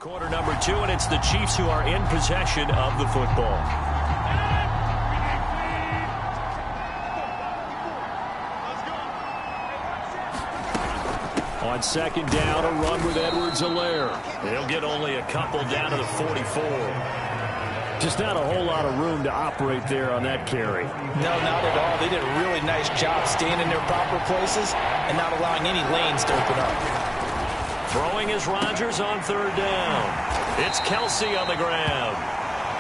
Quarter number 2, and it's the Chiefs who are in possession of the football. On second down, a run with Edwards-Helaire. He'll get only a couple down to the 44. Just not a whole lot of room to operate there on that carry. No, not at all. They did a really nice job staying in their proper places and not allowing any lanes to open up. Throwing is Rodgers on third down. It's Kelsey on the ground.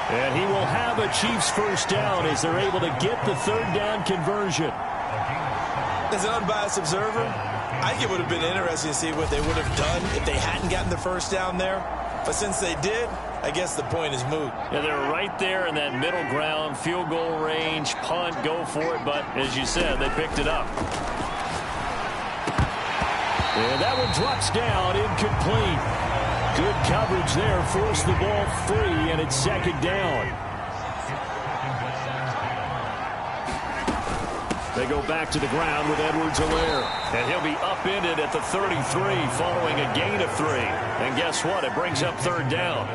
And he will have a Chiefs first down as they're able to get the third down conversion. As an unbiased observer, I think it would have been interesting to see what they would have done if they hadn't gotten the first down there. But since they did, I guess the point is moot. Yeah, they're right there in that middle ground, field goal range, punt, go for it. But as you said, they picked it up. And that one drops down, incomplete. Good coverage there, forced the ball free, and it's second down. They go back to the ground with Edwards-Helaire. And he'll be upended at the 33 following a gain of 3. And guess what? It brings up third down.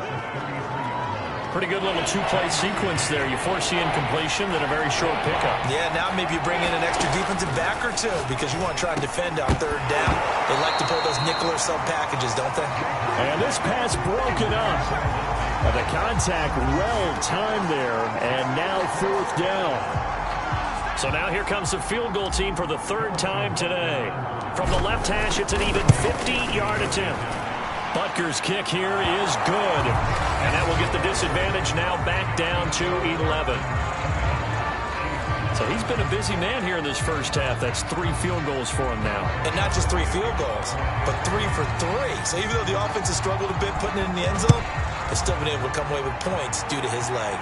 Pretty good little two-play sequence there. You force the incompletion, then a very short pickup. Yeah, now maybe you bring in an extra defensive back or two because you want to try and defend on third down. They like to pull those nickel or sub packages, don't they? And this pass broken up. And the contact well-timed there, and now fourth down. So now here comes the field goal team for the third time today. From the left hash, it's an even 50-yard attempt. Butker's kick here is good. And that will get the disadvantage now back down to 11. So he's been a busy man here in this first half. That's 3 field goals for him now. And not just 3 field goals, but 3 for 3. So even though the offense has struggled a bit putting it in the end zone, they've still been able to come away with points due to his leg.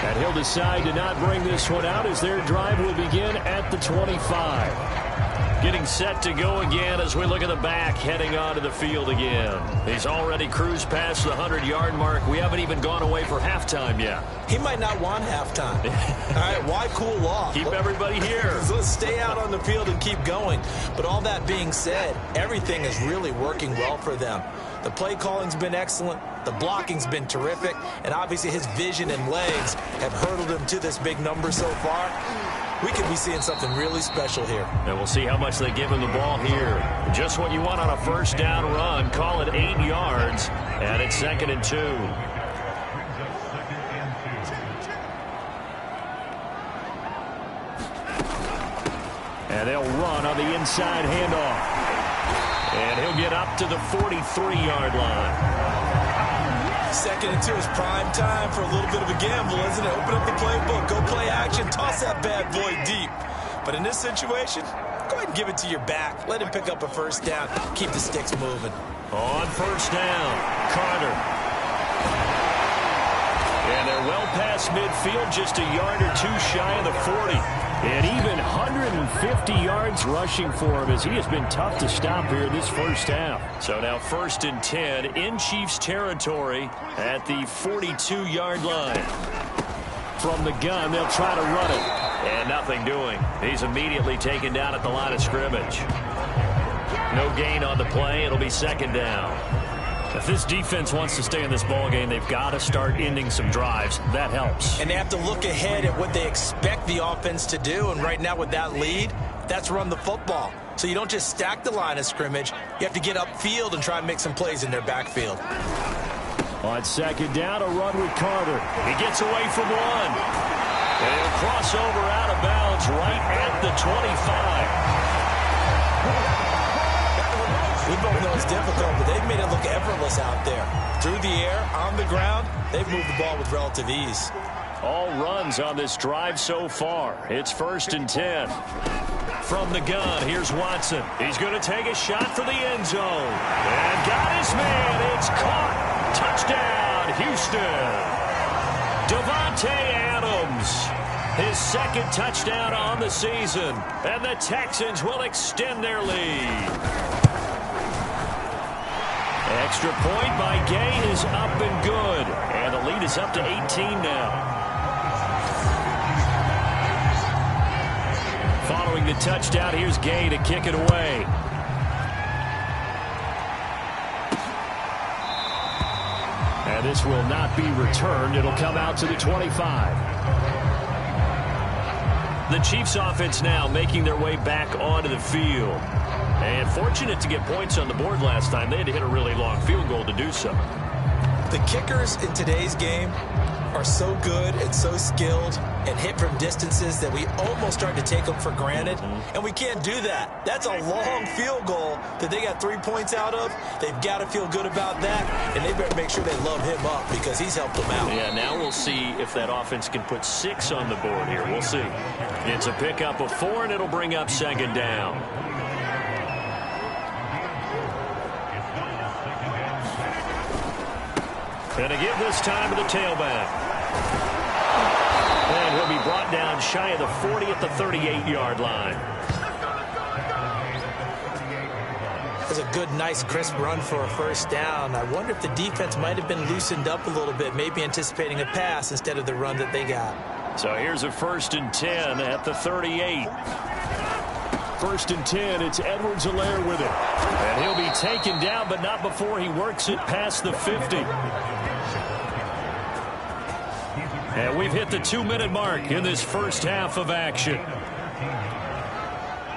And he'll decide to not bring this one out as their drive will begin at the 25. Getting set to go again as we look at the back, heading onto the field again. He's already cruised past the 100-yard mark. We haven't even gone away for halftime yet. He might not want halftime. All right, why cool off? Keep everybody here. Let's stay out on the field and keep going. But all that being said, everything is really working well for them. The play calling's been excellent. The blocking's been terrific. And obviously his vision and legs have hurdled him to this big number so far. We could be seeing something really special here. And we'll see how much they give him the ball here. Just what you want on a first down run. Call it 8 yards. And it's 2nd and 2. And they'll run on the inside handoff. And he'll get up to the 43-yard line. 2nd and 2 is prime time for a little bit of a gamble, isn't it? Open up the playbook, go play action, toss that bad boy deep. But in this situation, go ahead and give it to your back. Let him pick up a first down. Keep the sticks moving. On first down, Carter. And they're well past midfield, just a yard or 2 shy of the 40. And even 150 yards rushing for him as he has been tough to stop here this first half. So now 1st and 10 in Chiefs territory at the 42-yard line. From the gun, they'll try to run it. And nothing doing. He's immediately taken down at the line of scrimmage. No gain on the play. It'll be 2nd down. If this defense wants to stay in this ballgame, they've got to start ending some drives. That helps. And they have to look ahead at what they expect the offense to do. And right now with that lead, that's run the football. So you don't just stack the line of scrimmage. You have to get upfield and try and make some plays in their backfield. On 2nd down, a run with Carter. He gets away from one. And he'll cross over out of bounds right at the 25. We both know it's difficult, but they've made it look effortless out there. Through the air, on the ground, they've moved the ball with relative ease. All runs on this drive so far. It's 1st and 10. From the gun, here's Watson. He's going to take a shot for the end zone. And got his man. It's caught. Touchdown, Houston. Davante Adams. His 2nd touchdown on the season. And the Texans will extend their lead. Extra point by Gay is up and good. And the lead is up to 18 now. Following the touchdown, here's Gay to kick it away. And this will not be returned. It'll come out to the 25. The Chiefs offense now making their way back onto the field. And fortunate to get points on the board last time. They had to hit a really long field goal to do so. The kickers in today's game are so good and so skilled and hit from distances that we almost start to take them for granted. And we can't do that. That's a long field goal that they got 3 points out of. They've got to feel good about that, and they better make sure they load him up because he's helped them out. Yeah, now we'll see if that offense can put 6 on the board here. We'll see. It's a pickup of 4, and it'll bring up second down. And to give this time to the tailback. And he'll be brought down shy of the 40 at the 38-yard line. That's a good, nice, crisp run for a first down. I wonder if the defense might have been loosened up a little bit, maybe anticipating a pass instead of the run that they got. So here's a 1st and 10 at the 38. 1st and 10, it's Edwards-Helaire with it. And he'll be taken down, but not before he works it past the 50. And we've hit the 2-minute mark in this first half of action.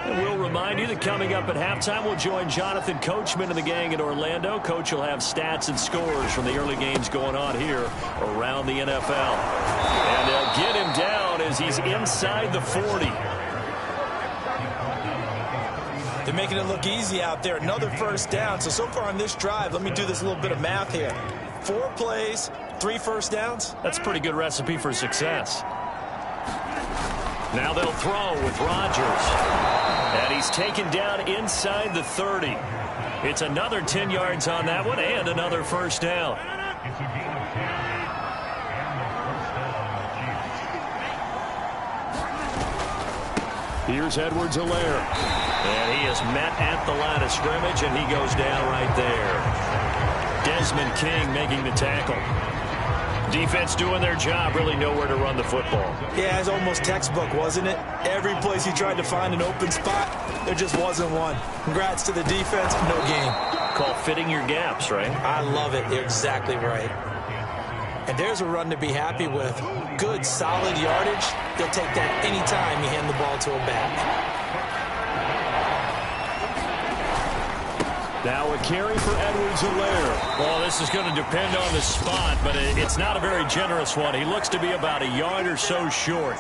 And we'll remind you that coming up at halftime, we'll join Jonathan Coachman and the gang in Orlando. Coach will have stats and scores from the early games going on here around the NFL. And they'll get him down as he's inside the 40. They're making it look easy out there. Another first down. So far on this drive, let me do this little bit of math here. 4 plays, 3 first downs. That's a pretty good recipe for success. Now they'll throw with Rodgers. And he's taken down inside the 30. It's another 10 yards on that one and another first down. Here's Edwards-Helaire. And he is met at the line of scrimmage, and he goes down right there. Desmond King making the tackle. Defense doing their job, really nowhere to run the football. Yeah, it's almost textbook, wasn't it? Every place he tried to find an open spot, there just wasn't one. Congrats to the defense, no gain. Called fitting your gaps, right? I love it. You're exactly right. And there's a run to be happy with. Good, solid yardage. They'll take that anytime you hand the ball to a back. Now a carry for Edwards-Helaire. Well, this is going to depend on the spot, but it's not a very generous one. He looks to be about a yard or so short.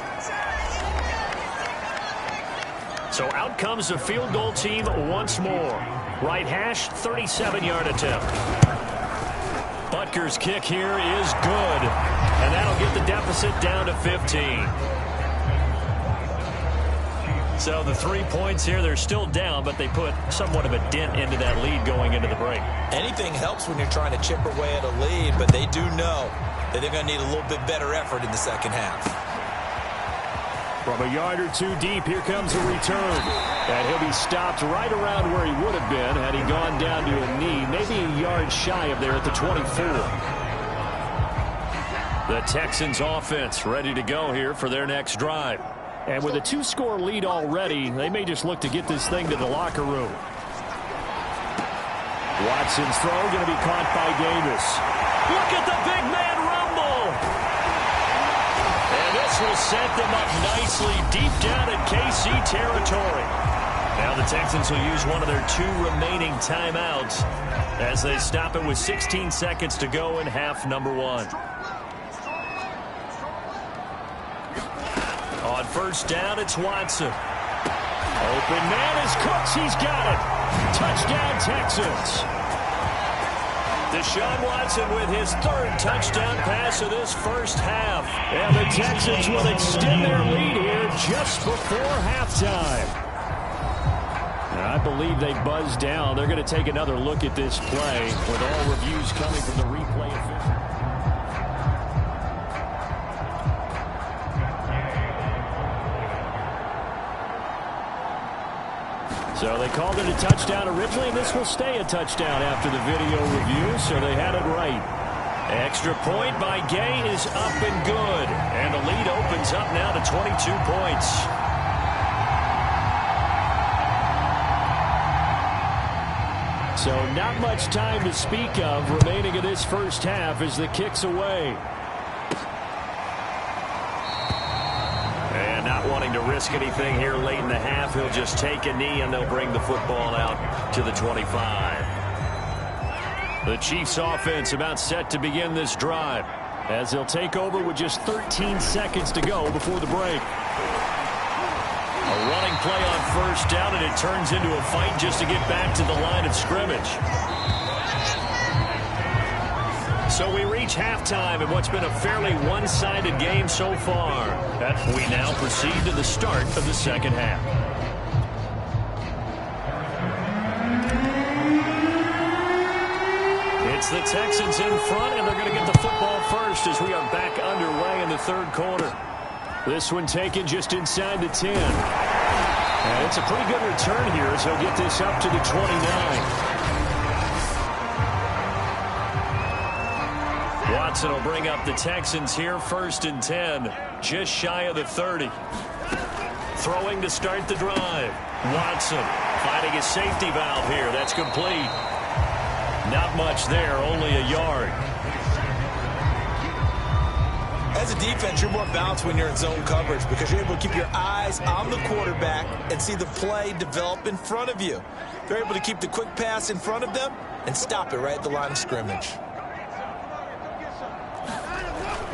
So out comes the field goal team once more. Right hash, 37-yard attempt. Butker's kick here is good, and that'll get the deficit down to 15. So the 3 points here, they're still down, but they put somewhat of a dent into that lead going into the break. Anything helps when you're trying to chip away at a lead, but they do know that they're going to need a little bit better effort in the second half. From a yard or two deep, here comes a return. And he'll be stopped right around where he would have been had he gone down to a knee, maybe a yard shy of there at the 24. The Texans offense ready to go here for their next drive. And with a 2-score lead already, they may just look to get this thing to the locker room. Watson's throw going to be caught by Davis. Look at the big man rumble. And this will set them up nicely deep down in KC territory. Now the Texans will use one of their 2 remaining timeouts as they stop it with 16 seconds to go in half number 1. On first down, it's Watson. Open man is Cooks. He's got it. Touchdown, Texans. Deshaun Watson with his 3rd touchdown pass of this first half. And the Texans will extend their lead here just before halftime. I believe they buzzed down. They're going to take another look at this play with all reviews coming from the replay official. So they called it a touchdown originally, and this will stay a touchdown after the video review, so they had it right. Extra point by Gay is up and good, and the lead opens up now to 22 points. So not much time to speak of remaining in this first half as the kick's away. And not wanting to risk anything here late in the half, he'll just take a knee and they'll bring the football out to the 25. The Chiefs offense about set to begin this drive as they'll take over with just 13 seconds to go before the break. A running play on first down, and it turns into a fight just to get back to the line of scrimmage. So we reach halftime in what's been a fairly one-sided game so far. We now proceed to the start of the second half. It's the Texans in front, and they're going to get the football first as we are back underway in the third quarter. This one taken just inside the 10. And it's a pretty good return here as he'll get this up to the 29. Watson will bring up the Texans here, 1st and 10, just shy of the 30. Throwing to start the drive. Watson finding a safety valve here. That's complete. Not much there, only a yard. As a defense, you're more balanced when you're in zone coverage because you're able to keep your eyes on the quarterback and see the play develop in front of you. They're able to keep the quick pass in front of them and stop it right at the line of scrimmage.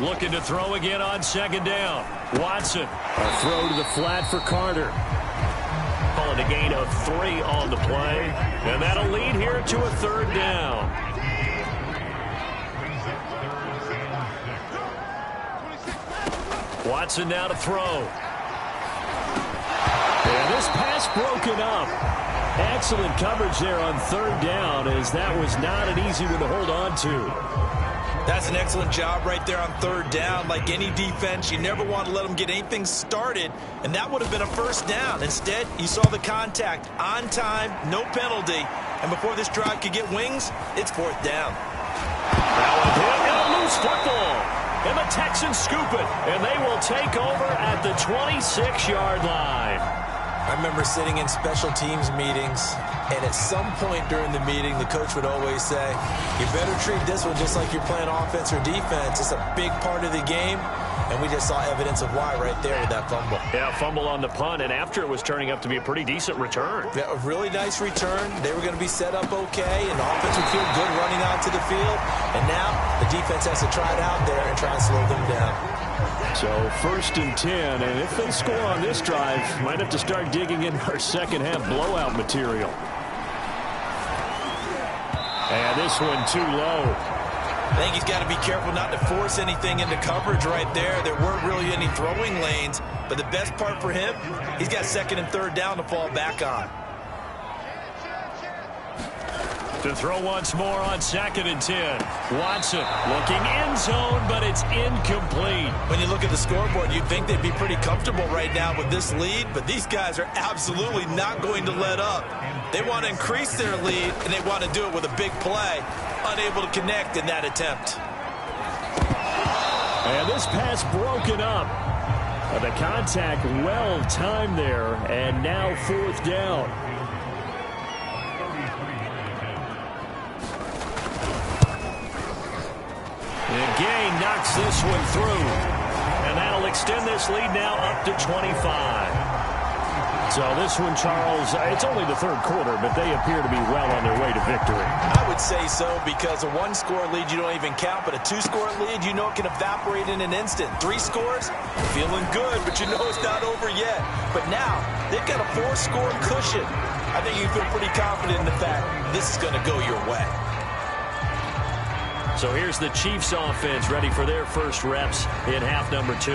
Looking to throw again on second down. Watson. A throw to the flat for Carter. Calling a gain of 3 on the play. And that'll lead here to a 3rd down. Watson now to throw. And this pass broken up. Excellent coverage there on 3rd down as that was not an easy one to hold on to. That's an excellent job right there on 3rd down. Like any defense, you never want to let them get anything started, and that would have been a 1st down. Instead, you saw the contact on time, no penalty, and before this drive could get wings, it's 4th down. Now a hit and a loose football. And the Texans scoop it, and they will take over at the 26-yard line. I remember sitting in special teams meetings, and at some point during the meeting, the coach would always say, you better treat this one just like you're playing offense or defense. It's a big part of the game, and we just saw evidence of why right there with that fumble. Yeah, fumble on the punt, and after it was turning up to be a pretty decent return. Yeah, a really nice return. They were going to be set up okay, and the offense would feel good running out to the field. And now the defense has to try it out there and try and slow them down. So 1st and 10, and if they score on this drive, might have to start digging in our second half blowout material. And this one too low. I think he's got to be careful not to force anything into coverage right there. There weren't really any throwing lanes, but the best part for him, he's got 2nd and 3rd down to fall back on. To throw once more on 2nd and 10. Watson looking end zone, but it's incomplete. When you look at the scoreboard, you'd think they'd be pretty comfortable right now with this lead, but these guys are absolutely not going to let up. They want to increase their lead, and they want to do it with a big play. Unable to connect in that attempt. And this pass broken up. The contact well timed there, and now 4th down. And Gay knocks this one through. And that'll extend this lead now up to 25. So this one, Charles, it's only the 3rd quarter, but they appear to be well on their way to victory. I would say so because a 1-score lead you don't even count, but a 2-score lead you know it can evaporate in an instant. 3 scores, feeling good, but you know it's not over yet. But now they've got a 4-score cushion. I think you feel pretty confident in the fact this is going to go your way. So here's the Chiefs offense ready for their first reps in half number 2.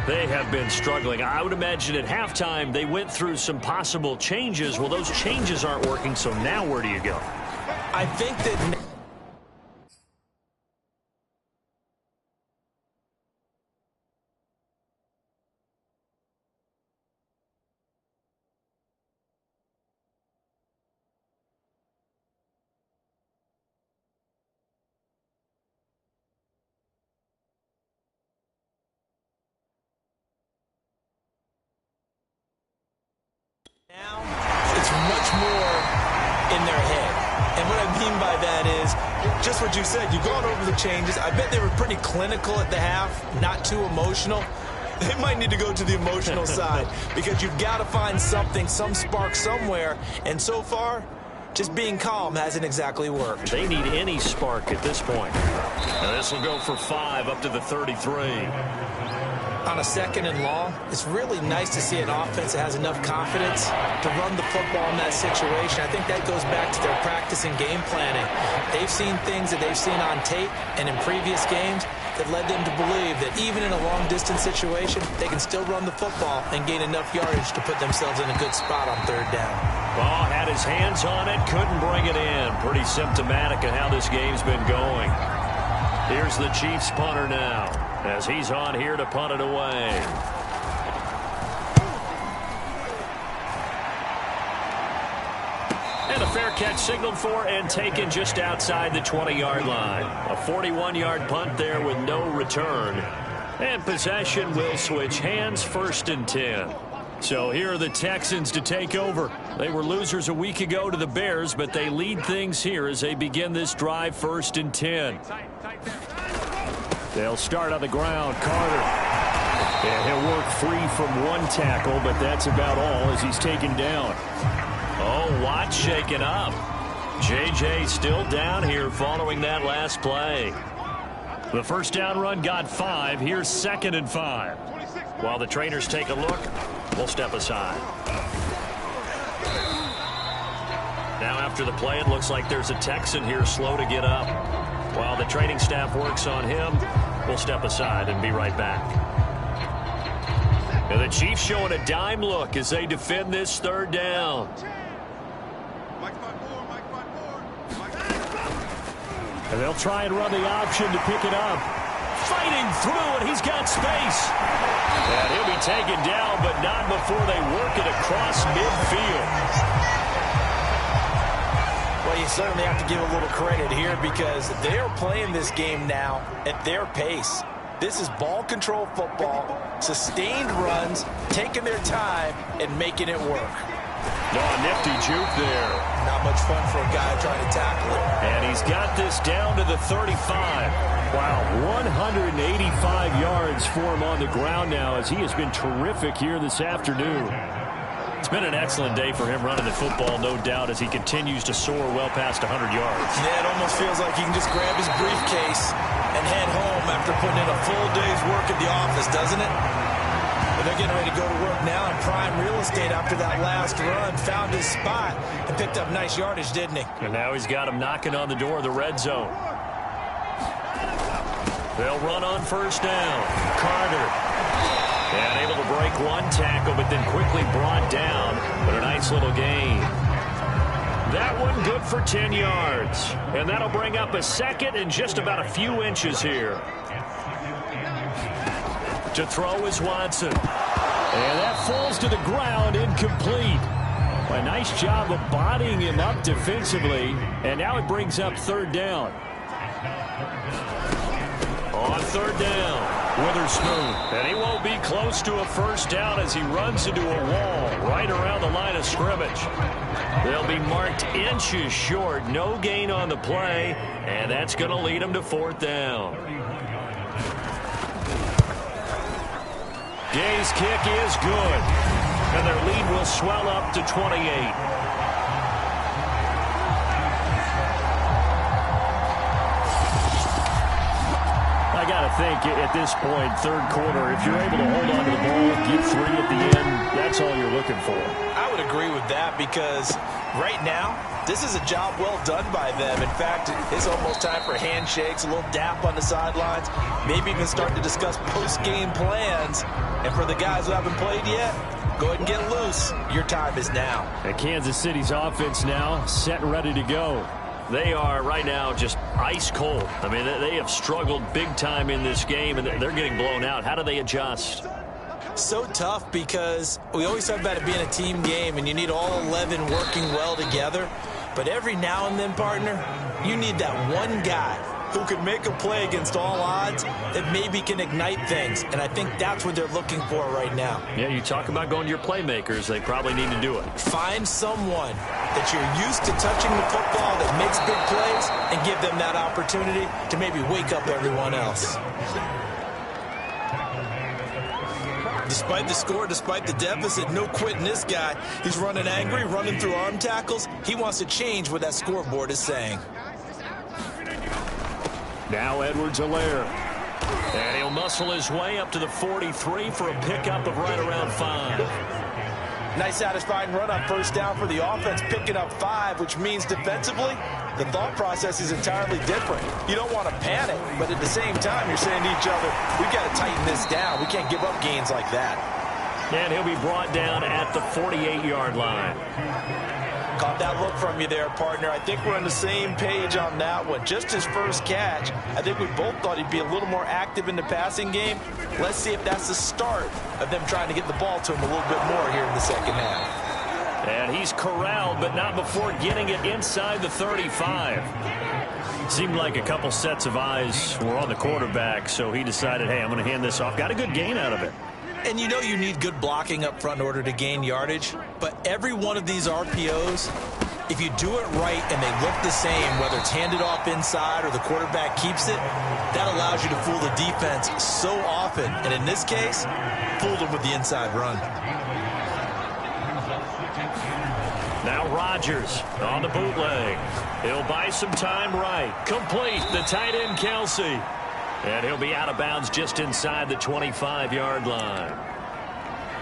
They have been struggling. I would imagine at halftime they went through some possible changes. Well, those changes aren't working, so now where do you go? I think that... Now, it's much more in their head. And what I mean by that is just what you said. You've gone over the changes. I bet they were pretty clinical at the half, not too emotional. They might need to go to the emotional side because you've got to find something, some spark somewhere. And so far, just being calm hasn't exactly worked. They need any spark at this point. And this will go for 5 up to the 33. On a 2nd and long, it's really nice to see an offense that has enough confidence to run the football in that situation. I think that goes back to their practice and game planning. They've seen things that they've seen on tape and in previous games that led them to believe that even in a long-distance situation, they can still run the football and gain enough yardage to put themselves in a good spot on 3rd down. Ball had his hands on it, couldn't bring it in. Pretty symptomatic of how this game's been going. Here's the Chiefs punter now, as he's on here to punt it away. And a fair catch signaled for and taken just outside the 20-yard line. A 41-yard punt there with no return. And possession will switch hands, 1st and 10. So here are the Texans to take over. They were losers a week ago to the Bears, but they lead things here as they begin this drive, 1st and 10. They'll start on the ground. Carter. And he'll work free from 1 tackle, but that's about all as he's taken down. Oh, Watt shaken up. J.J. still down here following that last play. The 1st down run got 5. Here's 2nd and 5. While the trainers take a look, we'll step aside. Now after the play, it looks like there's a Texan here slow to get up. While the training staff works on him, we'll step aside and be right back. And the Chiefs showing a dime look as they defend this 3rd down. And they'll try and run the option to pick it up. Fighting through, and he's got space. And he'll be taken down, but not before they work it across midfield. Well, you certainly have to give a little credit here because they're playing this game now at their pace. This is ball control football, sustained runs, taking their time, and making it work. Oh, nifty juke there. Not much fun for a guy trying to tackle it. And he's got this down to the 35. Wow, 185 yards for him on the ground now as he has been terrific here this afternoon. It's been an excellent day for him running the football, no doubt, as he continues to soar well past 100 yards. Yeah, it almost feels like he can just grab his briefcase and head home after putting in a full day's work at the office, doesn't it? But they're getting ready to go to work now in prime real estate after that last run. Found his spot and picked up nice yardage, didn't he? And now he's got him knocking on the door of the red zone. They'll run on 1st down. Carter. And able to break 1 tackle, but then quickly brought down. But a nice little gain. That one good for 10 yards. And that'll bring up a 2nd and just about a few inches here. To throw is Watson. And that falls to the ground, incomplete. A nice job of bodying him up defensively. And now it brings up 3rd down. On 3rd down, Witherspoon. And he won't be close to a 1st down as he runs into a wall right around the line of scrimmage. They'll be marked inches short. No gain on the play. And that's going to lead them to 4th down. Gay's kick is good. And their lead will swell up to 28. I got to think at this point, 3rd quarter, if you're able to hold on to the ball, get 3 at the end, that's all you're looking for. I would agree with that because right now, this is a job well done by them. In fact, it's almost time for handshakes, a little dap on the sidelines, maybe even start to discuss post-game plans. And for the guys who haven't played yet, go ahead and get loose. Your time is now. And Kansas City's offense now set and ready to go. They are right now just ice cold. I mean, they have struggled big time in this game, and they're getting blown out. How do they adjust? So tough because we always talk about it being a team game, and you need all 11 working well together. But every now and then, partner, you need that one guy who could make a play against all odds that maybe can ignite things. And I think that's what they're looking for right now. Yeah, you talk about going to your playmakers. They probably need to do it. Find someone that you're used to touching the football that makes big plays and give them that opportunity to maybe wake up everyone else. Despite the score, despite the deficit, no quitting this guy. He's running angry, running through arm tackles. He wants to change what that scoreboard is saying. Now Edwards-Helaire. And he'll muscle his way up to the 43 for a pickup of right around 5. Nice satisfying run on first down for the offense, picking up 5, which means defensively, the thought process is entirely different. You don't want to panic, but at the same time, you're saying to each other, we've got to tighten this down. We can't give up gains like that. And he'll be brought down at the 48-yard line. Caught that look from you there, partner. I think we're on the same page on that one. Just his first catch, I think we both thought he'd be a little more active in the passing game. Let's see if that's the start of them trying to get the ball to him a little bit more here in the second half. And he's corralled, but not before getting it inside the 35. Seemed like a couple sets of eyes were on the quarterback, so he decided, hey, I'm going to hand this off. Got a good gain out of it. And you know you need good blocking up front in order to gain yardage, but every one of these RPOs, if you do it right and they look the same, whether it's handed off inside or the quarterback keeps it, that allows you to fool the defense so often. And in this case, fooled them with the inside run. Now Rodgers on the bootleg. He'll buy some time right. Complete, the tight end Kelsey. And he'll be out of bounds just inside the 25-yard line.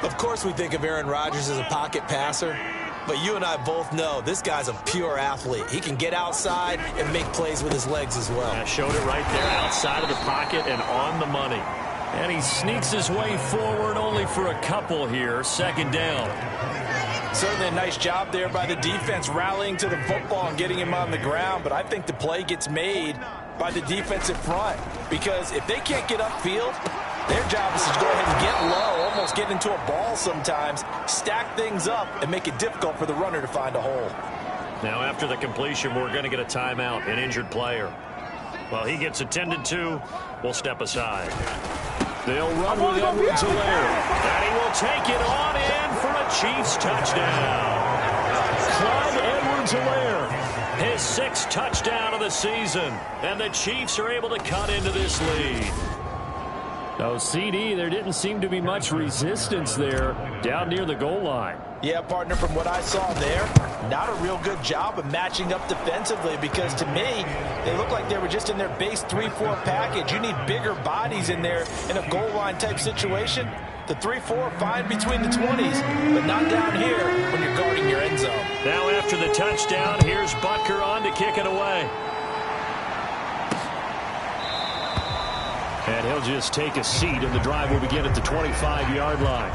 Of course we think of Aaron Rodgers as a pocket passer, but you and I both know this guy's a pure athlete. He can get outside and make plays with his legs as well. I showed it right there outside of the pocket and on the money. And he sneaks his way forward only for a couple here. Second down. Certainly a nice job there by the defense rallying to the football and getting him on the ground, but I think the play gets made by the defensive front, because if they can't get upfield, their job is to go ahead and get low, almost get into a ball sometimes, stack things up, and make it difficult for the runner to find a hole. Now after the completion, we're going to get a timeout, an injured player. While he gets attended to, we'll step aside. They'll run with Edwards-Helaire, and he will take it on in for a Chiefs touchdown. Clyde Edwards-Helaire, his 6th touchdown of the season, and the Chiefs are able to cut into this lead. Oh, CD, there didn't seem to be much resistance there down near the goal line. Yeah, partner, from what I saw there, not a real good job of matching up defensively, because to me, they look like they were just in their base 3-4 package. You need bigger bodies in there in a goal line type situation. The 3-4 fine between the 20s, but not down here when you're guarding your end zone. Now after the touchdown, here's Butker on to kick it away. And he'll just take a seat, and the drive will begin at the 25-yard line.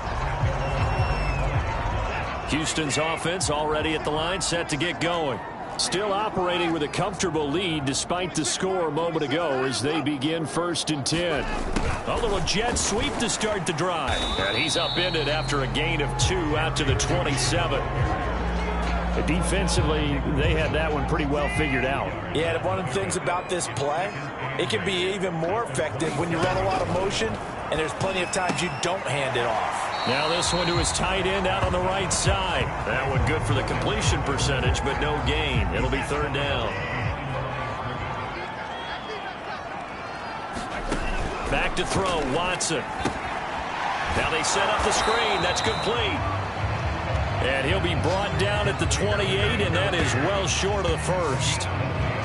Houston's offense already at the line, set to get going. Still operating with a comfortable lead despite the score a moment ago as they begin 1st and 10. A little jet sweep to start the drive. And he's upended after a gain of 2 out to the 27. Defensively, they had that one pretty well figured out. Yeah, and one of the things about this play, it can be even more effective when you run a lot of motion, and there's plenty of times you don't hand it off. Now this one to his tight end out on the right side. That one good for the completion percentage, but no gain. It'll be 3rd down. Back to throw, Watson. Now they set up the screen. That's complete. And he'll be brought down at the 28, and that is well short of the first.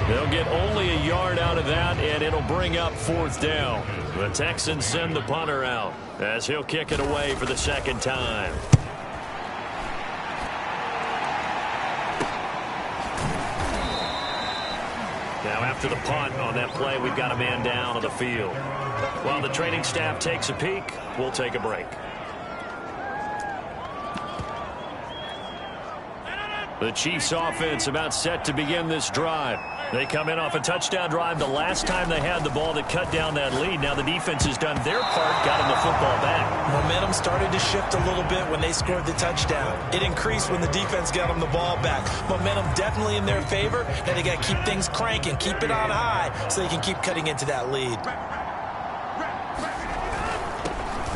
They'll get only a yard out of that, and it'll bring up 4th down. The Texans send the punter out as he'll kick it away for the 2nd time. Now after the punt on that play, we've got a man down on the field. While the training staff takes a peek, we'll take a break. The Chiefs offense about set to begin this drive. They come in off a touchdown drive the last time they had the ball that cut down that lead. Now the defense has done their part, got them the football back. Momentum started to shift a little bit when they scored the touchdown. It increased when the defense got them the ball back. Momentum definitely in their favor, and they got to keep things cranking, keep it on high so they can keep cutting into that lead.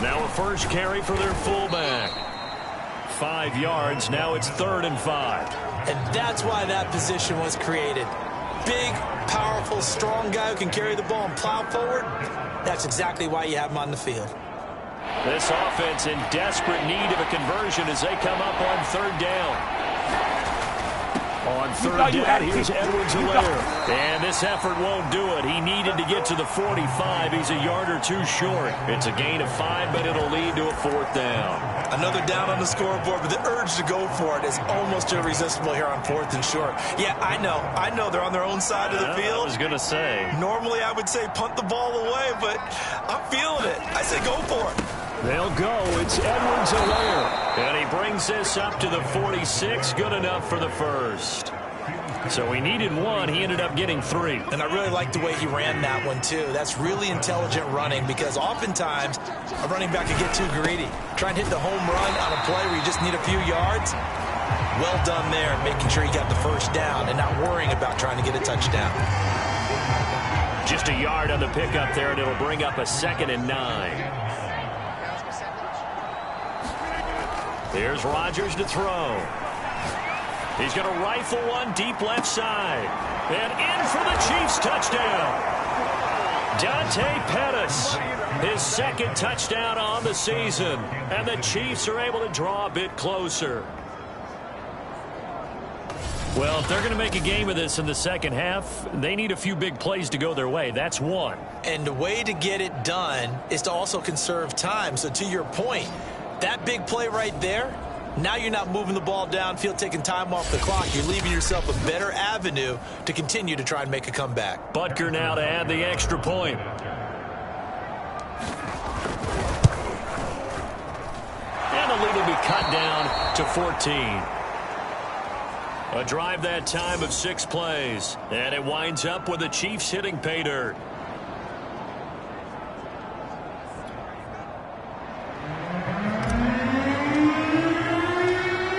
Now a first carry for their fullback. 5 yards. Now it's 3rd and 5. And that's why that position was created. Big, powerful, strong guy who can carry the ball and plow forward. That's exactly why you have him on the field. This offense in desperate need of a conversion as they come up on third down. On third down, here's Edwards-Helaire. And this effort won't do it. He needed to get to the 45. He's a yard or two short. It's a gain of 5, but it'll lead to a fourth down. Another down on the scoreboard, but the urge to go for it is almost irresistible here on 4th and short. Yeah, I know they're on their own side of the field. I was going to say. Normally I would say punt the ball away, but I'm feeling it. I say go for it. They'll go. It's Edwards-Helaire. And he brings this up to the 46. Good enough for the first. So he needed 1. He ended up getting 3. And I really like the way he ran that one, too. That's really intelligent running because oftentimes a running back can get too greedy. Try and hit the home run on a play where you just need a few yards. Well done there, making sure he got the first down and not worrying about trying to get a touchdown. Just a yard on the pickup there, and it'll bring up a 2nd and 9. Here's Rodgers to throw. He's going to rifle one deep left side. And in for the Chiefs touchdown. Dante Pettis, his 2nd touchdown on the season. And the Chiefs are able to draw a bit closer. Well, if they're going to make a game of this in the second half, they need a few big plays to go their way. That's one. And the way to get it done is to also conserve time. So to your point, that big play right there, now you're not moving the ball downfield, taking time off the clock. You're leaving yourself a better avenue to continue to try and make a comeback. Butker now to add the extra point. And the lead will be cut down to 14. A drive that time of 6 plays. And it winds up with the Chiefs hitting pay dirt.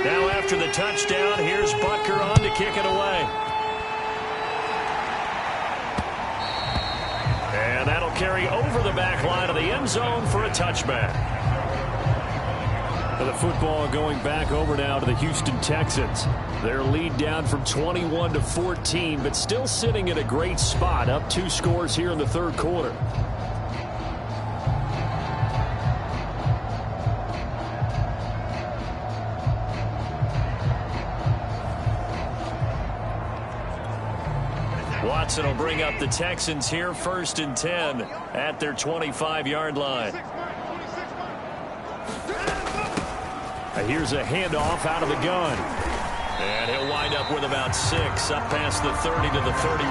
Now after the touchdown, here's Butker on to kick it away. And that'll carry over the back line of the end zone for a touchback. The football going back over now to the Houston Texans. Their lead down from 21 to 14, but still sitting in a great spot, up 2 scores here in the third quarter. Watson will bring up the Texans here, 1st and 10 at their 25-yard line. Here's a handoff out of the gun. And he'll wind up with about 6, up past the 30 to the 31.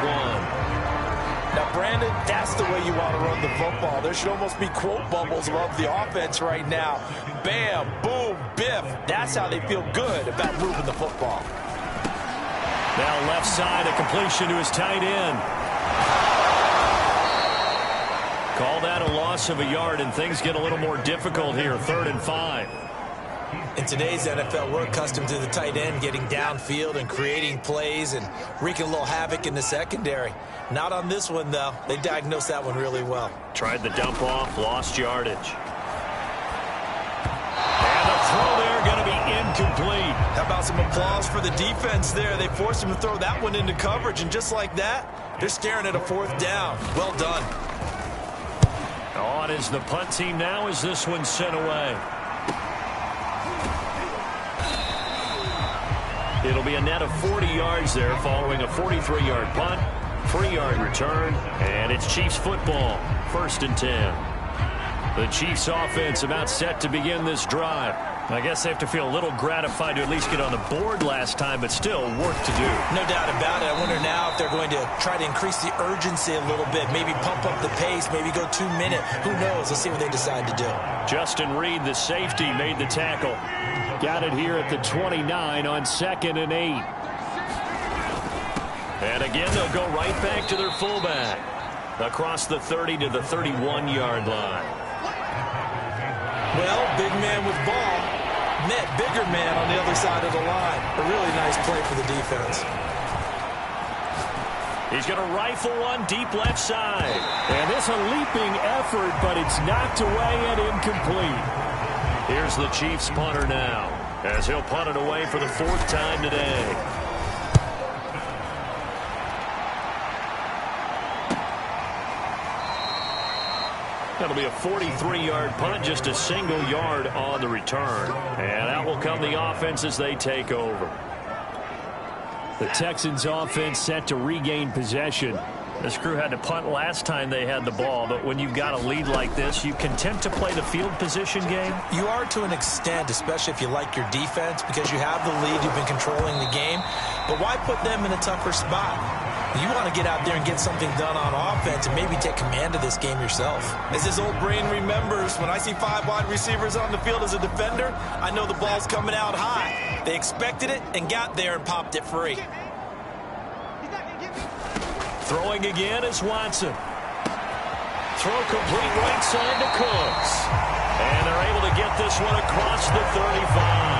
Now, Brandon, that's the way you want to run the football. There should almost be quote bubbles above the offense right now. Bam, boom, biff. That's how they feel good about moving the football. Now left side, a completion to his tight end. Call that a loss of a yard, and things get a little more difficult here, 3rd and 5. In today's NFL, we're accustomed to the tight end getting downfield and creating plays and wreaking a little havoc in the secondary. Not on this one, though. They diagnosed that one really well. Tried the dump off, lost yardage. And the throw there going to be incomplete. How about some applause for the defense there? They forced him to throw that one into coverage, and just like that, they're staring at a 4th down. Well done. On is the punt team now as this one's sent away. It'll be a net of 40 yards there following a 43-yard punt, 3-yard return, and it's Chiefs football, 1st and 10. The Chiefs offense about set to begin this drive. I guess they have to feel a little gratified to at least get on the board last time, but still work to do. No doubt about it. I wonder now if they're going to try to increase the urgency a little bit, maybe pump up the pace, maybe go 2-minute. Who knows? Let's see what they decide to do. Justin Reed, the safety, made the tackle. Got it here at the 29 on 2nd and 8. And again, they'll go right back to their fullback. Across the 30 to the 31-yard line. Well, big man with ball met bigger man on the other side of the line. A really nice play for the defense. He's going to rifle one deep left side. And this a leaping effort, but it's knocked away and incomplete. Here's the Chiefs punter now, as he'll punt it away for the 4th time today. That'll be a 43-yard punt, just a single yard on the return. And out will come the offense as they take over. The Texans offense set to regain possession. This crew had to punt last time they had the ball, but when you've got a lead like this, you content to play the field position game? You are to an extent, especially if you like your defense, because you have the lead, you've been controlling the game. But why put them in a tougher spot? You want to get out there and get something done on offense and maybe take command of this game yourself. As his old brain remembers, when I see 5 wide receivers on the field as a defender, I know the ball's coming out high. They expected it and got there and popped it free. Throwing again is Watson. Throw complete right side to Cooks. And they're able to get this one across the 35.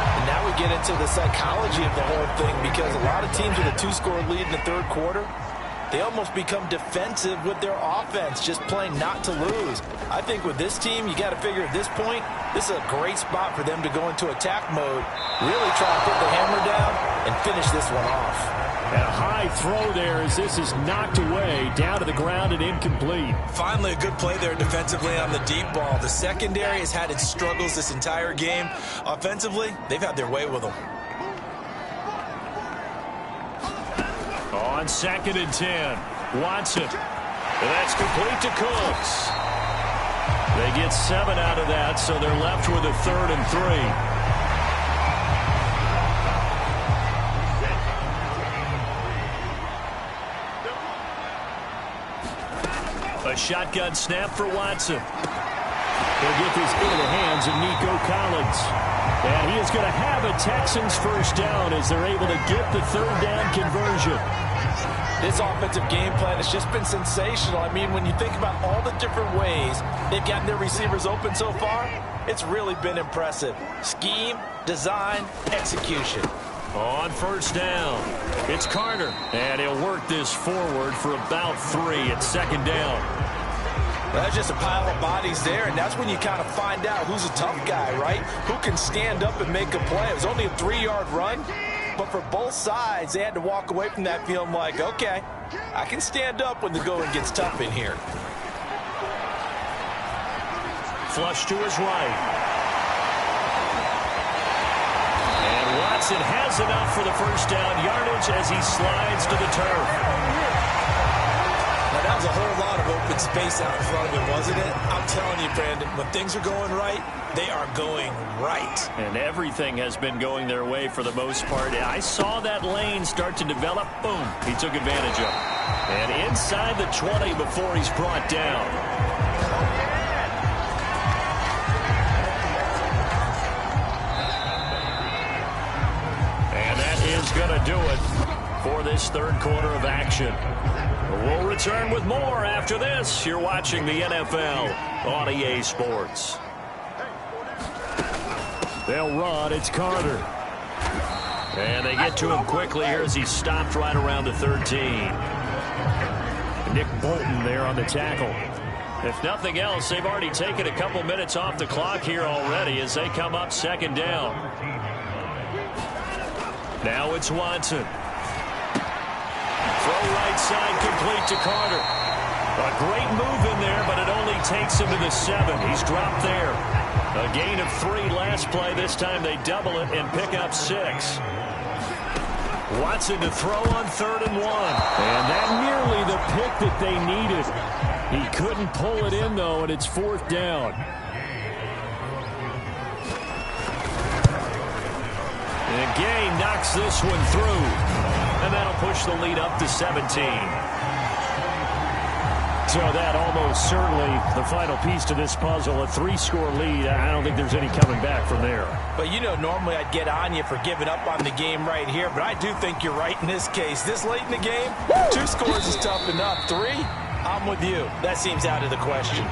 And now we get into the psychology of the whole thing, because a lot of teams with a 2-score lead in the third quarter, they almost become defensive with their offense, just playing not to lose. I think with this team, you got to figure at this point, this is a great spot for them to go into attack mode, really try to put the hammer down and finish this one off. And a high throw there as this is knocked away, down to the ground and incomplete. Finally, a good play there defensively on the deep ball. The secondary has had its struggles this entire game. Offensively, they've had their way with them. On 2nd and 10, Watson. And that's complete to Cooks. They get 7 out of that, so they're left with a 3rd and 3. A shotgun snap for Watson. He'll get this into the hands of Nico Collins. And he is going to have a Texans first down as they're able to get the 3rd down conversion. This offensive game plan has just been sensational. I mean, when you think about all the different ways they've gotten their receivers open so far, it's really been impressive. Scheme, design, execution. On 1st down, it's Carter. And he'll work this forward for about 3 at 2nd down. That's just a pile of bodies there, and that's when you kind of find out who's a tough guy, right? Who can stand up and make a play. It was only a 3-yard run, but for both sides, they had to walk away from that feeling like, okay, I can stand up when the going gets tough in here. Flush to his right. Watson has enough for the first down yardage as he slides to the turf. Now, that was a whole lot of open space out in front of him, wasn't it? I'm telling you, Brandon, when things are going right, they are going right. And everything has been going their way for the most part. I saw that lane start to develop. Boom. He took advantage of it. And inside the 20 before he's brought down. Is going to do it for this 3rd quarter of action. We'll return with more after this. You're watching the NFL on EA Sports. They'll run. It's Carter. And they get to him quickly here as he stopped right around the 13. Nick Bolton there on the tackle. If nothing else, they've already taken a couple minutes off the clock here already as they come up 2nd down. Now it's Watson. Throw right side complete to Carter. A great move in there, but it only takes him to the 7. He's dropped there. A gain of 3 last play. This time they double it and pick up 6. Watson to throw on 3rd and 1. And that nearly the pick that they needed. He couldn't pull it in, though, and it's 4th down. And Gay knocks this one through. And that'll push the lead up to 17. So that almost certainly the final piece to this puzzle. A 3-score lead. I don't think there's any coming back from there. But, you know, normally I'd get on you for giving up on the game right here. But I do think you're right in this case. This late in the game, 2 scores is tough enough. 3, I'm with you. That seems out of the question.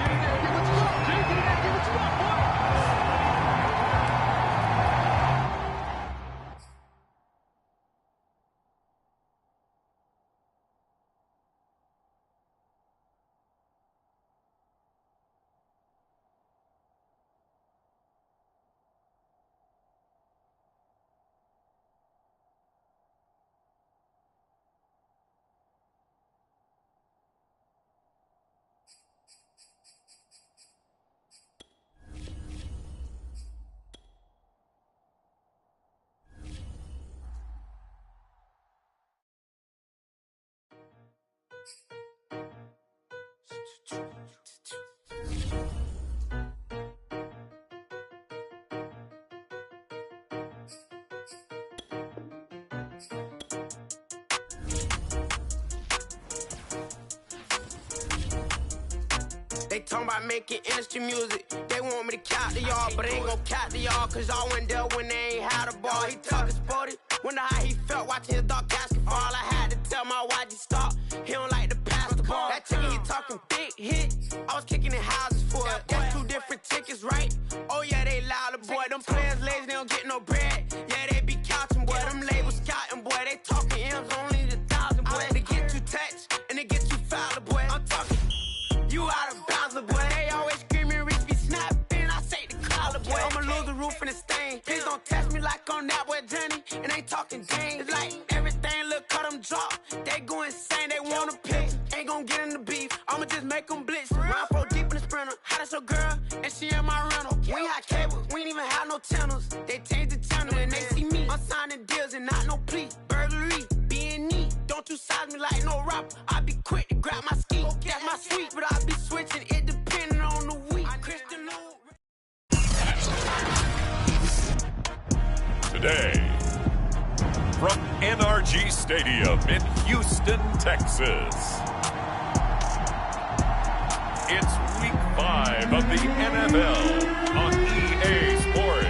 They talking about making industry music. They want me to count to y'all, but they ain't gon' count to y'all, cause y'all went there when they ain't had a ball. He talking sporty. Wonder how he felt watching his dog casket fall. I had to tell my YG stop. He don't like to pass the ball. That chicken, he talking big hit. I was kicking in houses for it. That's 2 different tickets, right? Oh yeah, they louder, boy. Them players lazy, they don't get no bread. Yeah, they be couching, boy. Them labels scouting, boy. They talking M's only the 1,000, boy. They get you touched and they get you fouled, boy. I'm talking. You out of bounds, boy. They always screaming, Rich be snapping. I say the collar, boy. I'ma lose the roof and the stain. Please don't test me like on that boy Johnny. And ain't talking game. It's like everything look cut them drop. They go insane, they wanna pick. Ain't gon' get in the beef. I'ma just make them blitz. Round 4 deep in the sprinter. How that's your girl? And she in my rental. We ain't had cable. We ain't even have no channels. They changed the channel and they see me. I'm signing deals and not no plea. Burglary, being neat. Don't you size me like no rapper. I be quick to grab my ski. That's my sweet, but I be switching it depending on the week. Christian Today, from NRG Stadium in Houston, Texas, it's Week 5 of the NFL on EA Sports.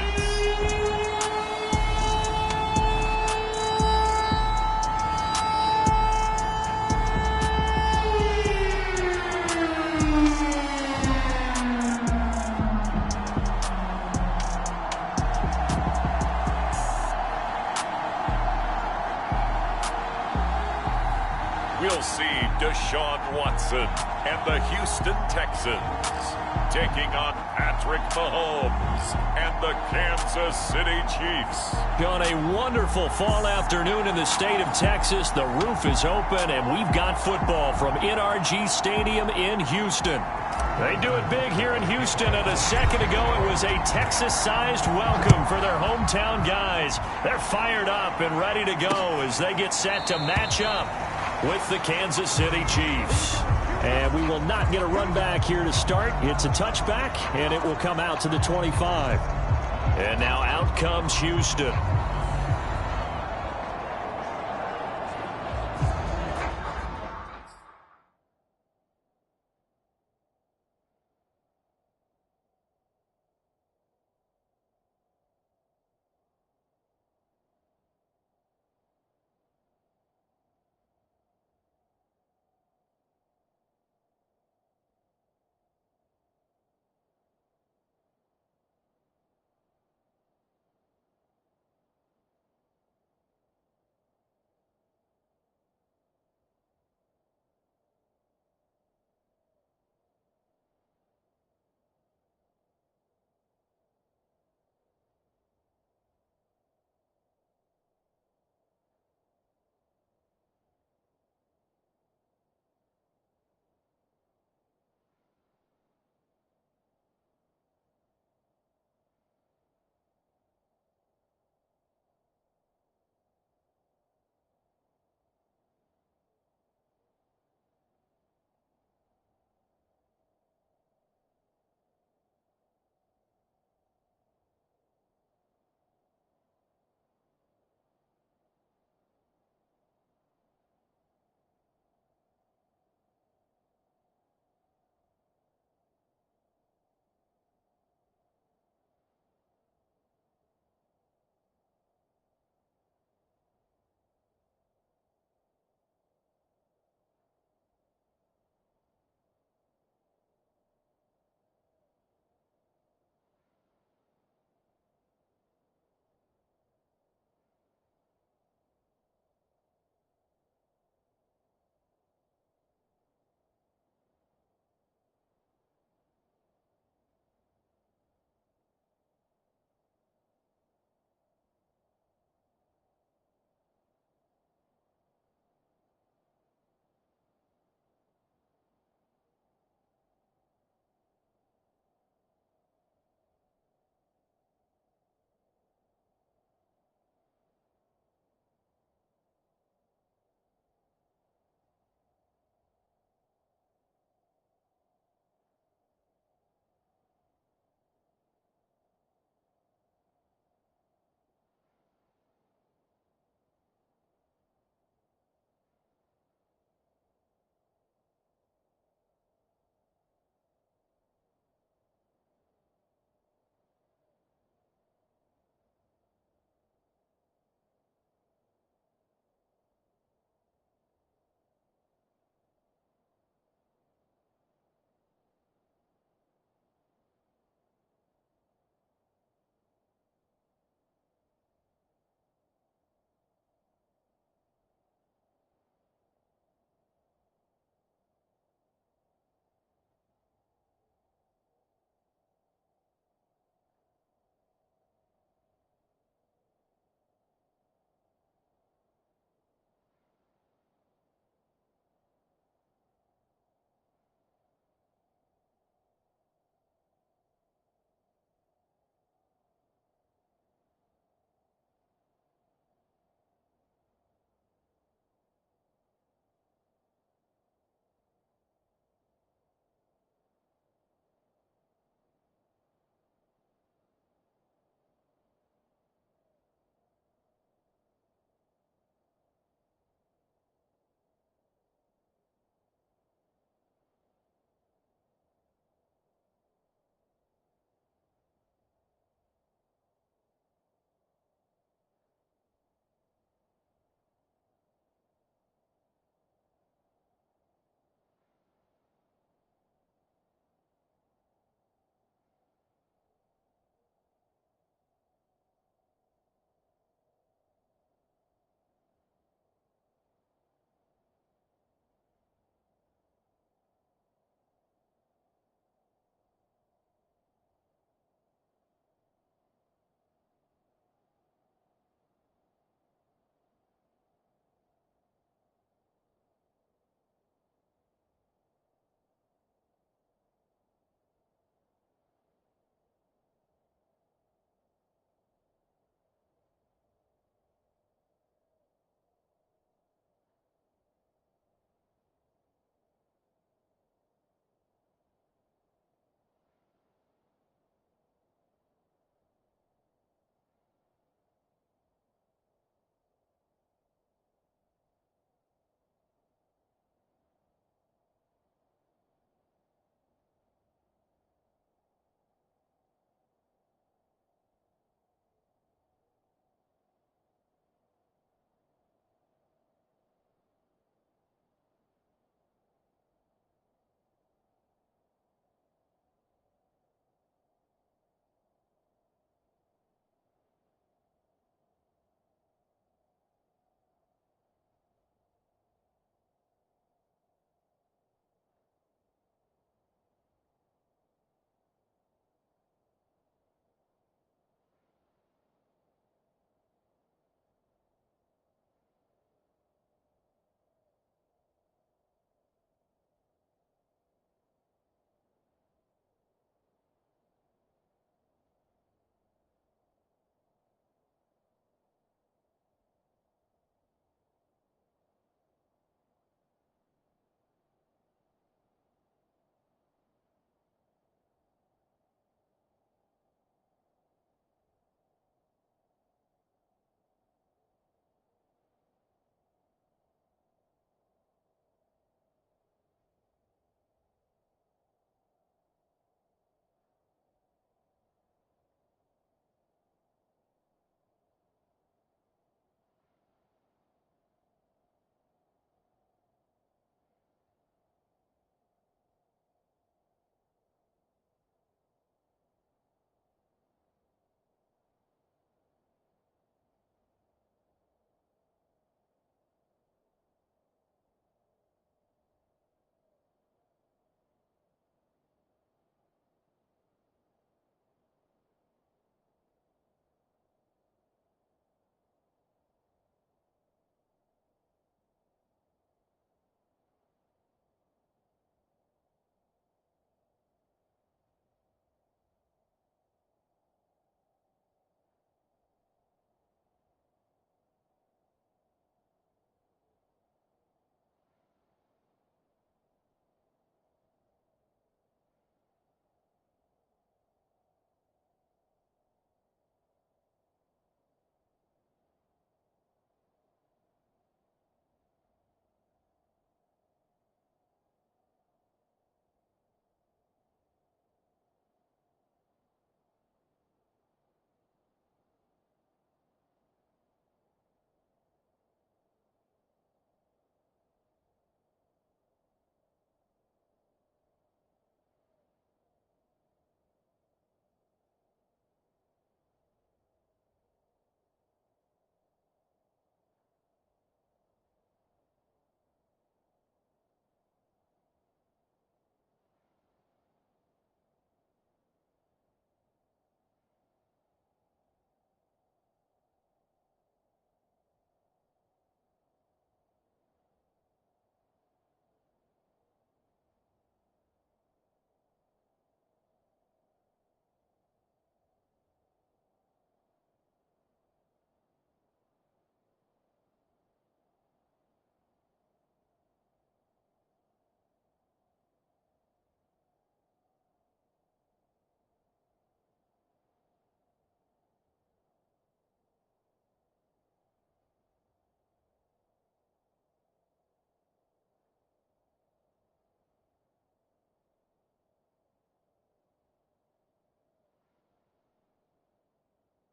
We'll see Deshaun Watson and the Houston Texans taking on Patrick Mahomes and the Kansas City Chiefs. On a wonderful fall afternoon in the state of Texas, the roof is open, and we've got football from NRG Stadium in Houston. They do it big here in Houston, and a second ago it was a Texas-sized welcome for their hometown guys. They're fired up and ready to go as they get set to match up with the Kansas City Chiefs. And we will not get a run back here to start. It's a touchback, and it will come out to the 25. And now out comes Houston.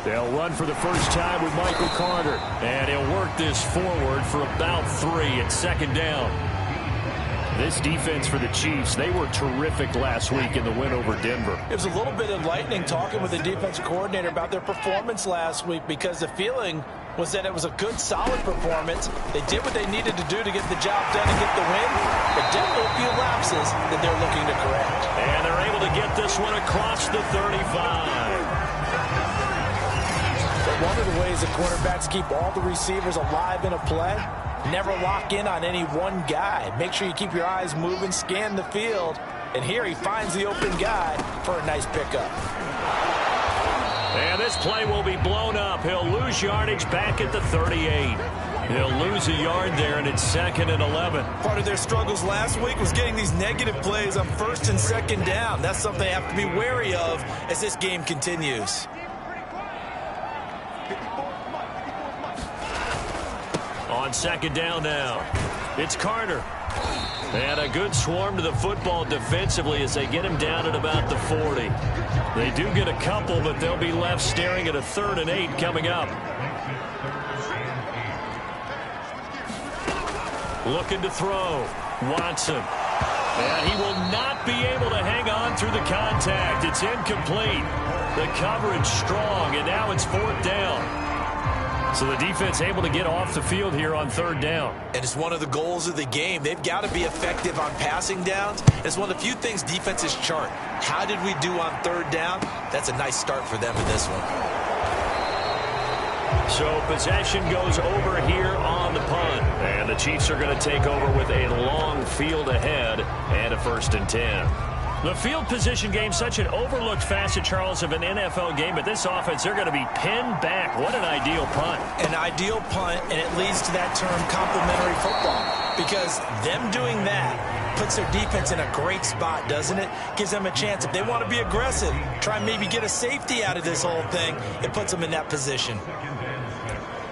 They'll run for the first time with Michael Carter. And he'll work this forward for about 3 at second down. This defense for the Chiefs, they were terrific last week in the win over Denver. It was a little bit enlightening talking with the defense coordinator about their performance last week, because the feeling was that it was a good, solid performance. They did what they needed to do to get the job done and get the win, but definitely a few lapses that they're looking to correct. And they're able to get this one across the 35. But one of the ways the quarterbacks keep all the receivers alive in a play, never lock in on any one guy. Make sure you keep your eyes moving, scan the field, and here he finds the open guy for a nice pickup. And this play will be blown up. He'll lose yardage back at the 38. He'll lose a yard there, and it's 2nd and 11. Part of their struggles last week was getting these negative plays on 1st and 2nd down. That's something they have to be wary of as this game continues. On 2nd down now, it's Carter. And a good swarm to the football defensively as they get him down at about the 40. They do get a couple, but they'll be left staring at a 3rd and 8 coming up. Looking to throw. Watson. And he will not be able to hang on through the contact. It's incomplete. The coverage strong, and now it's 4th down. So the defense able to get off the field here on 3rd down. And it's one of the goals of the game. They've got to be effective on passing downs. It's one of the few things defenses chart. How did we do on 3rd down? That's a nice start for them in this one. So possession goes over here on the punt. And the Chiefs are going to take over with a long field ahead and a 1st and 10. The field position game, such an overlooked facet, Charles, of an NFL game. But this offense, they're going to be pinned back. What an ideal punt. An ideal punt, and it leads to that term complementary football. Because them doing that puts their defense in a great spot, doesn't it? Gives them a chance. If they want to be aggressive, try and maybe get a safety out of this whole thing, it puts them in that position.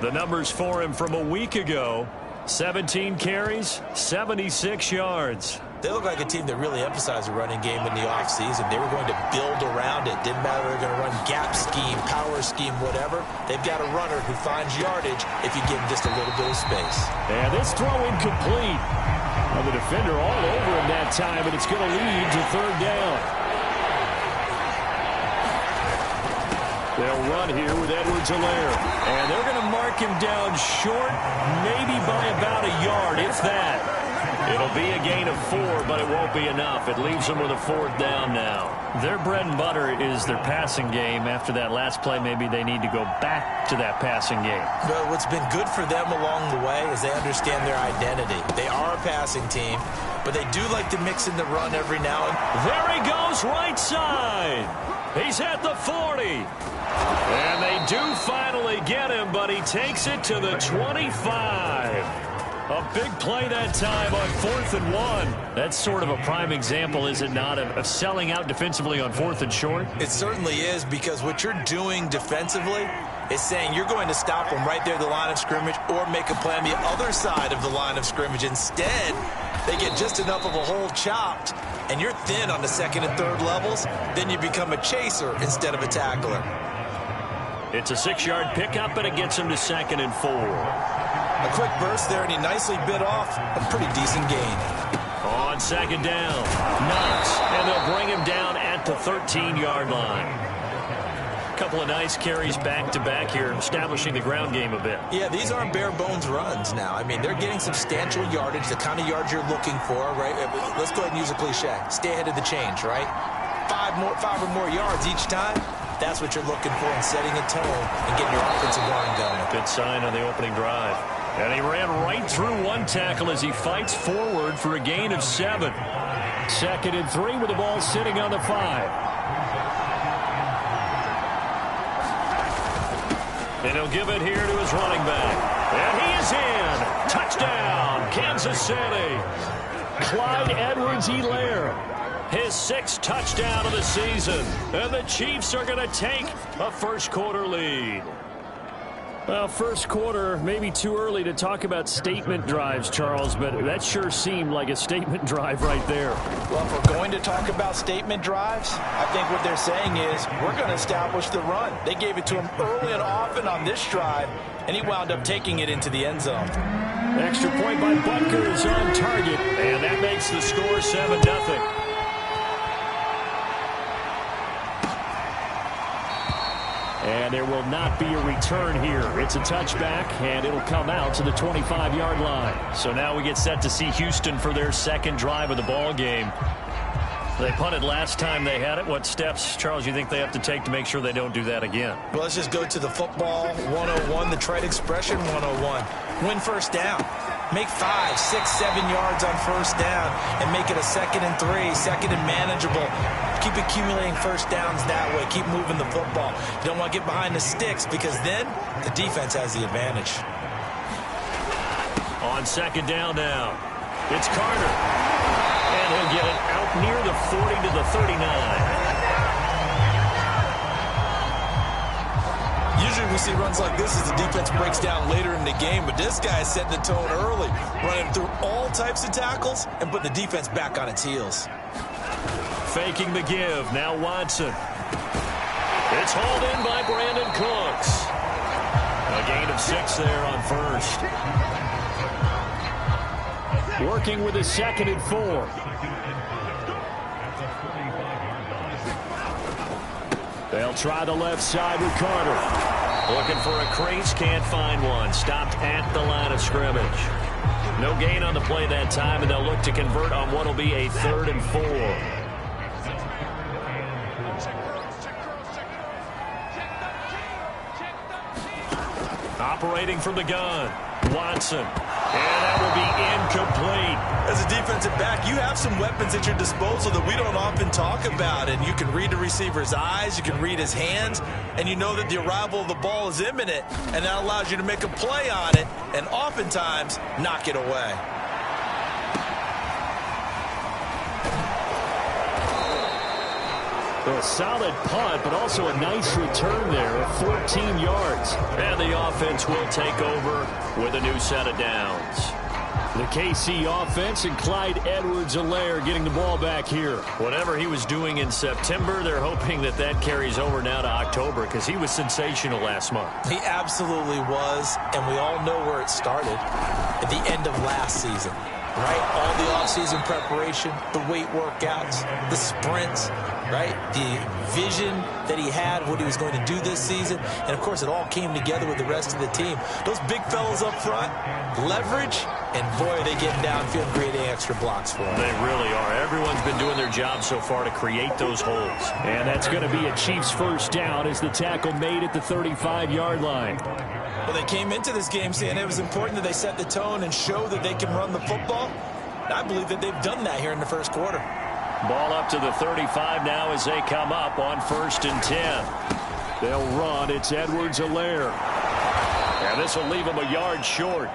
The numbers for him from a week ago, 17 carries, 76 yards. They look like a team that really emphasized the running game in the offseason. They were going to build around it. Didn't matter if they were going to run gap scheme, power scheme, whatever. They've got a runner who finds yardage if you give him just a little bit of space. And this throw incomplete. Well, the defender all over him that time, and it's going to lead to 3rd down. They'll run here with Edwards-Helaire. And they're going to mark him down short, maybe by about a yard, if that. It'll be a gain of 4, but it won't be enough. It leaves them with a 4th down now. Their bread and butter is their passing game. After that last play, maybe they need to go back to that passing game. But what's been good for them along the way is they understand their identity. They are a passing team, but they do like to mix in the run every now and then. There he goes, right side. He's at the 40. And they do finally get him, but he takes it to the 25. A big play that time on 4th and 1. That's sort of a prime example, is it not, of selling out defensively on 4th and short? It certainly is, because what you're doing defensively is saying you're going to stop them right there at the line of scrimmage or make a play on the other side of the line of scrimmage. Instead, they get just enough of a hole chopped, and you're thin on the 2nd and 3rd levels. Then you become a chaser instead of a tackler. It's a 6-yard pickup, and it gets him to 2nd and 4. A quick burst there, and he nicely bit off a pretty decent gain. On 2nd down, Knox, and they'll bring him down at the 13-yard line. A couple of nice carries back-to-back here, establishing the ground game a bit. Yeah, these aren't bare-bones runs now. I mean, they're getting substantial yardage, the kind of yards you're looking for, right? Let's go ahead and use a cliche. Stay ahead of the change, right? 5 or more yards each time. That's what you're looking for in setting a tone and getting your offensive line going. Good sign on the opening drive. And he ran right through one tackle as he fights forward for a gain of 7. 2nd and 3 with the ball sitting on the 5. And he'll give it here to his running back. And he is in. Touchdown, Kansas City. Clyde Edwards-Helaire. His 6th touchdown of the season. And the Chiefs are going to take a first-quarter lead. Well, first quarter, maybe too early to talk about statement drives, Charles, but that sure seemed like a statement drive right there. Well, if we're going to talk about statement drives, I think what they're saying is we're going to establish the run. They gave it to him early and often on this drive, and he wound up taking it into the end zone. Extra point by Butker is on target, and that makes the score 7-0. And there will not be a return here. It's a touchback, and it'll come out to the 25-yard line. So now we get set to see Houston for their second drive of the ball game. They punted last time they had it. What steps, Charles, you think they have to take to make sure they don't do that again? Well, let's just go to the football 101, the trade expression 101. Win first down. Make 5, 6, 7 yards on first down and make it a 2nd and 3, second and manageable. Keep accumulating first downs that way. Keep moving the football. You don't want to get behind the sticks because then the defense has the advantage. On second down now, it's Carter. And he'll get it out near the 40 to the 39. Usually we see runs like this as the defense breaks down later in the game, but this guy is setting the tone early, running through all types of tackles and putting the defense back on its heels. Faking the give. Now Watson. It's hauled in by Brandon Cooks. A gain of 6 there on first. Working with his 2nd and 4. They'll try the left side with Carter. Looking for a crease, can't find one. Stopped at the line of scrimmage. No gain on the play that time, and they'll look to convert on what will be a 3rd and 4. Operating from the gun, Watson. And that will be incomplete. As a defensive back, you have some weapons at your disposal that we don't often talk about. And you can read the receiver's eyes, you can read his hands, and you know that the arrival of the ball is imminent. And that allows you to make a play on it and oftentimes knock it away. A solid punt, but also a nice return there of 14 yards. And the offense will take over with a new set of downs. The KC offense and Clyde Edwards-Helaire getting the ball back here. Whatever he was doing in September, they're hoping that that carries over now to October because he was sensational last month. He absolutely was, and we all know where it started at the end of last season. Right? All the offseason preparation, the weight workouts, the sprints, right? The vision that he had, what he was going to do this season. And, of course, it all came together with the rest of the team. Those big fellas up front, leverage, and, boy, are they getting downfield creating extra blocks for him. They really are. Everyone's been doing their job so far to create those holes. And that's going to be a Chiefs first down as the tackle made at the 35-yard line. Well, they came into this game saying it was important that they set the tone and show that they can run the football. And I believe that they've done that here in the first quarter. Ball up to the 35 now as they come up on 1st and 10. They'll run. It's Edwards-Helaire. And this will leave them a yard short.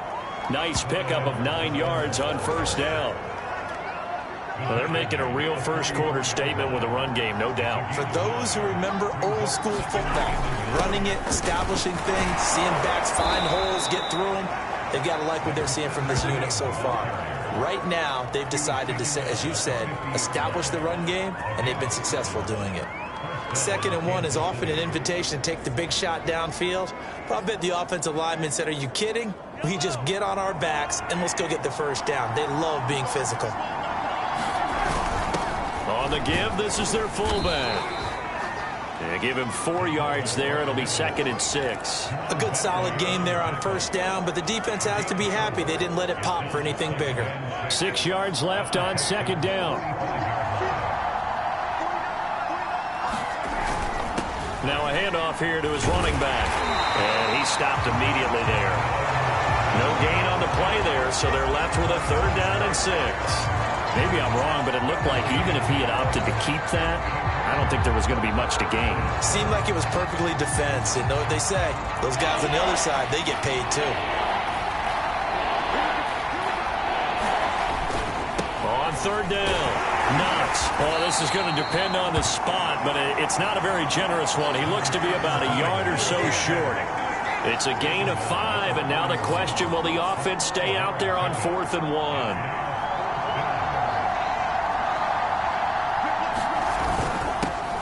Nice pickup of 9 yards on first down. Well, they're making a real first quarter statement with a run game, no doubt. For those who remember old school football, running it, establishing things, seeing backs find holes, get through them, they've got to like what they're seeing from this unit so far. Right now, they've decided to, as you said, establish the run game, and they've been successful doing it. 2nd and 1 is often an invitation to take the big shot downfield. But I bet the offensive lineman said, are you kidding? We just get on our backs, and let's go get the first down. They love being physical. On the give, this is their fullback. They give him 4 yards there. It'll be 2nd and 6. A good solid game there on first down, but the defense has to be happy they didn't let it pop for anything bigger. 6 yards left on 2nd down. Now a handoff here to his running back. And he stopped immediately there. No gain on the play there, so they're left with a 3rd down and 6. Maybe I'm wrong, but it looked like even if he had opted to keep that, I don't think there was going to be much to gain. Seemed like it was perfectly defense. And know what they say, those guys on the other side, they get paid too. On 3rd down, Knox. Well, this is going to depend on the spot, but it's not a very generous one. He looks to be about a yard or so short. It's a gain of 5, and now the question, will the offense stay out there on 4th and 1?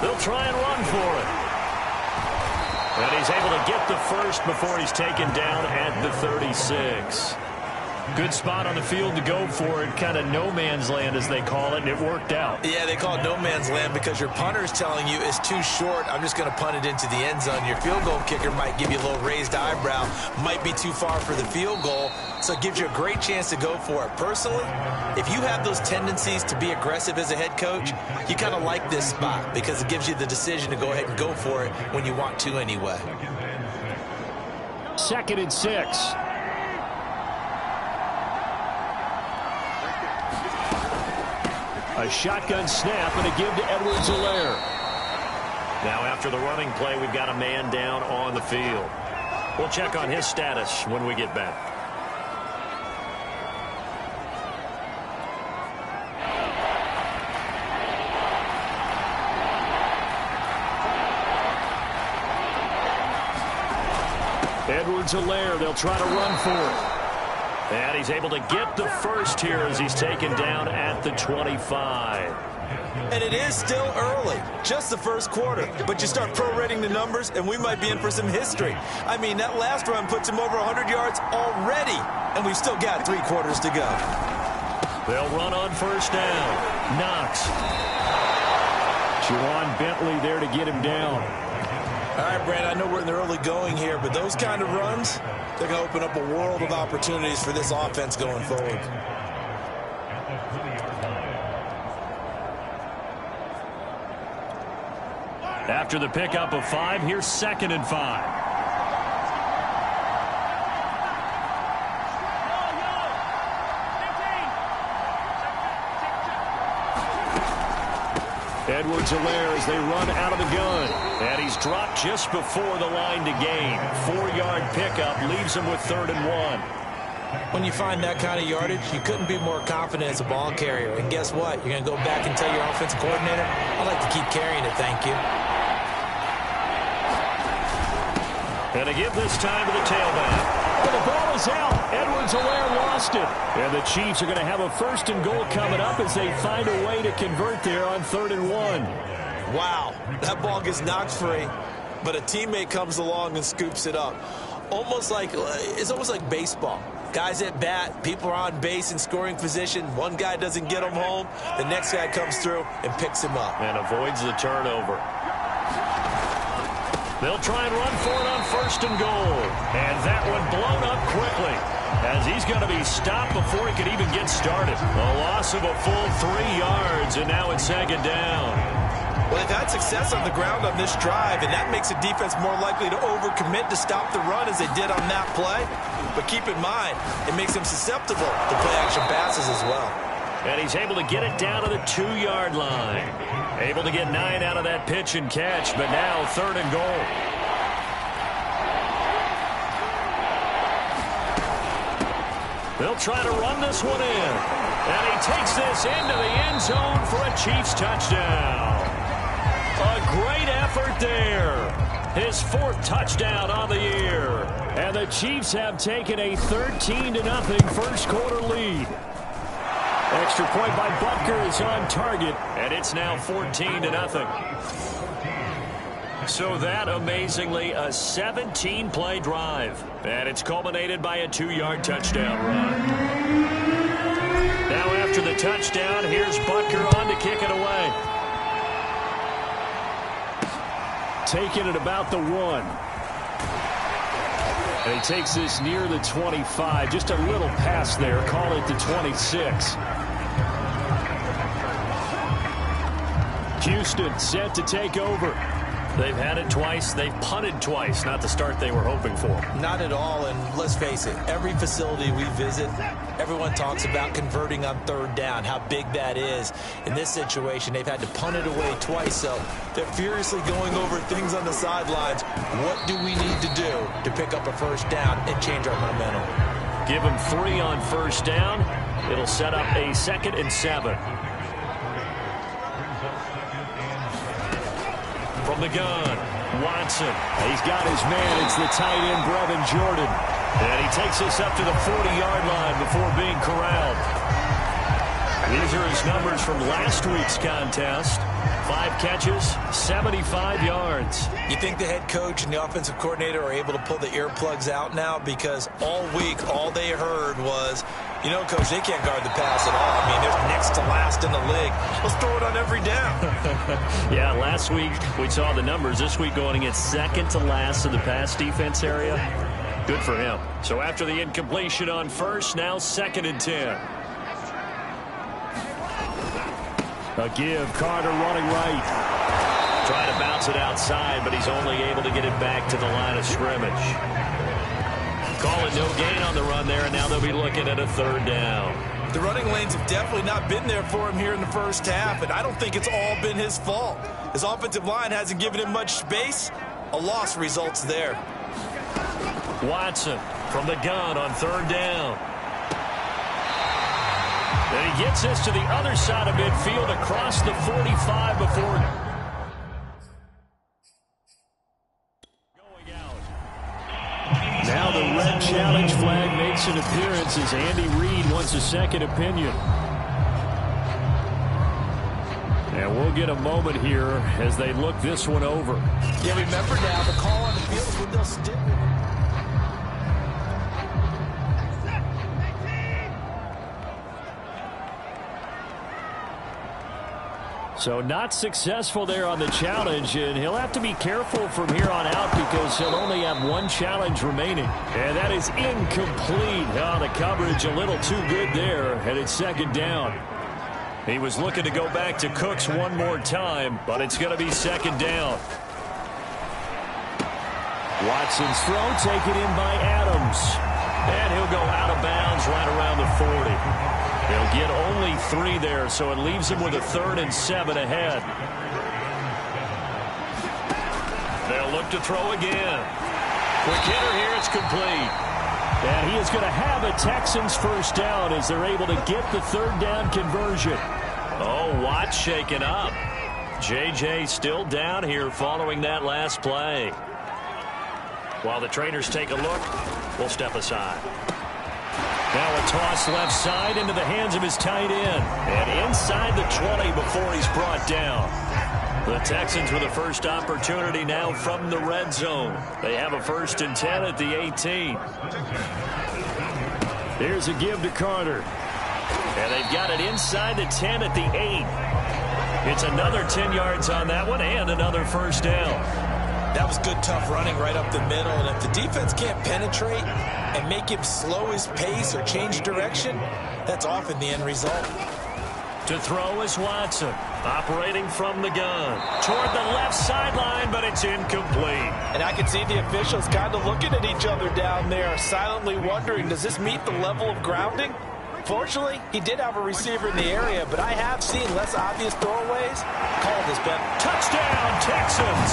They'll try and run for it. And he's able to get the first before he's taken down at the 36. Good spot on the field to go for it, kind of no man's land as they call it, and it worked out. Yeah, they call it no man's land because your punter's telling you it's too short. I'm just going to punt it into the end zone. Your field goal kicker might give you a little raised eyebrow, might be too far for the field goal, so it gives you a great chance to go for it. Personally, if you have those tendencies to be aggressive as a head coach, you kind of like this spot because it gives you the decision to go ahead and go for it when you want to anyway. 2nd and 6. A shotgun snap and a give to Edwards-Helaire. Now after the running play, we've got a man down on the field. We'll check on his status when we get back. Edwards-Helaire, they'll try to run for it. And he's able to get the first here as he's taken down at the 25. And it is still early, just the first quarter. But you start prorating the numbers, and we might be in for some history. I mean, that last run puts him over 100 yards already, and we've still got 3 quarters to go. They'll run on first down. Knox. Juwan Bentley there to get him down. All right, Brad, I know we're in the early going here, but those kind of runs, they're going to open up a world of opportunities for this offense going forward. After the pickup of 5, here's 2nd and 5. Edwards-Helaire as they run out of the gun. And he's dropped just before the line to gain. 4-yard pickup leaves him with 3rd and 1. When you find that kind of yardage, you couldn't be more confident as a ball carrier. And guess what? You're going to go back and tell your offensive coordinator, I'd like to keep carrying it, thank you. And they give this time to the tailback. Oh, the ball is out. Edwards-Helaire lost it. And the Chiefs are going to have a 1st and goal coming up as they find a way to convert there on 3rd and 1. Wow, that ball gets knocked free, but a teammate comes along and scoops it up. It's almost like baseball. Guys at bat, people are on base in scoring position. One guy doesn't get him home. The next guy comes through and picks him up. And avoids the turnover. They'll try and run for it on 1st and goal. And that one blown up quickly as he's going to be stopped before he could even get started. A loss of a full 3 yards, and now it's 2nd down. Well, they've had success on the ground on this drive, and that makes the defense more likely to overcommit to stop the run as they did on that play. But keep in mind, it makes them susceptible to play-action passes as well. And he's able to get it down to the 2-yard line. Able to get 9 out of that pitch and catch, but now 3rd and goal. They'll try to run this one in. And he takes this into the end zone for a Chiefs touchdown. A great effort there. His 4th touchdown on the year. And the Chiefs have taken a 13-0 first quarter lead. Extra point by Butker is on target, and it's now 14-0. So that, amazingly, a 17-play drive. And it's culminated by a 2-yard touchdown run. Now after the touchdown, here's Butker on to kick it away. Taking it about the 1. And he takes this near the 25. Just a little pass there. Call it the 26. Houston set to take over. They've had it twice. They've punted twice. Not the start they were hoping for. Not at all, and let's face it, every facility we visit, everyone talks about converting on 3rd down, how big that is. In this situation, they've had to punt it away twice, so they're furiously going over things on the sidelines. What do we need to do to pick up a 1st down and change our momentum? Give them 3 on 1st down. It'll set up a 2nd and 7. From the gun, Watson. He's got his man. It's the tight end, Brevin Jordan. And he takes us up to the 40-yard line before being corralled. These are his numbers from last week's contest. 5 catches, 75 yards. You think the head coach and the offensive coordinator are able to pull the earplugs out now? Because all week, all they heard was, you know, Coach, they can't guard the pass at all. I mean, they're next to last in the league. Let's throw it on every down. Yeah, last week we saw the numbers. This week going against second to last in the pass defense area. Good for him. So after the incompletion on first, now 2nd and 10. A give, Carter running right. Trying to bounce it outside, but he's only able to get it back to the line of scrimmage. Calling no gain on the run there, and now they'll be looking at a 3rd down. The running lanes have definitely not been there for him here in the first half, and I don't think it's all been his fault. His offensive line hasn't given him much space. A loss results there. Watson from the gun on 3rd down. And he gets this to the other side of midfield across the 45 before going out. Now the red challenge flag makes an appearance as Andy Reid wants a second opinion. And we'll get a moment here as they look this one over. Yeah, remember now, the call on the field is when they'll stick. So not successful there on the challenge, and he'll have to be careful from here on out because he'll only have 1 challenge remaining. And that is incomplete. Oh, the coverage a little too good there, and it's 2nd down. He was looking to go back to Cooks one more time, but it's going to be 2nd down. Watson's throw taken in by Adams. And he'll go out of bounds right around the 40. He'll get only 3 there, so it leaves him with a 3rd and 7 ahead. They'll look to throw again. Quick hitter here, it's complete. And he is going to have a Texans 1st down as they're able to get the 3rd down conversion. Oh, Watt shaken up. J.J. still down here following that last play. While the trainers take a look, we'll step aside. Now a toss left side into the hands of his tight end. And inside the 20 before he's brought down. The Texans with a first opportunity now from the red zone. They have a 1st and 10 at the 18. Here's a give to Carter. And they've got it inside the 10 at the 8. It's another 10 yards on that one and another 1st down. That was good, tough running right up the middle. And if the defense can't penetrate and make him slow his pace or change direction, that's often the end result. To throw is Watson, operating from the gun. Toward the left sideline, but it's incomplete. And I can see the officials kind of looking at each other down there, silently wondering, does this meet the level of grounding? Fortunately, he did have a receiver in the area, but I have seen less obvious throwaways. Call this, Ben. Touchdown, Texans!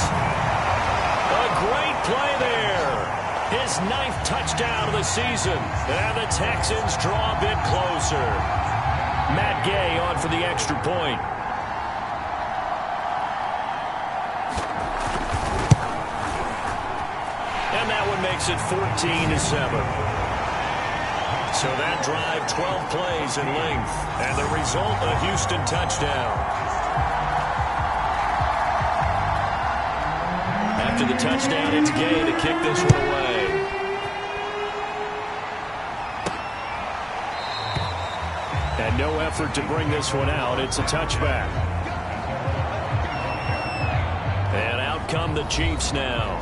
A great play there. His 9th touchdown of the season. And the Texans draw a bit closer. Matt Gay on for the extra point. And that one makes it 14-7. So that drive, 12 plays in length. And the result, a Houston touchdown. After the touchdown, it's Gay to kick this one away. And no effort to bring this one out. It's a touchback. And out come the Chiefs now.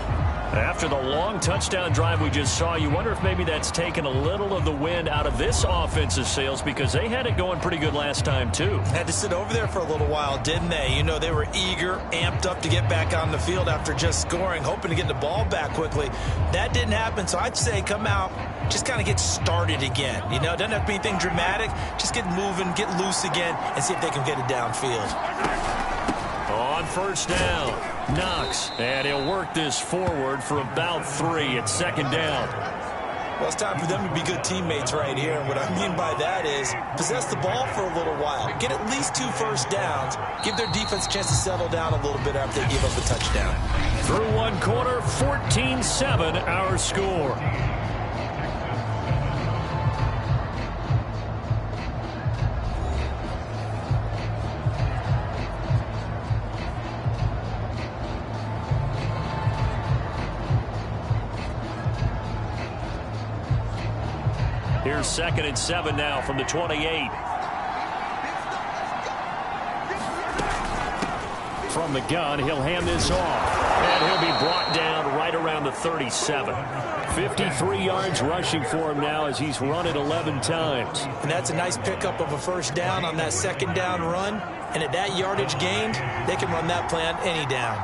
After the long touchdown drive we just saw, you wonder if maybe that's taken a little of the wind out of this offensive sails because they had it going pretty good last time, too. Had to sit over there for a little while, didn't they? You know, they were eager, amped up to get back on the field after just scoring, hoping to get the ball back quickly. That didn't happen, so I'd say come out, just kind of get started again. You know, it doesn't have to be anything dramatic. Just get moving, get loose again, and see if they can get it downfield. On 1st down, Knox, and he'll work this forward for about 3 at 2nd down. Well, it's time for them to be good teammates right here. And what I mean by that is possess the ball for a little while. Get at least 2 first downs. Give their defense a chance to settle down a little bit after they give up the touchdown. Through one quarter, 14-7 our score. Here's 2nd and 7 now from the 28. From the gun, he'll hand this off. And he'll be brought down right around the 37. 53 yards rushing for him now as he's run it 11 times. And that's a nice pickup of a first down on that 2nd down run. And at that yardage gained, they can run that play on any down.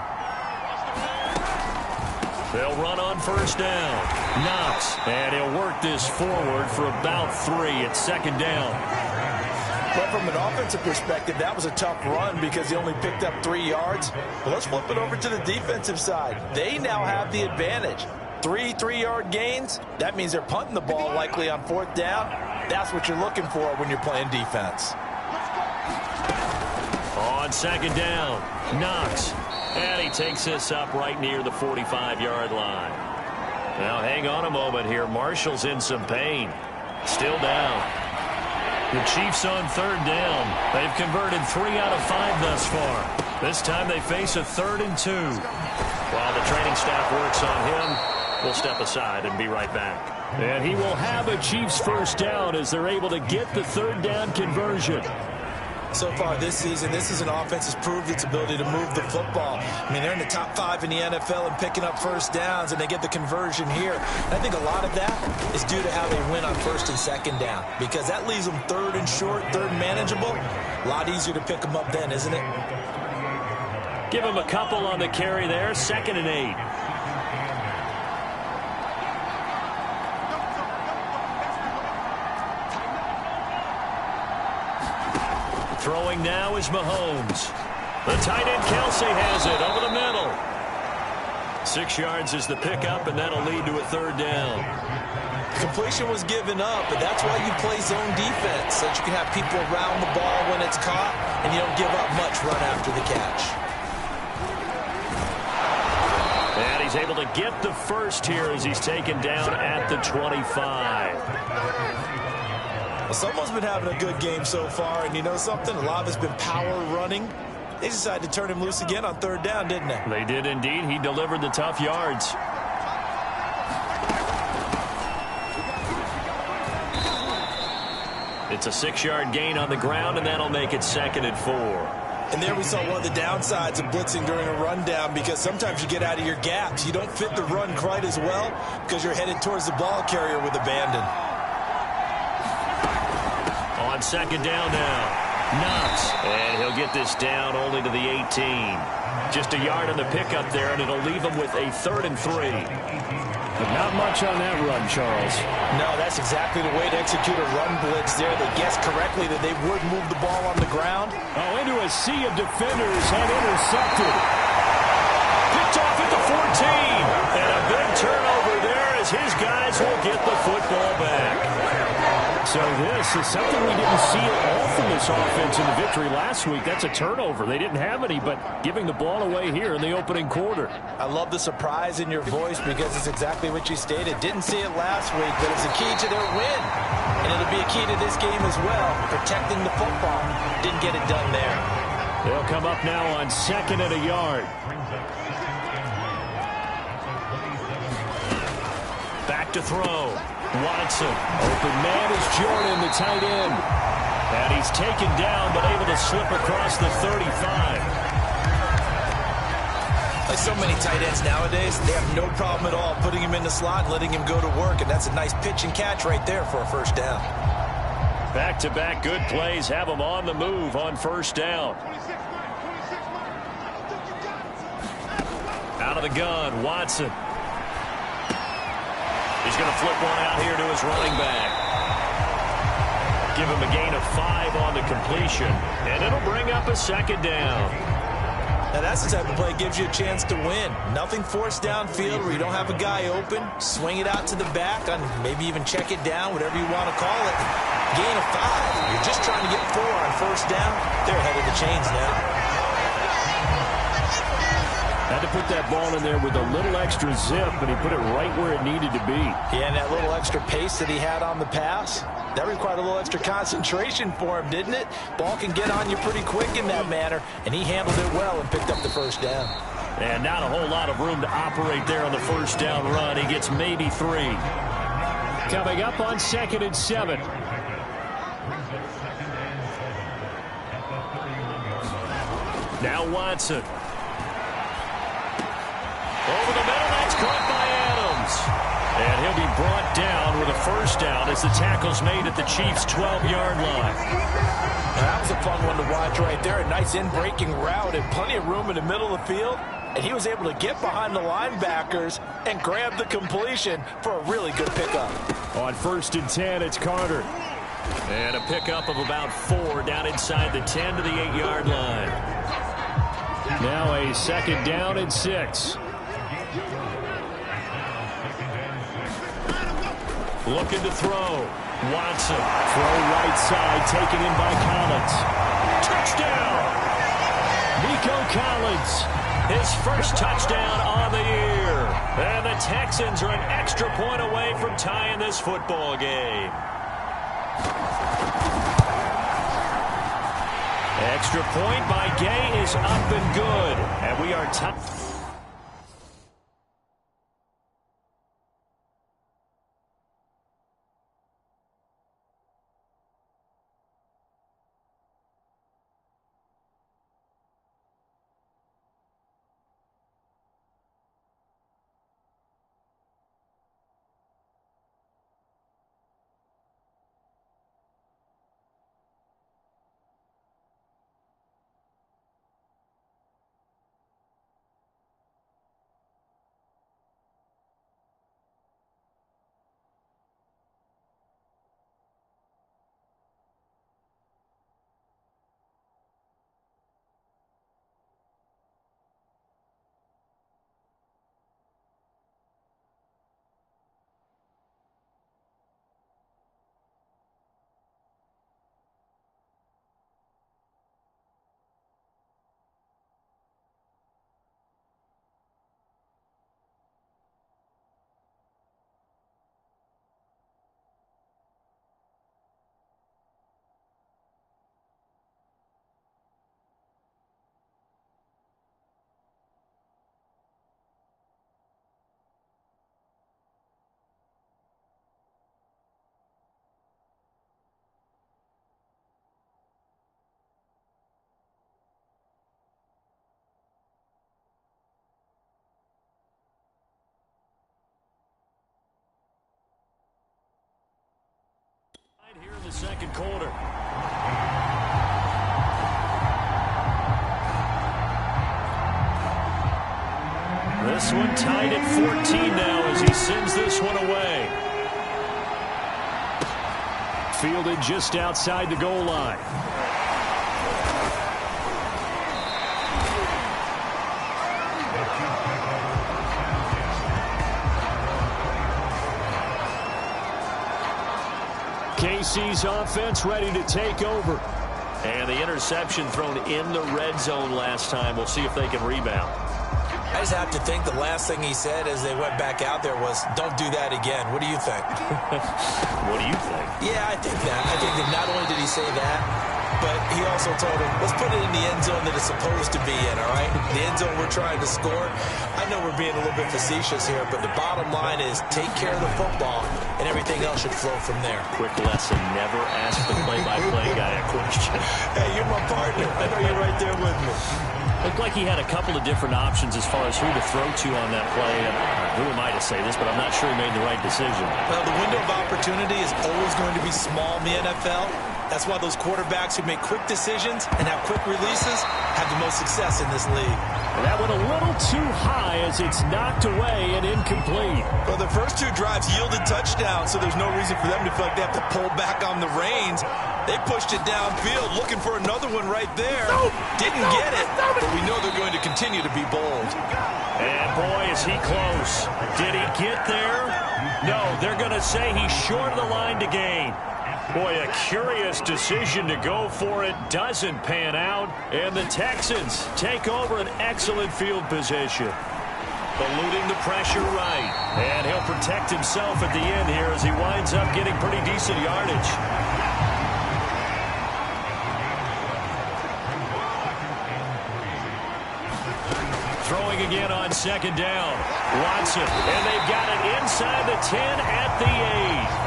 They'll run on first down. Knox, and he'll work this forward for about 3 at 2nd down. But from an offensive perspective, that was a tough run because he only picked up 3 yards. But let's flip it over to the defensive side. They now have the advantage. 3 3-yard gains. That means they're punting the ball likely on 4th down. That's what you're looking for when you're playing defense. On 2nd down, Knox. And he takes this up right near the 45-yard line. Now hang on a moment here. Marshall's in some pain. Still down. The Chiefs on 3rd down. They've converted 3 out of 5 thus far. This time they face a 3rd and 2. While the training staff works on him, we'll step aside and be right back. And he will have a Chiefs first down as they're able to get the 3rd down conversion. So far this season, this is an offense that's proved its ability to move the football. I mean, they're in the top 5 in the NFL and picking up first downs, and they get the conversion here. And I think a lot of that is due to how they win on 1st and 2nd down, because that leaves them 3rd and short, 3rd and manageable. A lot easier to pick them up then, isn't it? Give him a couple on the carry there. 2nd and 8. Throwing now is Mahomes. The tight end Kelsey has it over the middle. 6 yards is the pickup, and that'll lead to a 3rd down. Completion was given up, but that's why you play zone defense, so that you can have people around the ball when it's caught, and you don't give up much run after the catch. And he's able to get the first here as he's taken down at the 25. Well, someone's been having a good game so far, and you know something? A lot of it's been power running. They decided to turn him loose again on 3rd down, didn't they? They did indeed. He delivered the tough yards. It's a 6-yard gain on the ground, and that'll make it 2nd and 4. And there we saw one of the downsides of blitzing during a rundown, because sometimes you get out of your gaps. You don't fit the run quite as well because you're headed towards the ball carrier with abandon. On 2nd down now. Knox. And he'll get this down only to the 18. Just a yard on the pickup there, and it'll leave him with a 3rd and 3. But not much on that run, Charles. No, that's exactly the way to execute a run blitz there. They guessed correctly that they would move the ball on the ground. Oh, into a sea of defenders and intercepted. Picked off at the 14. And a big turnover there as his guys will get the football back. So this is something we didn't see at all from this offense in the victory last week. That's a turnover. They didn't have any, but giving the ball away here in the opening quarter. I love the surprise in your voice because it's exactly what you stated. Didn't see it last week, but it's a key to their win. And it'll be a key to this game as well, protecting the football. Didn't get it done there. They'll come up now on 2nd and a yard. Back to throw. Watson. Open man is Jordan, the tight end. And he's taken down, but able to slip across the 35. Like so many tight ends nowadays, they have no problem at all putting him in the slot and letting him go to work. And that's a nice pitch and catch right there for a first down. Back-to-back good plays have him on the move on first down. Out of the gun, Watson. He's going to flip one out here to his running back. Give him a gain of 5 on the completion, and it'll bring up a 2nd down. Now that's the type of play that gives you a chance to win. Nothing forced downfield where you don't have a guy open. Swing it out to the back, and maybe even check it down, whatever you want to call it. Gain of 5. You're just trying to get 4 on first down. They're ahead of the chains now. Had to put that ball in there with a little extra zip, and he put it right where it needed to be. Yeah, and that little extra pace that he had on the pass, that required a little extra concentration for him, didn't it? Ball can get on you pretty quick in that manner, and he handled it well and picked up the first down. And not a whole lot of room to operate there on the first down run. He gets maybe 3. Coming up on 2nd and 7. Now Watson. Over the middle, that's caught by Adams. And he'll be brought down with a first down as the tackle's made at the Chiefs' 12-yard line. That was a fun one to watch right there. A nice in-breaking route and plenty of room in the middle of the field. And he was able to get behind the linebackers and grab the completion for a really good pickup. On 1st and 10, it's Carter. And a pickup of about 4 down inside the 10 to the 8-yard line. Now a 2nd down and 6. Looking to throw. Watson. Throw right side, taken in by Collins. Touchdown! Nico Collins. His first touchdown on the year. And the Texans are an extra point away from tying this football game. Extra point by Gay is up and good. And we are tied. Here in the second quarter. This one tied at 14 now as he sends this one away. Fielded just outside the goal line. KC's offense ready to take over. And the interception thrown in the red zone last time. We'll see if they can rebound. I just have to think the last thing he said as they went back out there was, don't do that again. What do you think? What do you think? Yeah, I think that. I think that not only did he say that, but he also told him, let's put it in the end zone that it's supposed to be in, all right? The end zone we're trying to score. I know we're being a little bit facetious here, but the bottom line is take care of the football, and everything else should flow from there. Quick lesson, never ask the play-by-play guy a question. Hey, you're my partner. I know you're right there with me. Looked like he had a couple of different options as far as who to throw to on that play. And who am I to say this, but I'm not sure he made the right decision. Well, the window of opportunity is always going to be small in the NFL. That's why those quarterbacks who make quick decisions and have quick releases have the most success in this league. Well, that went a little too high as it's knocked away and incomplete. Well, the first two drives yielded touchdowns, so there's no reason for them to feel like they have to pull back on the reins. They pushed it downfield, looking for another one right there. Didn't get it, but we know they're going to continue to be bold. And boy, is he close. Did he get there? No, they're going to say he's short of the line to gain. Boy, a curious decision to go for it. Doesn't pan out. And the Texans take over an excellent field position. Eluding the pressure right. And he'll protect himself at the end here as he winds up getting pretty decent yardage. Throwing again on second down. Watson. And they've got it inside the 10 at the 8.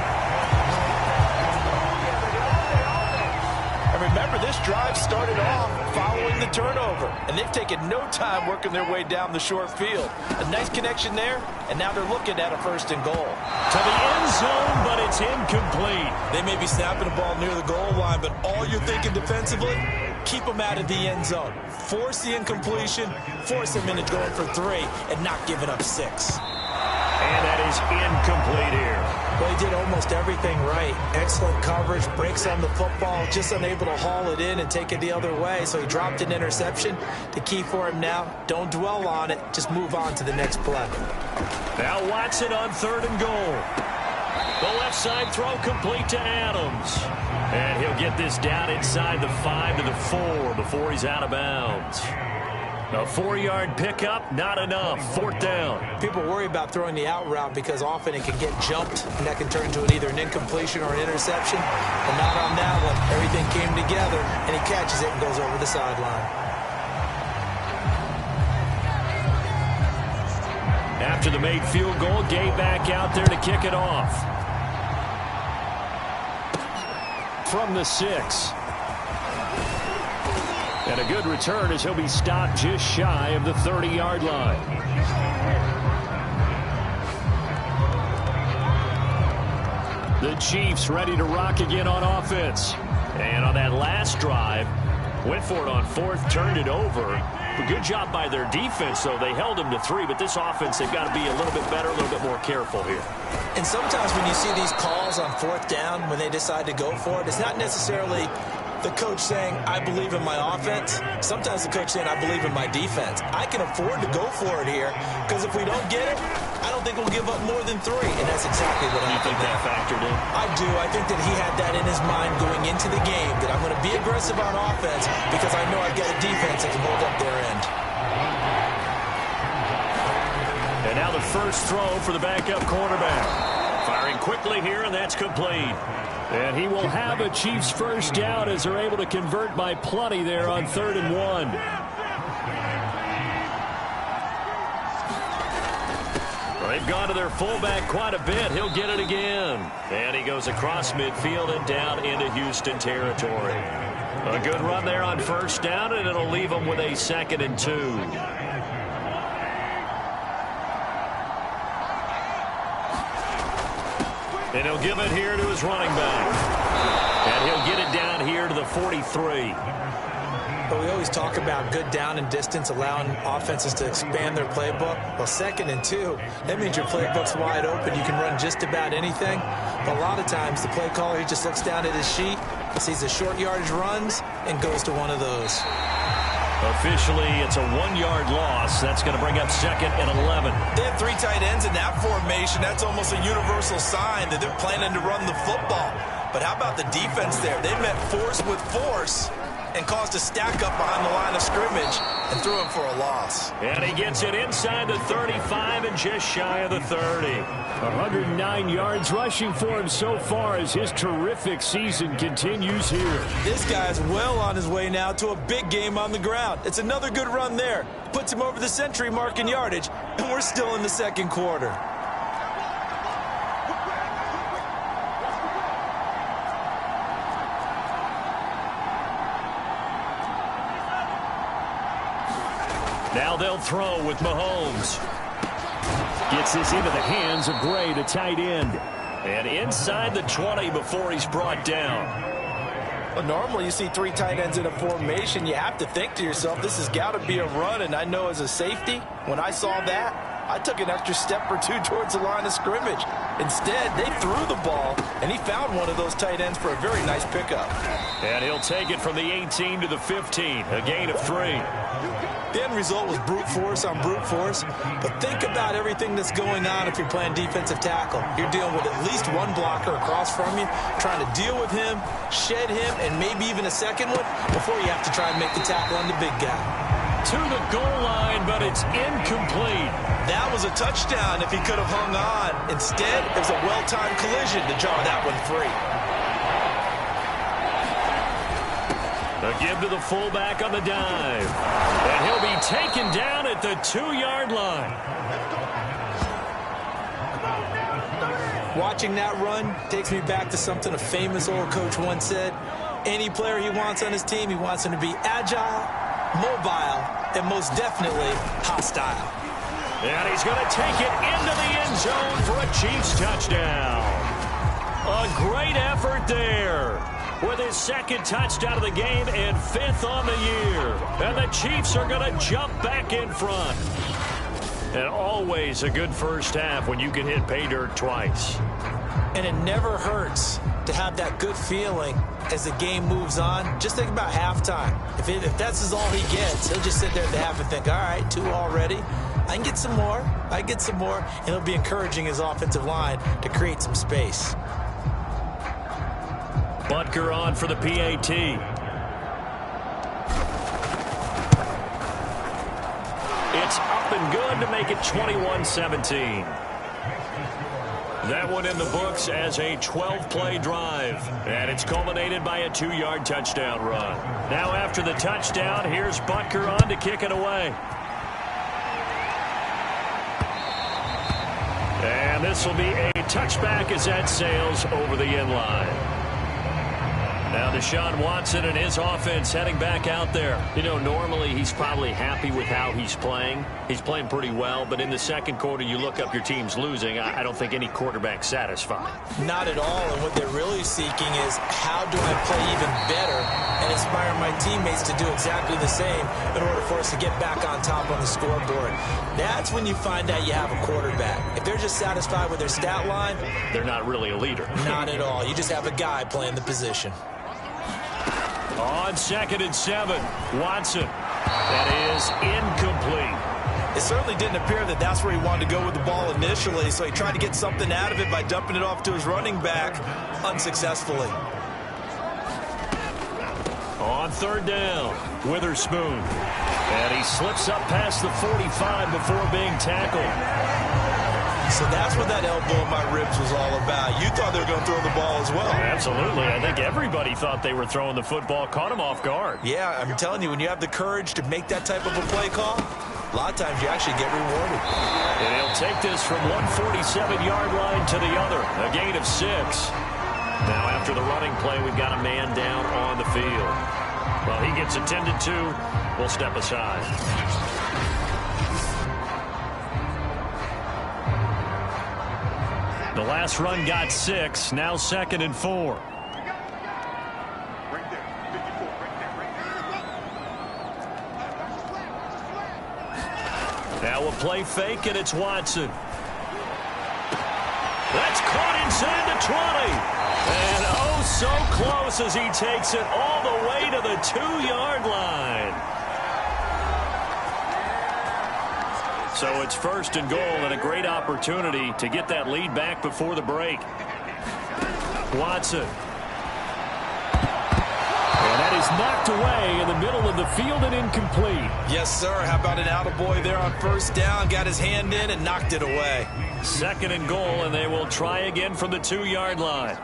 Remember, this drive started off following the turnover, and they've taken no time working their way down the short field. A nice connection there, and now they're looking at a 1st and goal. To the end zone, but it's incomplete. They may be snapping the ball near the goal line, but all you're thinking defensively, keep them out of the end zone. Force the incompletion, force them into going for 3, and not giving up 6. And that is incomplete here. Well, he did almost everything right. Excellent coverage, breaks on the football, just unable to haul it in and take it the other way. So he dropped an interception. The key for him now, don't dwell on it. Just move on to the next play. Now Watson on 3rd and goal. The left side throw complete to Adams. And he'll get this down inside the 5 to the 4 before he's out of bounds. A 4-yard pickup, not enough. 4th down. People worry about throwing the out route because often it can get jumped, and that can turn into either an incompletion or an interception. But not on that one. Everything came together, and he catches it and goes over the sideline. After the made field goal, Gay back out there to kick it off. From the 6. And a good return as he'll be stopped just shy of the 30-yard line. The Chiefs ready to rock again on offense. And on that last drive, went for it on 4th, turned it over. A good job by their defense, though. They held him to 3, but this offense, they've got to be a little bit better, a little bit more careful here. And sometimes when you see these calls on 4th down, when they decide to go for it, it's not necessarily the coach saying, I believe in my offense. Sometimes the coach saying, I believe in my defense. I can afford to go for it here because if we don't get it, I don't think we'll give up more than 3. And that's exactly what happened. You think that factored in? I do. I think that he had that in his mind going into the game, that I'm going to be aggressive on offense because I know I've got a defense that can hold up their end. And now the first throw for the backup quarterback. Firing quickly here, and that's complete. And he will have a Chiefs first down as they're able to convert by plenty there on 3rd and 1. Well, they've gone to their fullback quite a bit. He'll get it again. And he goes across midfield and down into Houston territory. A good run there on 1st down, and it'll leave them with a 2nd and 2. And he'll give it here to his running back. And he'll get it down here to the 43. But we always talk about good down and distance, allowing offenses to expand their playbook. Well, 2nd and 2, that means your playbook's wide open. You can run just about anything. But a lot of times, the play caller, he just looks down at his sheet, sees the short yardage runs, and goes to one of those. Officially, it's a 1-yard loss. That's going to bring up 2nd and 11. They have 3 tight ends in that formation. That's almost a universal sign that they're planning to run the football. But how about the defense there? They met force with force and caused a stack up behind the line of scrimmage and threw him for a loss. And he gets it inside the 35 and just shy of the 30. 109 yards rushing for him so far as his terrific season continues here. This guy's well on his way now to a big game on the ground. It's another good run there. Puts him over the century mark in yardage, and we're still in the 2nd quarter. Now they'll throw with Mahomes. Gets this into the hands of Gray, the tight end. And inside the 20 before he's brought down. Well, normally you see 3 tight ends in a formation. You have to think to yourself, this has got to be a run. And I know as a safety, when I saw that, I took an extra step or 2 towards the line of scrimmage. Instead, they threw the ball, and he found one of those tight ends for a very nice pickup. And he'll take it from the 18 to the 15, a gain of 3. The end result was brute force on brute force, but think about everything that's going on if you're playing defensive tackle. You're dealing with at least one blocker across from you, trying to deal with him, shed him, and maybe even a second one before you have to try and make the tackle on the big guy. To the goal line, but it's incomplete. That was a touchdown if he could have hung on. Instead, it was a well-timed collision to jar that one free. A give to the fullback on the dive. And he'll be taken down at the 2-yard line. Watching that run takes me back to something a famous old coach once said. Any player he wants on his team, he wants him to be agile, mobile, and most definitely hostile. And he's going to take it into the end zone for a Chiefs touchdown. A great effort there with his 2nd touchdown of the game and 5th on the year. And the Chiefs are going to jump back in front. And always a good first half when you can hit pay dirt twice. And it never hurts to have that good feeling as the game moves on. Just think about halftime. If that's all he gets, he'll just sit there at the half and think, all right, 2 already. I can get some more. I get some more. And he'll be encouraging his offensive line to create some space. Butker on for the PAT. It's up and good to make it 21-17. That one in the books as a 12-play drive. And it's culminated by a 2-yard touchdown run. Now after the touchdown, here's Butker on to kick it away. And this will be a touchback as that sails over the end line. Now Deshaun Watson and his offense heading back out there. You know, normally he's probably happy with how he's playing. He's playing pretty well, but in the second quarter you look up your team's losing. I don't think any quarterback's satisfied. Not at all, and what they're really seeking is how do I play even better and inspire my teammates to do exactly the same in order for us to get back on top on the scoreboard. That's when you find out you have a quarterback. If they're just satisfied with their stat line, they're not really a leader. Not at all. You just have a guy playing the position. On 2nd and 7, Watson. That is incomplete. It certainly didn't appear that that's where he wanted to go with the ball initially, so he tried to get something out of it by dumping it off to his running back unsuccessfully. On 3rd down, Witherspoon. And he slips up past the 45 before being tackled. So that's what that elbow in my ribs was all about. You thought they were going to throw the ball as well. Absolutely. I think everybody thought they were throwing the football, caught him off guard. Yeah, I'm telling you, when you have the courage to make that type of a play call, a lot of times you actually get rewarded. And he'll take this from 147-yard line to the other, a gain of 6. Now after the running play, we've got a man down on the field. Well, he gets attended to. We'll step aside. The last run got 6, now 2nd and 4. Now a play fake, and it's Watson. That's caught inside the 20. And oh, so close as he takes it all the way to the 2-yard line. So it's 1st and goal and a great opportunity to get that lead back before the break. Watson. And that is knocked away in the middle of the field and incomplete. Yes, sir. How about an attaboy there on 1st down? Got his hand in and knocked it away. 2nd and goal, and they will try again from the 2-yard line.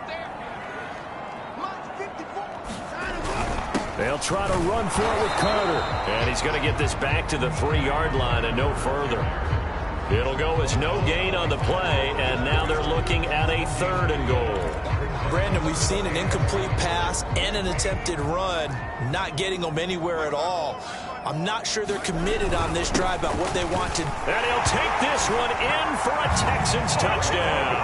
They'll try to run for it with Carter. And he's going to get this back to the 3-yard line and no further. It'll go as no gain on the play, and now they're looking at a 3rd and goal. Brandon, we've seen an incomplete pass and an attempted run, not getting them anywhere at all. I'm not sure they're committed on this drive about what they want to do. And he'll take this one in for a Texans touchdown.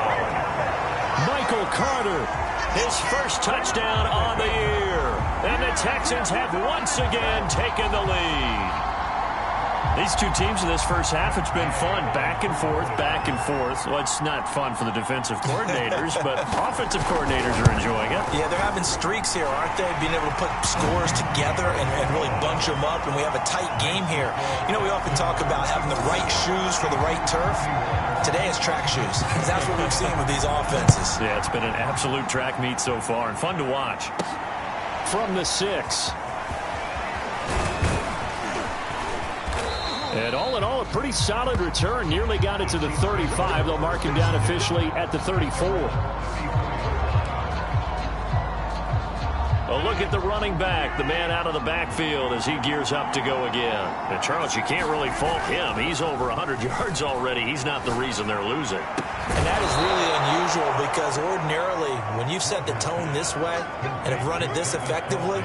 Michael Carter his first touchdown on the year. And the Texans have once again taken the lead. These two teams in this first half, it's been fun. Back and forth, back and forth. Well, it's not fun for the defensive coordinators, but offensive coordinators are enjoying it. Yeah, they're having streaks here, aren't they? Being able to put scores together and really bunch them up, and we have a tight game here. You know, we often talk about having the right shoes for the right turf. Today it's track shoes, because that's what we've seen with these offenses. Yeah, it's been an absolute track meet so far, and fun to watch. From the 6. And all in all, a pretty solid return. Nearly got it to the 35. They'll mark him down officially at the 34. A look at the running back, the man out of the backfield as he gears up to go again. And Charles, you can't really fault him. He's over 100 yards already. He's not the reason they're losing. And that is really unusual because ordinarily, when you've set the tone this way and have run it this effectively,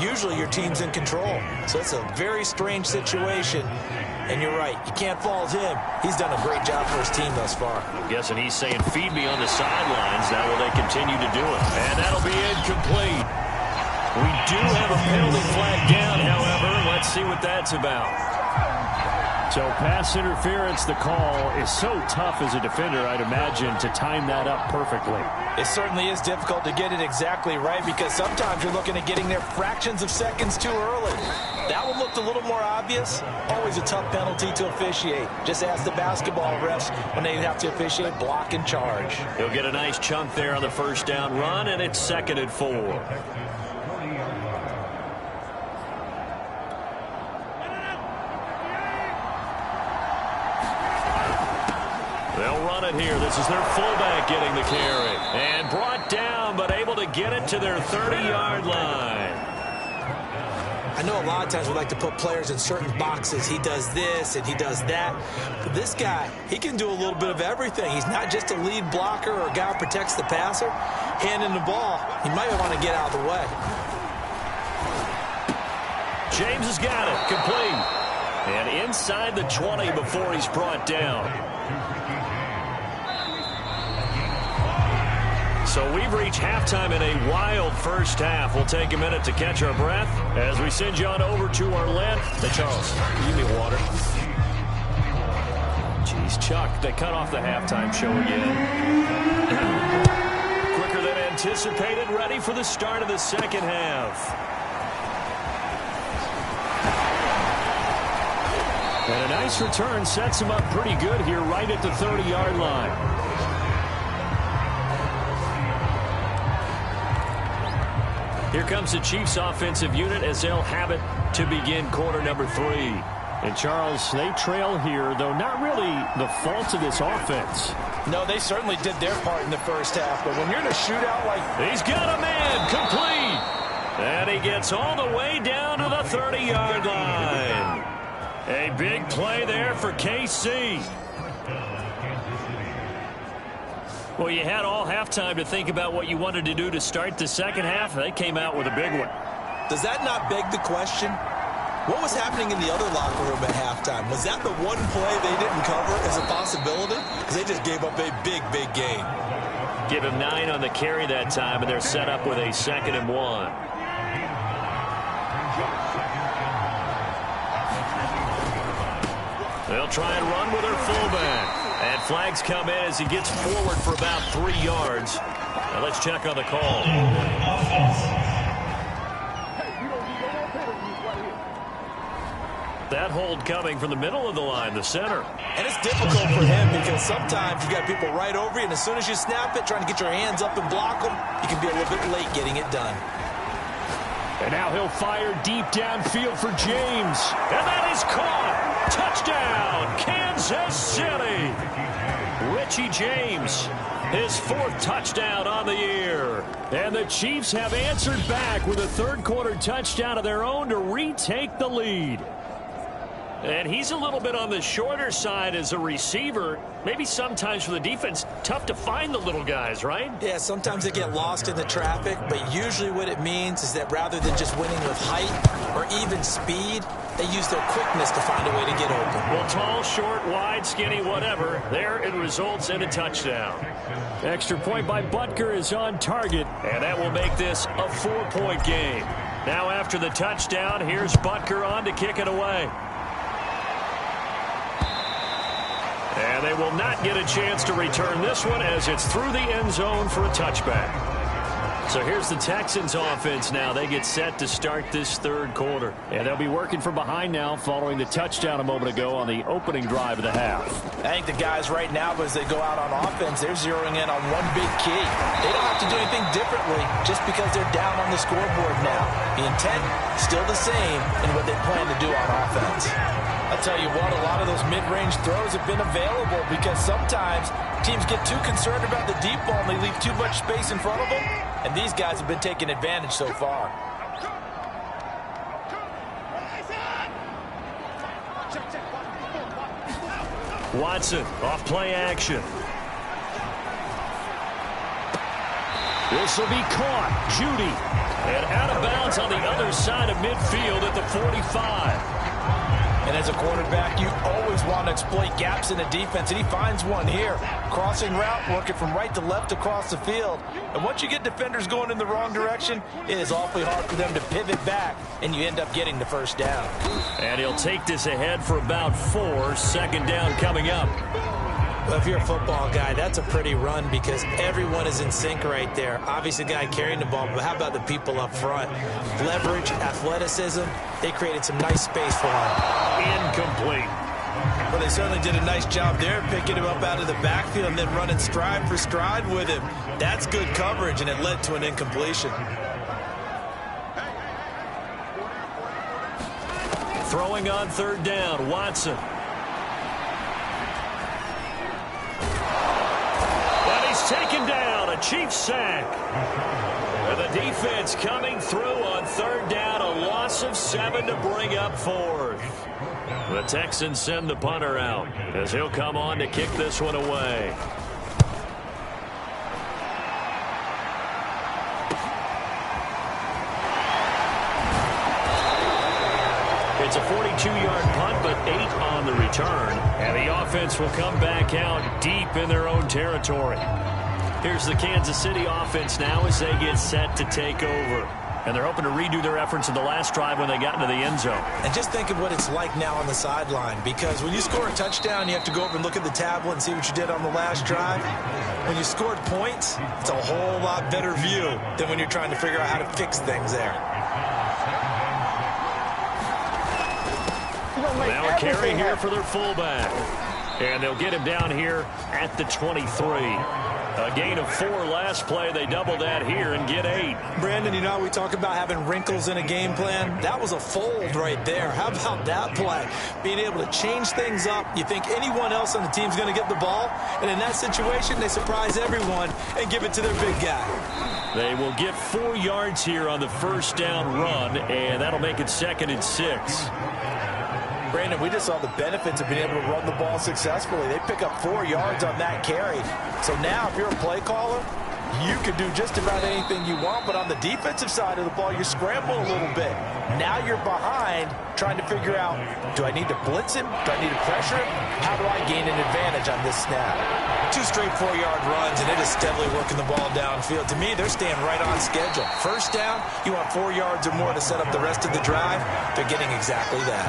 usually your team's in control. So it's a very strange situation. And you're right, you can't fault him. He's done a great job for his team thus far. I'm guessing he's saying, feed me on the sidelines. Now will they continue to do it? And that'll be incomplete. We do have a penalty flag down, however. Let's see what that's about. So pass interference, the call is so tough as a defender, I'd imagine, to time that up perfectly. It certainly is difficult to get it exactly right because sometimes you're looking at getting there fractions of seconds too early. That one looked a little more obvious. Always a tough penalty to officiate. Just ask the basketball refs when they have to officiate block and charge. He'll get a nice chunk there on the first down run, and it's 2nd and 4. They'll run it here. This is their fullback getting the carry. And brought down, but able to get it to their 30-yard line. I know a lot of times we like to put players in certain boxes. He does this and he does that. But this guy, he can do a little bit of everything. He's not just a lead blocker or a guy who protects the passer. Handing the ball, he might want to get out of the way. James has got it. Complete. And inside the 20 before he's brought down. So we've reached halftime in a wild first half. We'll take a minute to catch our breath as we send you on over to our left. Hey, Charles, give me water. Jeez, Chuck, they cut off the halftime show again. Quicker than anticipated, ready for the start of the second half. And a nice return sets him up pretty good here right at the 30-yard line. Here comes the Chiefs offensive unit as they'll have it to begin quarter number 3. And Charles, they trail here, though not really the fault of this offense. No, they certainly did their part in the first half, but when you're in a shootout like... He's got a man, complete! And he gets all the way down to the 30-yard line. A big play there for KC. Well, you had all halftime to think about what you wanted to do to start the second half. They came out with a big one. Does that not beg the question? What was happening in the other locker room at halftime? Was that the one play they didn't cover as a possibility? Because they just gave up a big, big game. Give him 9 on the carry that time, and they're set up with a 2nd and 1. They'll try and run with their fullback. And flags come in as he gets forward for about 3 yards. Now let's check on the call. That hold coming from the middle of the line, the center. And it's difficult for him because sometimes you got people right over you, and as soon as you snap it, trying to get your hands up and block them, you can be a little bit late getting it done. And now he'll fire deep downfield for James. And that is caught. Touchdown, Kansas City. Richie James, his 4th touchdown on the year. And the Chiefs have answered back with a third-quarter touchdown of their own to retake the lead. And he's a little bit on the shorter side as a receiver. Maybe sometimes for the defense, tough to find the little guys, right? Yeah, sometimes they get lost in the traffic, but usually what it means is that rather than just winning with height or even speed, They use their quickness to find a way to get open. Well, tall, short, wide, skinny, whatever. There it results in a touchdown. Extra point by Butker is on target, and that will make this a 4-point game. Now after the touchdown, here's Butker on to kick it away. And they will not get a chance to return this one as it's through the end zone for a touchback. So here's the Texans offense now. They get set to start this third quarter. And they'll be working from behind now following the touchdown a moment ago on the opening drive of the half. I think the guys right now, as they go out on offense, they're zeroing in on one big key. They don't have to do anything differently just because they're down on the scoreboard now. The intent, still the same in what they plan to do on offense. I'll tell you what, a lot of those mid-range throws have been available because sometimes teams get too concerned about the deep ball and they leave too much space in front of them. And these guys have been taking advantage so far. Watson off play action. This will be caught. Judy. And out of bounds on the other side of midfield at the 45. And as a quarterback, you always want to exploit gaps in the defense, and he finds one here. Crossing route, working from right to left across the field. And once you get defenders going in the wrong direction, it is awfully hard for them to pivot back, and you end up getting the first down. And he'll take this ahead for about 4. Second down coming up. Well, if you're a football guy, that's a pretty run because everyone is in sync right there. Obviously, the guy carrying the ball, but how about the people up front? Leverage, athleticism, they created some nice space for him. Incomplete. Well, they certainly did a nice job there, picking him up out of the backfield and then running stride for stride with him. That's good coverage, and it led to an incompletion. Throwing on third down, Watson. Taken down, a Chiefs sack. And the defense coming through on third down, a loss of 7 to bring up 4th. The Texans send the punter out as he'll come on to kick this one away. It's a 42-yard punt, but 8 on the return. And the offense will come back out deep in their own territory. Here's the Kansas City offense now as they get set to take over. And they're hoping to redo their efforts in the last drive when they got into the end zone. And just think of what it's like now on the sideline, because when you score a touchdown, you have to go over and look at the tablet and see what you did on the last drive. When you scored points, it's a whole lot better view than when you're trying to figure out how to fix things there. Now a carry here for their fullback. And they'll get him down here at the 23. A gain of 4 last play. They double that here and get 8. Brandon, you know how we talk about having wrinkles in a game plan? That was a fold right there. How about that play? Being able to change things up. You think anyone else on the team's going to get the ball? And in that situation, they surprise everyone and give it to their big guy. They will get 4 yards here on the first down run, and that'll make it 2nd and 6. Brandon, we just saw the benefits of being able to run the ball successfully. They pick up 4 yards on that carry. So now, if you're a play caller, you can do just about anything you want, but on the defensive side of the ball, you're scrambling a little bit. Now you're behind, trying to figure out, do I need to blitz him? Do I need to pressure him? How do I gain an advantage on this snap? 2 straight 4-yard runs, and it is steadily working the ball downfield. To me, they're staying right on schedule. First down, you want 4 yards or more to set up the rest of the drive. They're getting exactly that.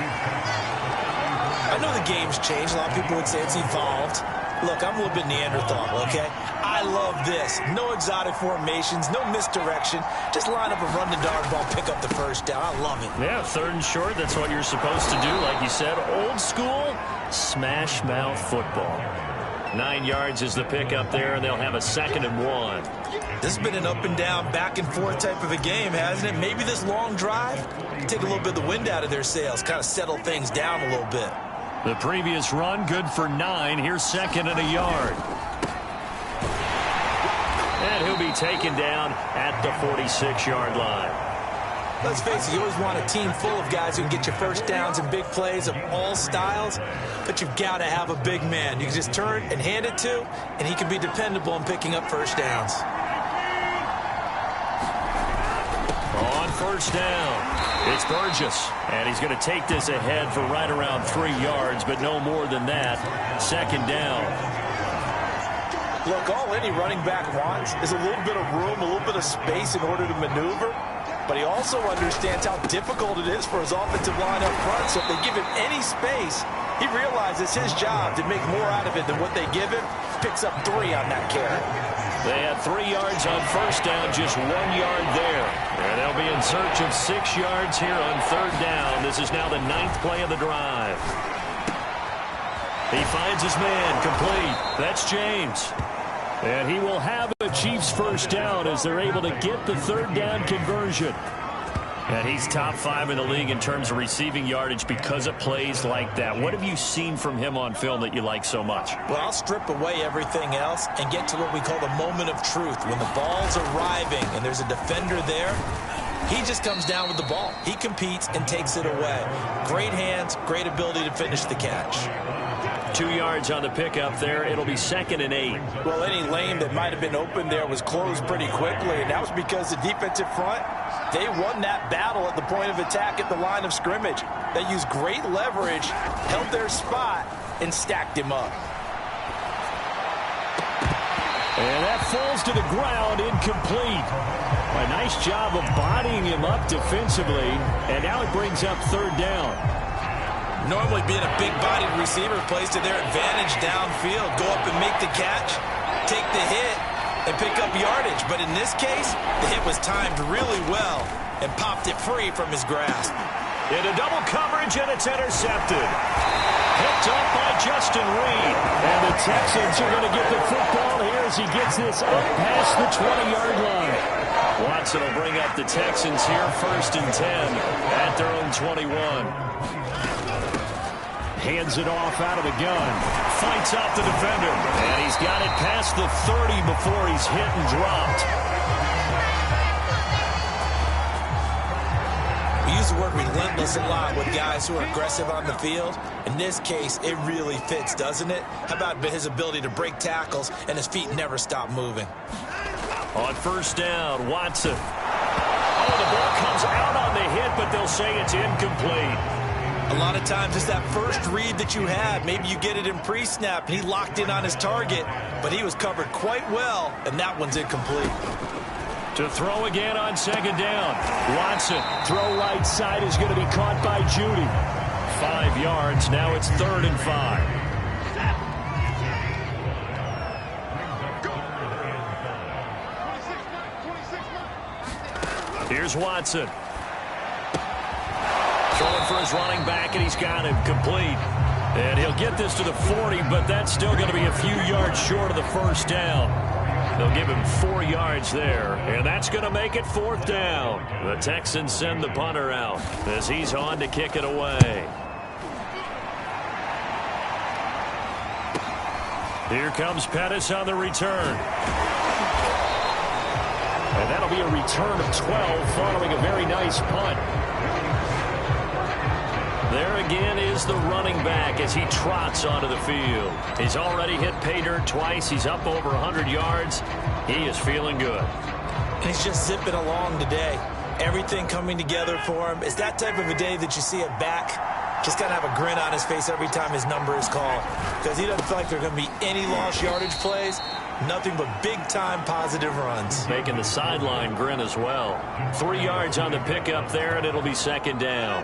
I know the game's changed. A lot of people would say it's evolved. Look, I'm a little bit Neanderthal, okay? I love this. No exotic formations, no misdirection. Just line up a run the dart ball, pick up the first down. I love it. Yeah, 3rd and short, that's what you're supposed to do. Like you said, old school, smash mouth football. 9 yards is the pickup there, and they'll have a 2nd and 1. This has been an up and down, back and forth type of a game, hasn't it? Maybe this long drive, take a little bit of the wind out of their sails, kind of settle things down a little bit. The previous run, good for 9. Here's 2nd and a yard. And he'll be taken down at the 46-yard line. Let's face it, you always want a team full of guys who can get you first downs and big plays of all styles, but you've got to have a big man you can just turn and hand it to, and he can be dependable in picking up first downs. On first down. It's Burgess, and he's going to take this ahead for right around 3 yards, but no more than that. Second down. Look, all any running back wants is a little bit of room, a little bit of space in order to maneuver, but he also understands how difficult it is for his offensive line up front, so if they give him any space, he realizes his job to make more out of it than what they give him. Picks up 3 on that carry. They had 3 yards on first down, just 1 yard there. And they'll be in search of 6 yards here on third down. This is now the 9th play of the drive. He finds his man, complete. That's James. And he will have a Chiefs first down as they're able to get the third down conversion. And he's top 5 in the league in terms of receiving yardage because of plays like that. What have you seen from him on film that you like so much? Well, I'll strip away everything else and get to what we call the moment of truth. When the ball's arriving and there's a defender there, he just comes down with the ball. He competes and takes it away. Great hands, great ability to finish the catch. 2 yards on the pickup there. It'll be 2nd and 8. Well, any lane that might have been open there was closed pretty quickly, and that was because the defensive front, they won that battle at the point of attack at the line of scrimmage. They used great leverage, held their spot, and stacked him up. And that falls to the ground, incomplete. A nice job of bodying him up defensively, and now it brings up third down. Normally being a big-bodied receiver plays to their advantage downfield. Go up and make the catch, take the hit, and pick up yardage. But in this case, the hit was timed really well and popped it free from his grasp. Into double coverage, and it's intercepted. Picked up by Justin Reed. And the Texans are going to get the football here as he gets this up past the 20-yard line. Watson will bring up the Texans here, 1st and 10 at their own 21. Hands it off out of the gun. Fights off the defender. And he's got it past the 30 before he's hit and dropped. We use the word relentless a lot with guys who are aggressive on the field. In this case, it really fits, doesn't it? How about his ability to break tackles and his feet never stop moving? On first down, Watson. Oh, the ball comes out on the hit, but they'll say it's incomplete. A lot of times it's that first read that you had. Maybe you get it in pre-snap, and he locked in on his target, but he was covered quite well, and that one's incomplete. To throw again on second down. Watson, throw right side is going to be caught by Judy. 5 yards, now it's 3rd and 5. Here's Watson. Throwing for his running back, and he's got him complete. And he'll get this to the 40, but that's still going to be a few yards short of the first down. They'll give him 4 yards there, and that's going to make it 4th down. The Texans send the punter out as he's on to kick it away. Here comes Pettis on the return. And that'll be a return of 12 following a very nice punt. There again is the running back as he trots onto the field. He's already hit pay dirt twice. He's up over 100 yards. He is feeling good. He's just zipping along today. Everything coming together for him. It's that type of a day that you see a back just kind of have a grin on his face every time his number is called, because he doesn't feel like there are going to be any lost yardage plays. Nothing but big-time positive runs. Making the sideline grin as well. 3 yards on the pickup there, and it'll be 2nd down.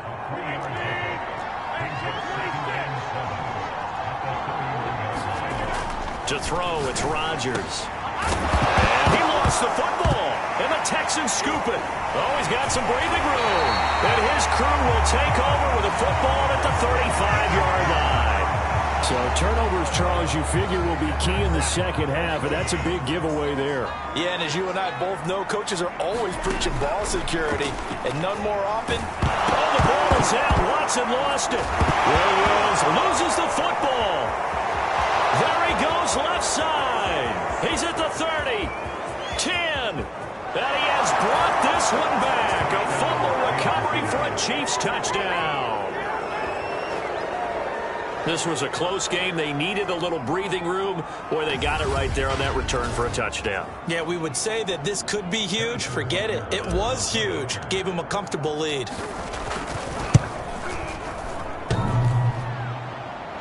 To throw, it's Rodgers. And he lost the football, and the Texans scoop it. Oh, he's got some breathing room. And his crew will take over with a football at the 35-yard line. So turnovers, Charles, you figure will be key in the second half, and that's a big giveaway there. Yeah, and as you and I both know, coaches are always preaching ball security, and none more often. Oh, the ball is out. Watson lost it. Williams loses the football. There he goes left side. He's at the 30, 10, and he has brought this one back. A fumble recovery for a Chiefs touchdown. This was a close game. They needed a little breathing room. Boy, they got it right there on that return for a touchdown. Yeah, we would say that this could be huge. Forget it. It was huge. Gave him a comfortable lead.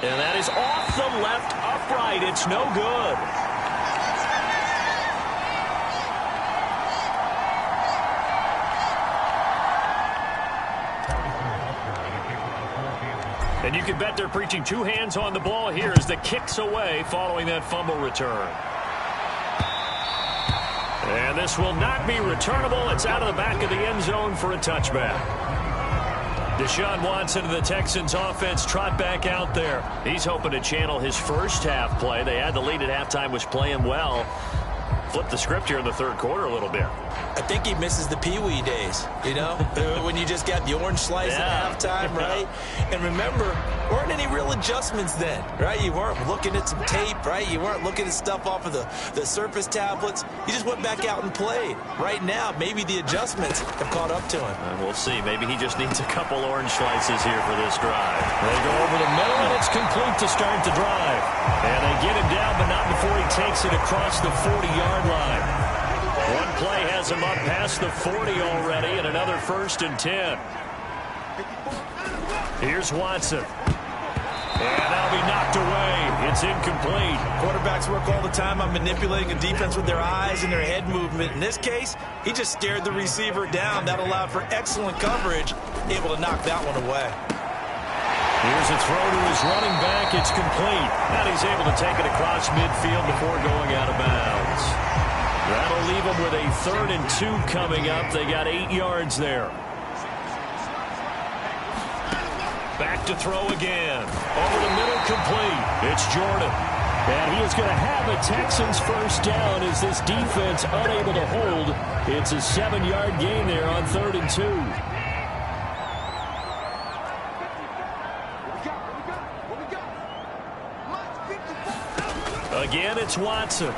And that is off the left upright. It's no good. And you can bet they're preaching two hands on the ball here as the kick's away following that fumble return. And this will not be returnable. It's out of the back of the end zone for a touchback. Deshaun Watson of the Texans offense trot back out there. He's hoping to channel his first half play. They had the lead at halftime, was playing well. Flip the script here in the third quarter a little bit. I think he misses the Pee-wee days, you know, when you just got the orange slice at halftime, right? And remember, weren't any real adjustments then, right? You weren't looking at some tape, right? You weren't looking at stuff off of the Surface tablets. You just went back out and played. Right now, maybe the adjustments have caught up to him. We'll see. Maybe he just needs a couple orange slices here for this drive. They go over the middle, and it's complete to start the drive. And they get him down, but not before he takes it across the 40-yard line. One play has him up past the 40 already, and another 1st and 10. Here's Watson. And that'll be knocked away. It's incomplete. Quarterbacks work all the time on manipulating a defense with their eyes and their head movement. In this case, he just stared the receiver down. That allowed for excellent coverage, able to knock that one away. Here's a throw to his running back. It's complete. And he's able to take it across midfield before going out of bounds. That'll leave them with a 3rd and 2 coming up. They got 8 yards there. Back to throw again. Over the middle, complete. It's Jordan. And he is going to have a Texans first down as this defense unable to hold. It's a 7-yard gain there on 3rd and 2. Again, it's Watson.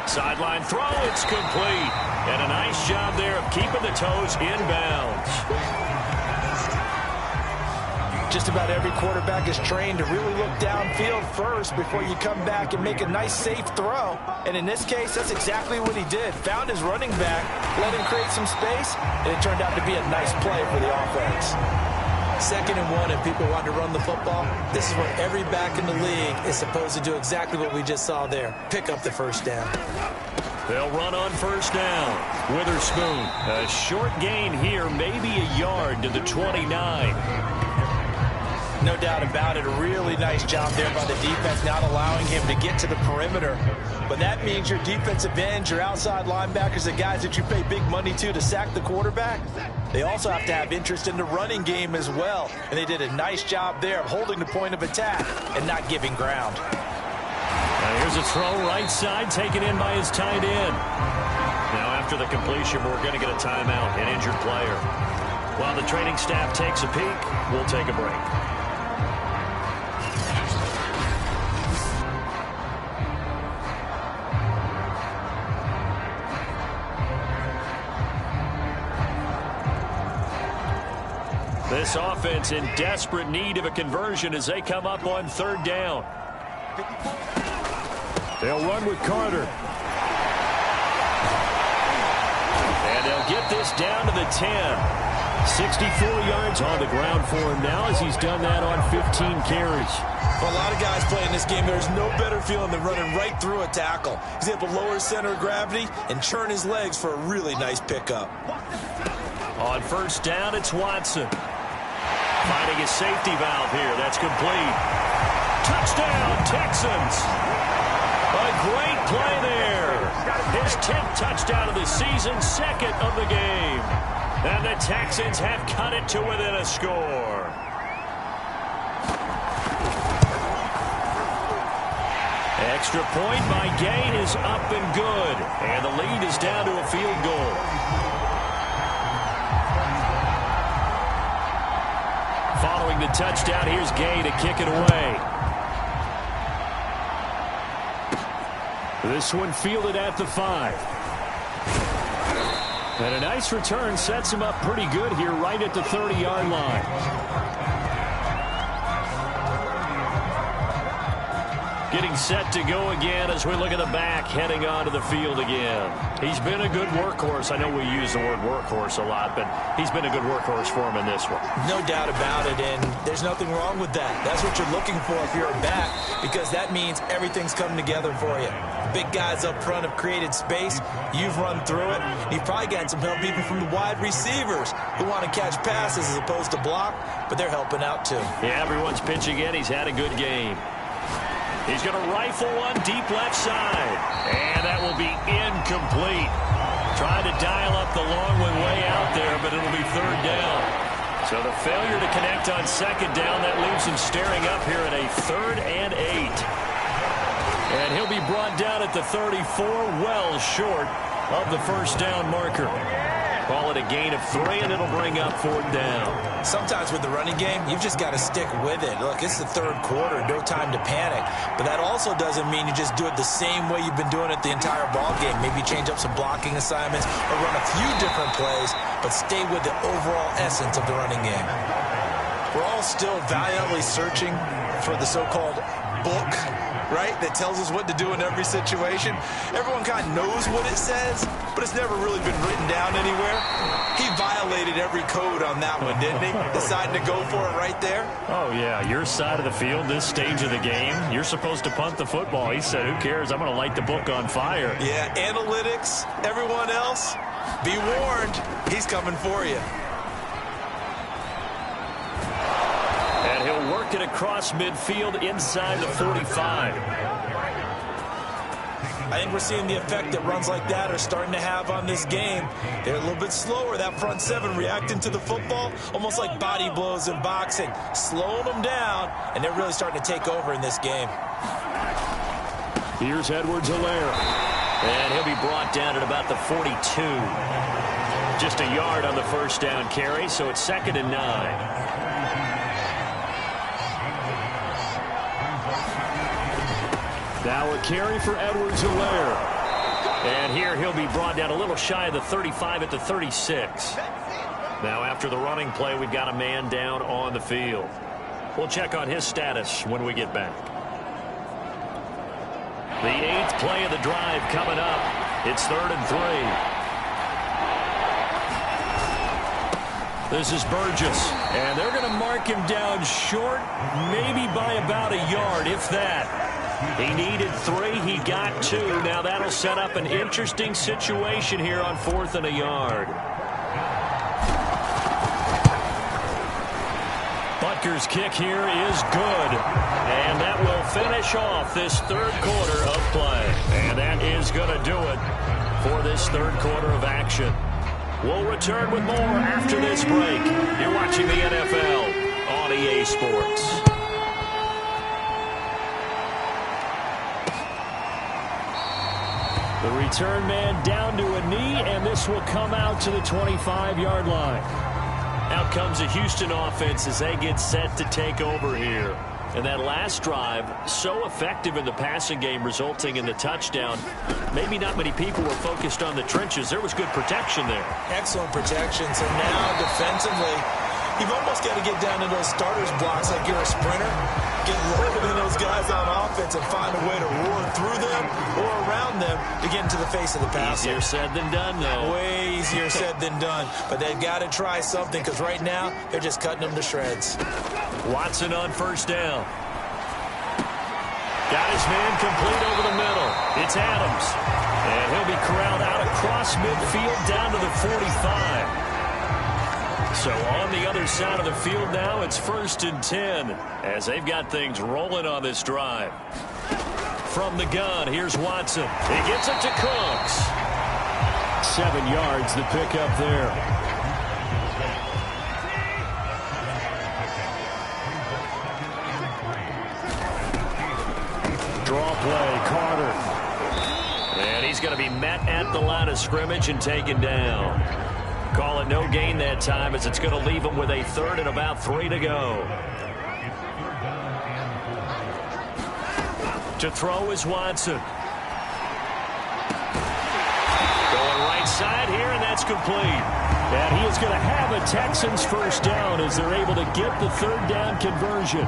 Sideline throw, it's complete. And a nice job there of keeping the toes inbounds. Just about every quarterback is trained to really look downfield first before you come back and make a nice, safe throw. And in this case, that's exactly what he did. Found his running back, let him create some space, and it turned out to be a nice play for the offense. 2nd and 1, and people want to run the football. This is where every back in the league is supposed to do exactly what we just saw there. Pick up the first down. They'll run on first down. Witherspoon, a short gain here, maybe a yard to the 29. No doubt about it. A really nice job there by the defense, not allowing him to get to the perimeter. But that means your defensive ends, your outside linebackers, the guys that you pay big money to sack the quarterback, they also have to have interest in the running game as well. And they did a nice job there of holding the point of attack and not giving ground. Now here's a throw right side, taken in by his tight end. Now after the completion, we're going to get a timeout, an injured player. While the training staff takes a peek, we'll take a break. This offense in desperate need of a conversion as they come up on 3rd down. They'll run with Carter. And they'll get this down to the 10. 64 yards on the ground for him now as he's done that on 15 carries. For a lot of guys playing this game, there's no better feeling than running right through a tackle. He's able to lower his center of gravity and churn his legs for a really nice pickup. On 1st down, it's Watson. Finding his safety valve here. That's complete. Touchdown, Texans. A great play there. His 10th touchdown of the season, 2nd of the game. And the Texans have cut it to within a score. Extra point by Gain is up and good. And the lead is down to a field goal. Following the touchdown, here's Gay to kick it away. This one fielded at the 5. And a nice return sets him up pretty good here right at the 30-yard line. Getting set to go again as we look at the back, heading onto the field again. He's been a good workhorse. I know we use the word workhorse a lot, but he's been a good workhorse for him in this one. No doubt about it, and there's nothing wrong with that. That's what you're looking for if you're a back, because that means everything's coming together for you. The big guys up front have created space. You've run through it. You've probably gotten some help even from the wide receivers who want to catch passes as opposed to block, but they're helping out too. Yeah, everyone's pitching in. He's had a good game. He's going to rifle one deep left side. And that will be incomplete. Trying to dial up the long one way out there, but it'll be third down. So the failure to connect on second down, that leaves him staring up here at a 3rd and 8. And he'll be brought down at the 34, well short of the first down marker. Call it a gain of 3, and it'll bring up 4th down. Sometimes with the running game, you've just got to stick with it. Look, it's the third quarter, no time to panic. But that also doesn't mean you just do it the same way you've been doing it the entire ball game. Maybe change up some blocking assignments or run a few different plays, but stay with the overall essence of the running game. We're all still valiantly searching for the so-called book, right, that tells us what to do in every situation. Everyone kind of knows what it says, but it's never really been written down anywhere. He violated every code on that one, didn't he? Deciding to go for it right there. Oh, yeah, your side of the field, this stage of the game, you're supposed to punt the football. He said, who cares? I'm going to light the book on fire. Yeah, analytics, everyone else, be warned, he's coming for you. And he'll work it across midfield inside the 45. I think we're seeing the effect that runs like that are starting to have on this game. They're a little bit slower, that front seven reacting to the football, almost like body blows in boxing, slowing them down, and they're really starting to take over in this game. Here's Edwards-Helaire, and he'll be brought down at about the 42. Just a yard on the first down carry, so it's 2nd and 9. Now a carry for Edwards-Helaire. And here he'll be brought down a little shy of the 35 at the 36. Now after the running play, we've got a man down on the field. We'll check on his status when we get back. The 8th play of the drive coming up. It's 3rd and 3. This is Burgess. And they're going to mark him down short, maybe by about a yard, if that. He needed 3. He got 2. Now that'll set up an interesting situation here on 4th and a yard. Butker's kick here is good. And that will finish off this 3rd quarter of play. And that is going to do it for this 3rd quarter of action. We'll return with more after this break. You're watching the NFL on EA Sports. The return man down to a knee, and this will come out to the 25-yard line. Out comes the Houston offense as they get set to take over here. And that last drive, so effective in the passing game, resulting in the touchdown. Maybe not many people were focused on the trenches. There was good protection there. Excellent protection. So now defensively, you've almost got to get down to those starters blocks like you're a sprinter. Get lower than those guys on offense and find a way to roar through them or around them to get into the face of the passer. Easier said than done, though. Way easier said than done. But they've got to try something because right now they're just cutting them to shreds. Watson on first down. Got his man complete over the middle. It's Adams. And he'll be corralled out across midfield down to the 45. So on the other side of the field now, it's 1st and 10 as they've got things rolling on this drive. From the gun, here's Watson. He gets it to Cooks. 7 yards the pickup there. Draw play, Carter. And he's going to be met at the line of scrimmage and taken down. Call it no gain that time as it's going to leave him with a 3rd and about 3 to go. To throw is Watson. Going right side here, and that's complete. And he is going to have a Texans first down as they're able to get the 3rd down conversion.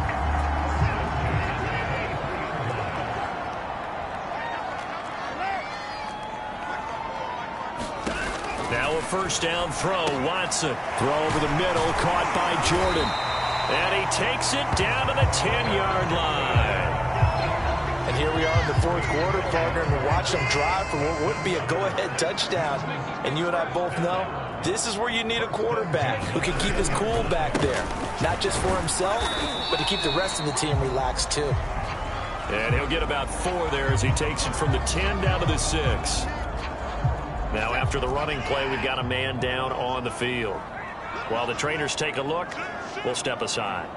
Now a first down throw. Watson. Throw over the middle. Caught by Jordan. And he takes it down to the 10-yard line. And here we are in the fourth quarter, partner, and we're watching them drive for what would be a go-ahead touchdown. And you and I both know this is where you need a quarterback who can keep his cool back there. Not just for himself, but to keep the rest of the team relaxed too. And he'll get about 4 there as he takes it from the 10 down to the 6. Now after the running play, we've got a man down on the field. While the trainers take a look, we'll step aside.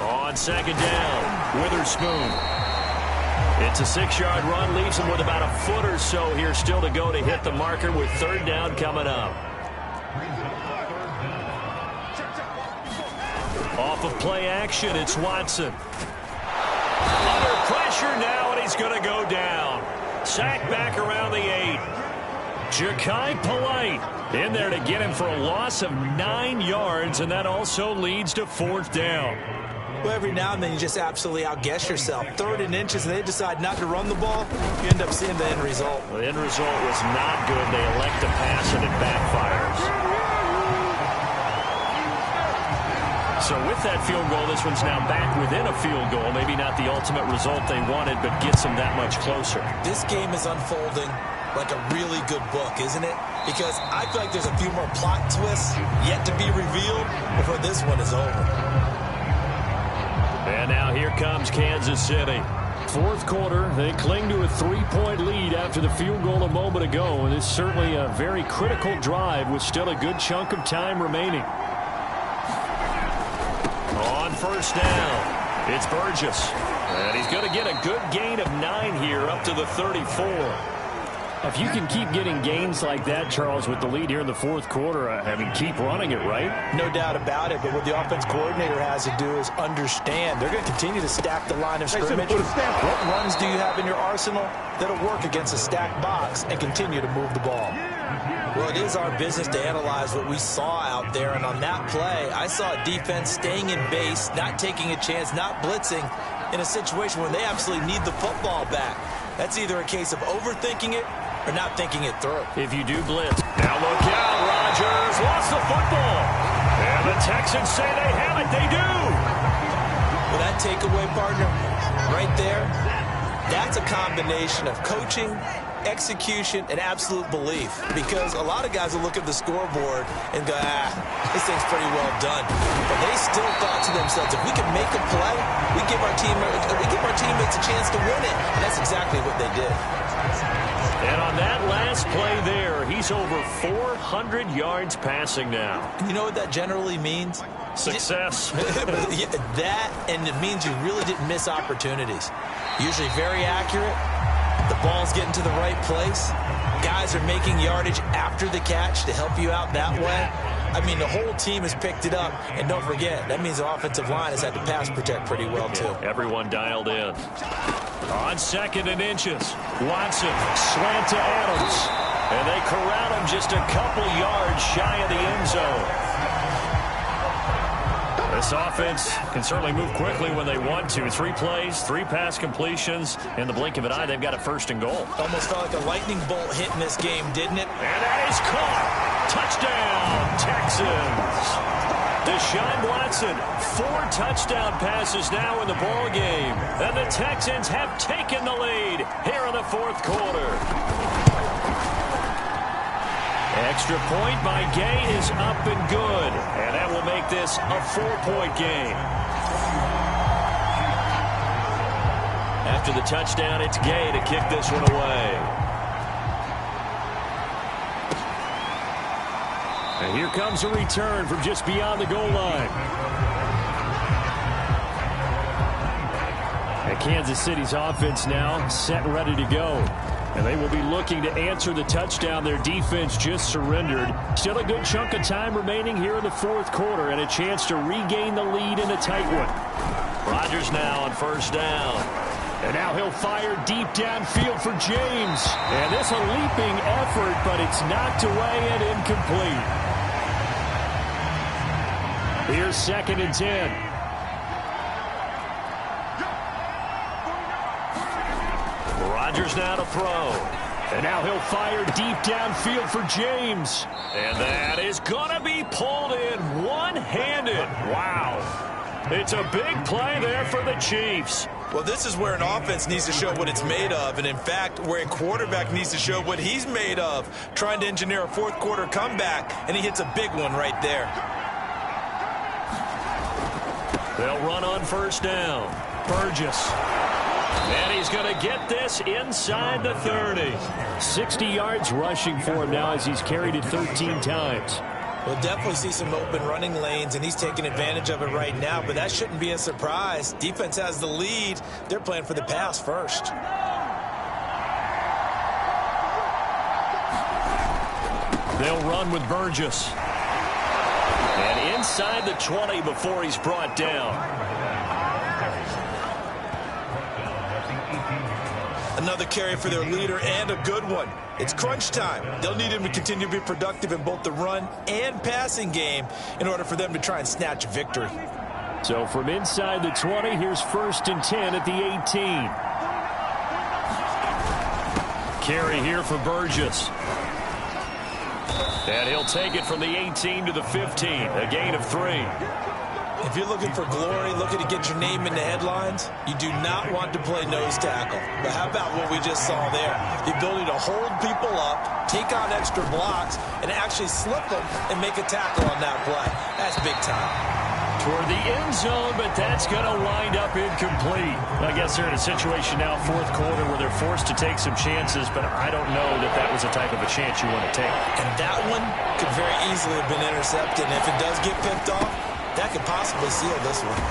On second down, Witherspoon. It's a 6-yard run, leaves him with about a foot or so here still to go to hit the marker with third down coming up. Off of play action, it's Watson. Under pressure now, and he's going to go down. Sacked back around the 8. Ja'Kai Polite in there to get him for a loss of 9 yards, and that also leads to fourth down. Well, every now and then you just absolutely outguess yourself. 3rd and inches, and they decide not to run the ball. You end up seeing the end result. The end result was not good. They elect to pass, and it backfires. So with that field goal, this one's now back within a field goal. Maybe not the ultimate result they wanted, but gets them that much closer. This game is unfolding like a really good book, isn't it? Because I feel like there's a few more plot twists yet to be revealed before this one is over. And now here comes Kansas City. Fourth quarter, they cling to a 3-point lead after the field goal a moment ago. And it's certainly a very critical drive with still a good chunk of time remaining. On first down, it's Burgess. And he's going to get a good gain of 9 here up to the 34. If you can keep getting gains like that, Charles, with the lead here in the fourth quarter, I mean, keep running it, right? No doubt about it, but what the offense coordinator has to do is understand. They're going to continue to stack the line of scrimmage. What runs do you have in your arsenal that'll work against a stacked box and continue to move the ball? Well, it is our business to analyze what we saw out there, and on that play, I saw a defense staying in base, not taking a chance, not blitzing in a situation where they absolutely need the football back. That's either a case of overthinking it or not thinking it through. If you do blitz. Now look out, Rodgers lost the football. And the Texans say they have it. They do. Well, that takeaway, partner, right there, that's a combination of coaching, execution, and absolute belief. Because a lot of guys will look at the scoreboard and go, this thing's pretty well done. But they still thought to themselves, if we can make a play, we give our teammates a chance to win it. And that's exactly what they did. And on that last play there, he's over 400 yards passing now. You know what that generally means? Success. That, and it means you really didn't miss opportunities. Usually very accurate. The ball's getting to the right place. Guys are making yardage after the catch to help you out that way. I mean, the whole team has picked it up. And don't forget, that means the offensive line has had to pass protect pretty well, too. Everyone dialed in. On 2nd and inches, Watson slant to Adams. And they corral him just a couple yards shy of the end zone. This offense can certainly move quickly when they want to. 3 plays, 3 pass completions. In the blink of an eye, they've got a 1st and goal. Almost felt like a lightning bolt hit in this game, didn't it? And that is caught. Touchdown, Texans. Deshaun Watson, 4 touchdown passes now in the ball game. And the Texans have taken the lead here in the fourth quarter. Extra point by Gay is up and good. And that will make this a 4-point game. After the touchdown, it's Gay to kick this one away. And here comes a return from just beyond the goal line. And Kansas City's offense now set and ready to go. And they will be looking to answer the touchdown their defense just surrendered. Still a good chunk of time remaining here in the fourth quarter and a chance to regain the lead in a tight one. Rodgers now on first down. And now he'll fire deep downfield for James. And this a leaping effort, but it's knocked away and incomplete. Here's 2nd and 10. Rodgers now to throw. And now he'll fire deep downfield for James. And that is going to be pulled in one-handed. Wow. It's a big play there for the Chiefs. Well, this is where an offense needs to show what it's made of, and in fact, where a quarterback needs to show what he's made of, trying to engineer a fourth-quarter comeback, and he hits a big one right there. They'll run on first down. Burgess. And he's going to get this inside the 30. 60 yards rushing for him now as he's carried it 13 times. We'll definitely see some open running lanes, and he's taking advantage of it right now, but that shouldn't be a surprise. Defense has the lead. They're playing for the pass first. They'll run with Burgess. And inside the 20 before he's brought down. Another carry for their leader, and a good one. It's crunch time. They'll need him to continue to be productive in both the run and passing game in order for them to try and snatch a victory. So from inside the 20, here's 1st and 10 at the 18. Carry here for Burgess. And he'll take it from the 18 to the 15, a gain of 3. If you're looking for glory, looking to get your name in the headlines, you do not want to play nose tackle. But how about what we just saw there? The ability to hold people up, take on extra blocks, and actually slip them and make a tackle on that play. That's big time. Toward the end zone, but that's going to wind up incomplete. I guess they're in a situation now, fourth quarter, where they're forced to take some chances, but I don't know that that was the type of a chance you want to take. And that one could very easily have been intercepted, and if it does get picked off, that could possibly seal this one.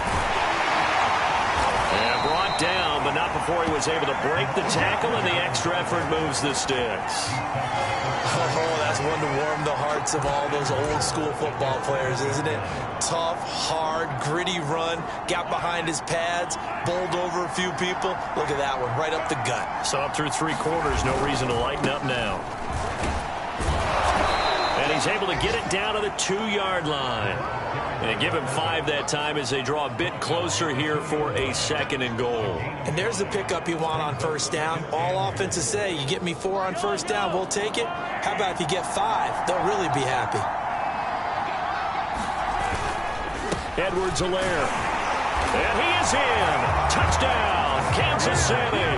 And brought down, but not before he was able to break the tackle, and the extra effort moves the sticks. Oh, that's one to warm the hearts of all those old school football players, isn't it? Tough, hard, gritty run, got behind his pads, bowled over a few people. Look at that one, right up the gut. So up through 3 quarters, no reason to lighten up now. And he's able to get it down to the 2-yard line. And give him 5 that time as they draw a bit closer here for a 2nd and goal. And there's the pickup you want on first down. All offenses say, you get me 4 on first down, we'll take it. How about if you get 5? They'll really be happy. Edwards-Helaire. And he is in. Touchdown, Kansas City.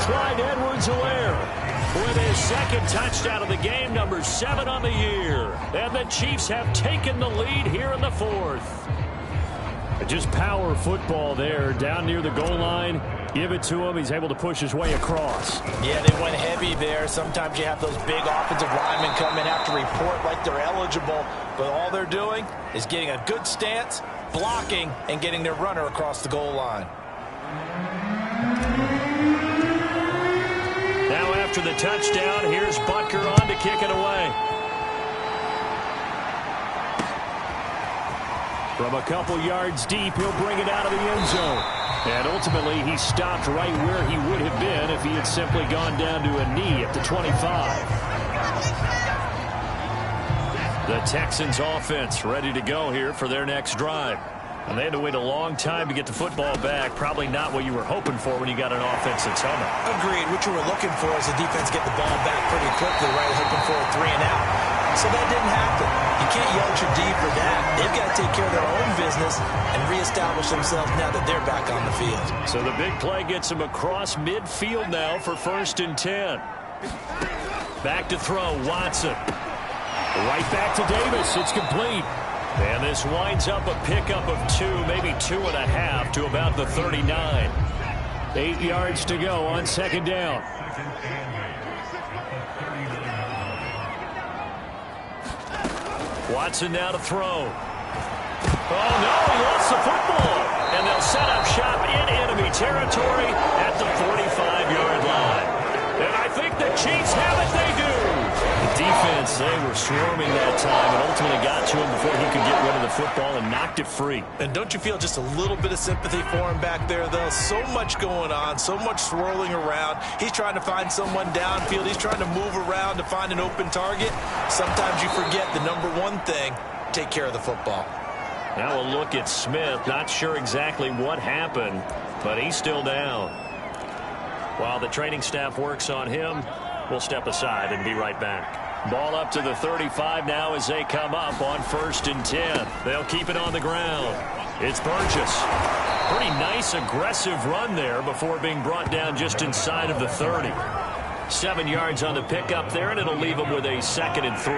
Clyde Edwards-Helaire with his 2nd touchdown of the game, number 7 on the year. And the Chiefs have taken the lead here in the 4th. Just power football there, down near the goal line. Give it to him. He's able to push his way across. Yeah, they went heavy there. Sometimes you have those big offensive linemen come and have to report like they're eligible. But all they're doing is getting a good stance, blocking, and getting their runner across the goal line. Now after the touchdown, here's Butker on to kick it away. From a couple yards deep, he'll bring it out of the end zone. And ultimately, he stopped right where he would have been if he had simply gone down to a knee at the 25. The Texans offense ready to go here for their next drive. And they had to wait a long time to get the football back. Probably not what you were hoping for when you got an offense that's humming. Agreed. What you were looking for is the defense get the ball back pretty quickly, right? Hoping for a 3 and out. So that didn't happen. You can't yell at your D for that. They've got to take care of their own business and reestablish themselves now that they're back on the field. So the big play gets them across midfield now for 1st and 10. Back to throw, Watson. Right back to Davis. It's complete. And this winds up a pickup of 2, maybe 2.5 to about the 39. 8 yards to go on 2nd down. Watson now to throw. Oh, no, he lost the football. And they'll set up shop in enemy territory at the 45-yard line. And I think the Chiefs have it. They do. The defense, they were swarming that time and ultimately got to him before he could get rid of the football and knocked it free. And don't you feel just a little bit of sympathy for him back there, though? So much going on, so much swirling around. He's trying to find someone downfield. He's trying to move around to find an open target. Sometimes you forget the number one thing, take care of the football. Now a look at Smith. Not sure exactly what happened, but he's still down. While the training staff works on him, We'll step aside and be right back. Ball up to the 35 now as they come up on 1st and 10. They'll keep it on the ground. It's Burgess. Pretty nice, aggressive run there before being brought down just inside of the 30. 7 yards on the pickup there, and it'll leave them with a 2nd and 3.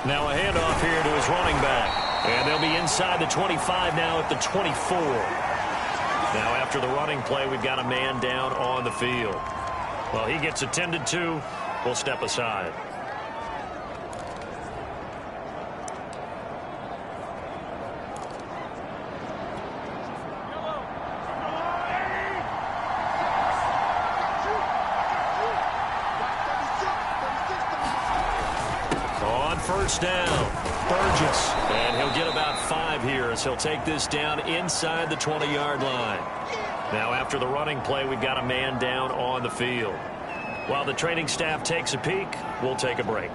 Now a handoff here to his running back. And they'll be inside the 25 now at the 24. Now after the running play, we've got a man down on the field. Well, he gets attended to. We'll step aside. First down, Burgess, and he'll get about 5 here as he'll take this down inside the 20-yard line. Now after the running play, we've got a man down on the field. While the training staff takes a peek, we'll take a break.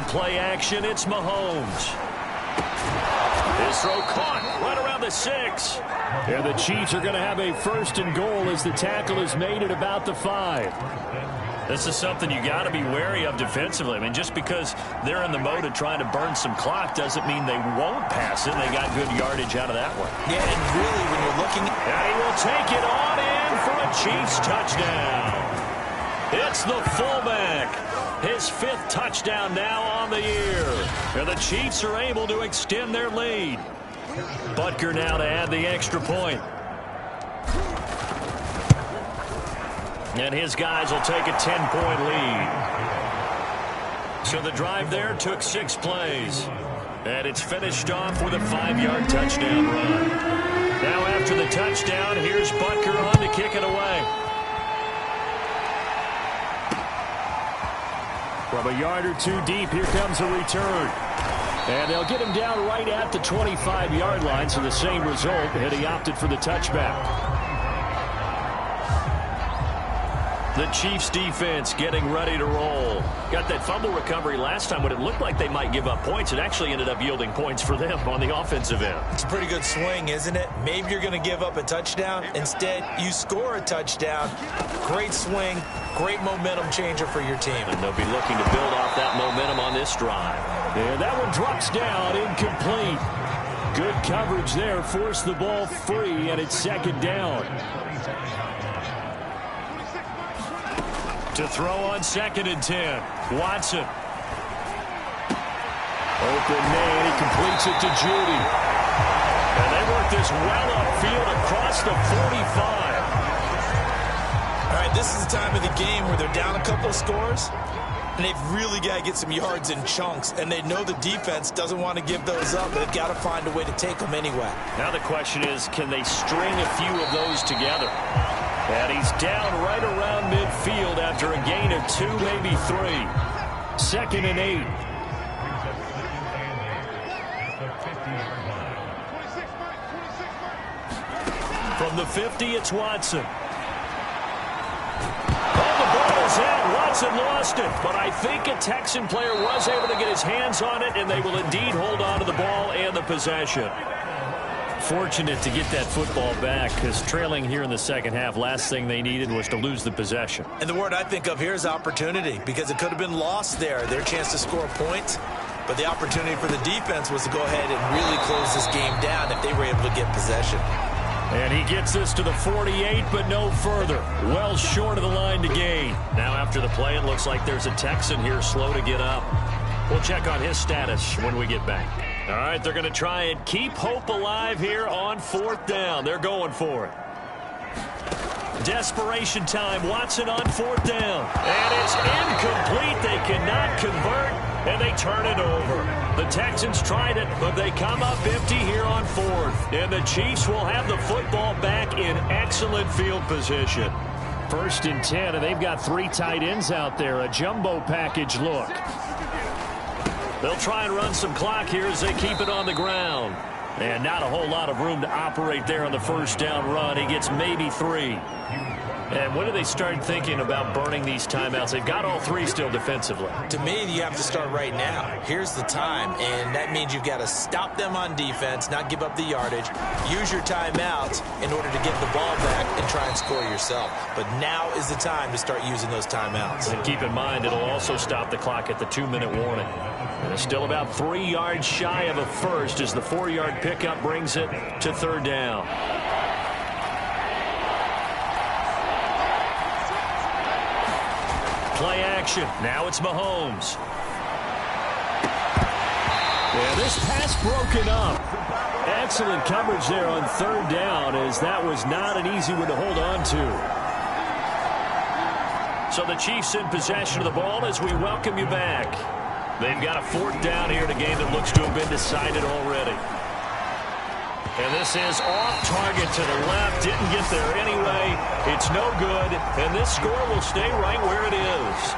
Play action, it's Mahomes. His throw caught right around the 6. And the Chiefs are going to have a 1st and goal as the tackle is made at about the 5. This is something you got to be wary of defensively. I mean, just because they're in the mode of trying to burn some clock doesn't mean they won't pass it. They got good yardage out of that one. Yeah, and really when you're looking... And he will take it on in for a Chiefs touchdown. It's the fullback. His 5th touchdown now on the year. And the Chiefs are able to extend their lead. Butker now to add the extra point. And his guys will take a 10-point lead. So the drive there took 6 plays. And it's finished off with a 5-yard touchdown run. Now after the touchdown, here's Butker on to kick it away. From a yard or 2 deep, here comes a return. And they'll get him down right at the 25-yard line, so the same result, and he opted for the touchback. The Chiefs defense getting ready to roll. Got that fumble recovery last time when it looked like they might give up points. It actually ended up yielding points for them on the offensive end. It's a pretty good swing, isn't it? Maybe you're going to give up a touchdown. Instead, you score a touchdown. Great swing, great momentum changer for your team. And they'll be looking to build off that momentum on this drive. And that one drops down, incomplete. Good coverage there, forced the ball free, and it's 2nd down. To throw on 2nd and 10. Watson. Open man, he completes it to Judy. And they work this well upfield across the 45. All right, this is the time of the game where they're down a couple of scores, and they've really got to get some yards in chunks, and they know the defense doesn't want to give those up, but they've got to find a way to take them anyway. Now the question is, can they string a few of those together? And he's down right around midfield after a gain of 2, maybe 3. 2nd and 8. From the 50, it's Watson. Oh, the ball is out. Watson lost it. But I think a Texan player was able to get his hands on it, and they will indeed hold on to the ball and the possession. Fortunate to get that football back, because trailing here in the 2nd half, last thing they needed was to lose the possession. And the word I think of here is opportunity, because it could have been lost there, their chance to score points. But the opportunity for the defense was to go ahead and really close this game down if they were able to get possession. And he gets this to the 48, but no further. Well short of the line to gain. Now after the play, it looks like there's a Texan here slow to get up. We'll check on his status when we get back. All right, they're going to try and keep hope alive here on 4th down. They're going for it. Desperation time. Watson on 4th down. And it's incomplete. They cannot convert, and they turn it over. The Texans tried it, but they come up empty here on 4th. And the Chiefs will have the football back in excellent field position. 1st and 10, and they've got 3 tight ends out there. A jumbo package look. They'll try and run some clock here as they keep it on the ground. And not a whole lot of room to operate there on the first down run. He gets maybe 3. And when do they start thinking about burning these timeouts? They've got all 3 still defensively. To me, you have to start right now. Here's the time, and that means you've got to stop them on defense, not give up the yardage, use your timeouts in order to get the ball back and try and score yourself. But now is the time to start using those timeouts. And keep in mind, it'll also stop the clock at the 2-minute warning. And it's still about 3 yards shy of a first as the 4-yard pickup brings it to 3rd down. Play action. Now it's Mahomes. Yeah, this pass broken up. Excellent coverage there on 3rd down, as that was not an easy one to hold on to. So the Chiefs in possession of the ball as we welcome you back. They've got a 4th down here in a game that looks to have been decided already. And this is off target to the left. Didn't get there anyway. It's no good. And this score will stay right where it is.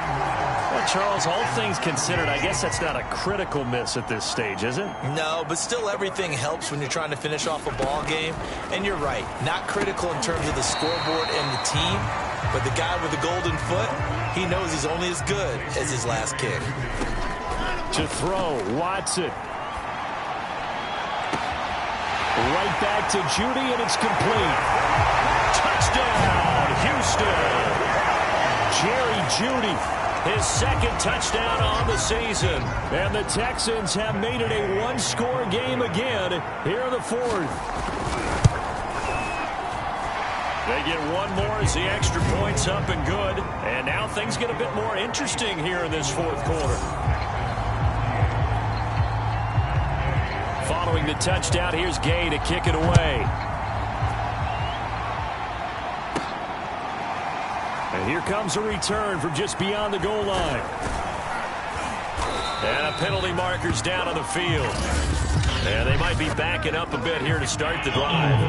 Well, Charles, all things considered, I guess that's not a critical miss at this stage, is it? No, but still everything helps when you're trying to finish off a ball game. And you're right. Not critical in terms of the scoreboard and the team. But the guy with the golden foot, he knows he's only as good as his last kick. To throw, Watson. Right back to Judy, and it's complete. Touchdown, Houston. Jerry Judy, his 2nd touchdown on the season. And the Texans have made it a 1-score game again here in the 4th. They get 1 more as the extra point's up and good. And now things get a bit more interesting here in this 4th quarter. Following the touchdown, here's Gay to kick it away. And here comes a return from just beyond the goal line. And a penalty marker's down on the field. And they might be backing up a bit here to start the drive.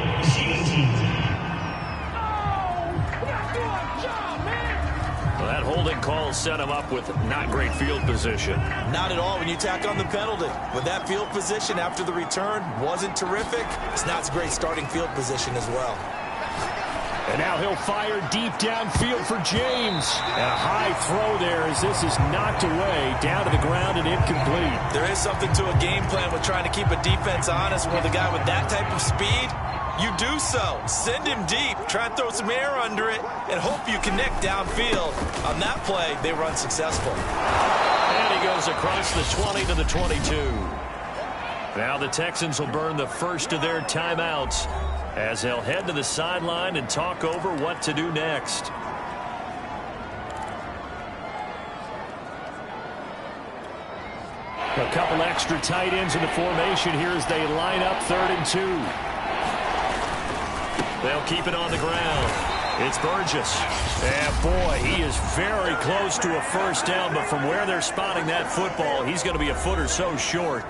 Well, that holding call set him up with not great field position. Not at all when you tack on the penalty. With that field position after the return wasn't terrific, it's not a great starting field position as well. And now he'll fire deep downfield for James. And a high throw there as this is knocked away, down to the ground and incomplete. There is something to a game plan with trying to keep a defense honest with a guy with that type of speed. You do so. Send him deep. Try and throw some air under it and hope you connect downfield. On that play, they were unsuccessful. And he goes across the 20 to the 22. Now the Texans will burn the first of their timeouts as they'll head to the sideline and talk over what to do next. A couple extra tight ends in the formation here as they line up 3rd and 2. They'll keep it on the ground. It's Burgess. And boy, he is very close to a first down, but from where they're spotting that football, he's going to be a foot or so short.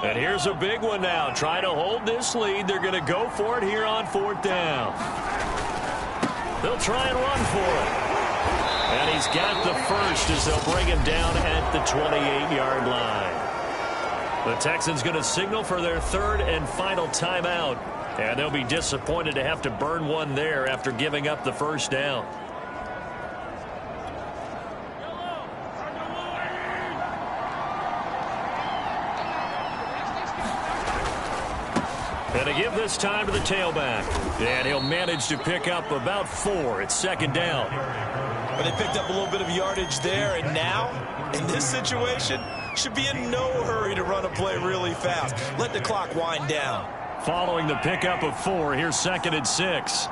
And here's a big one now. Trying to hold this lead. They're going to go for it here on 4th down. They'll try and run for it. And he's got the first as they'll bring him down at the 28-yard line. The Texans going to signal for their 3rd and final timeout. And they'll be disappointed to have to burn one there after giving up the first down. And to give this time to the tailback. And he'll manage to pick up about 4. It's 2nd down. But they picked up a little bit of yardage there, and now, in this situation, should be in no hurry to run a play really fast. Let the clock wind down. Following the pickup of 4, here's 2nd and 6.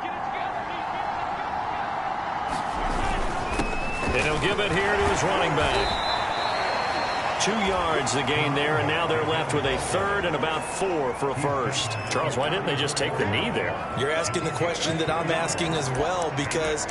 And he'll give it here to his running back. 2 yards the gain there, and now they're left with a third and about 4 for a first. Charles, why didn't they just take the knee there? You're asking the question that I'm asking as well, because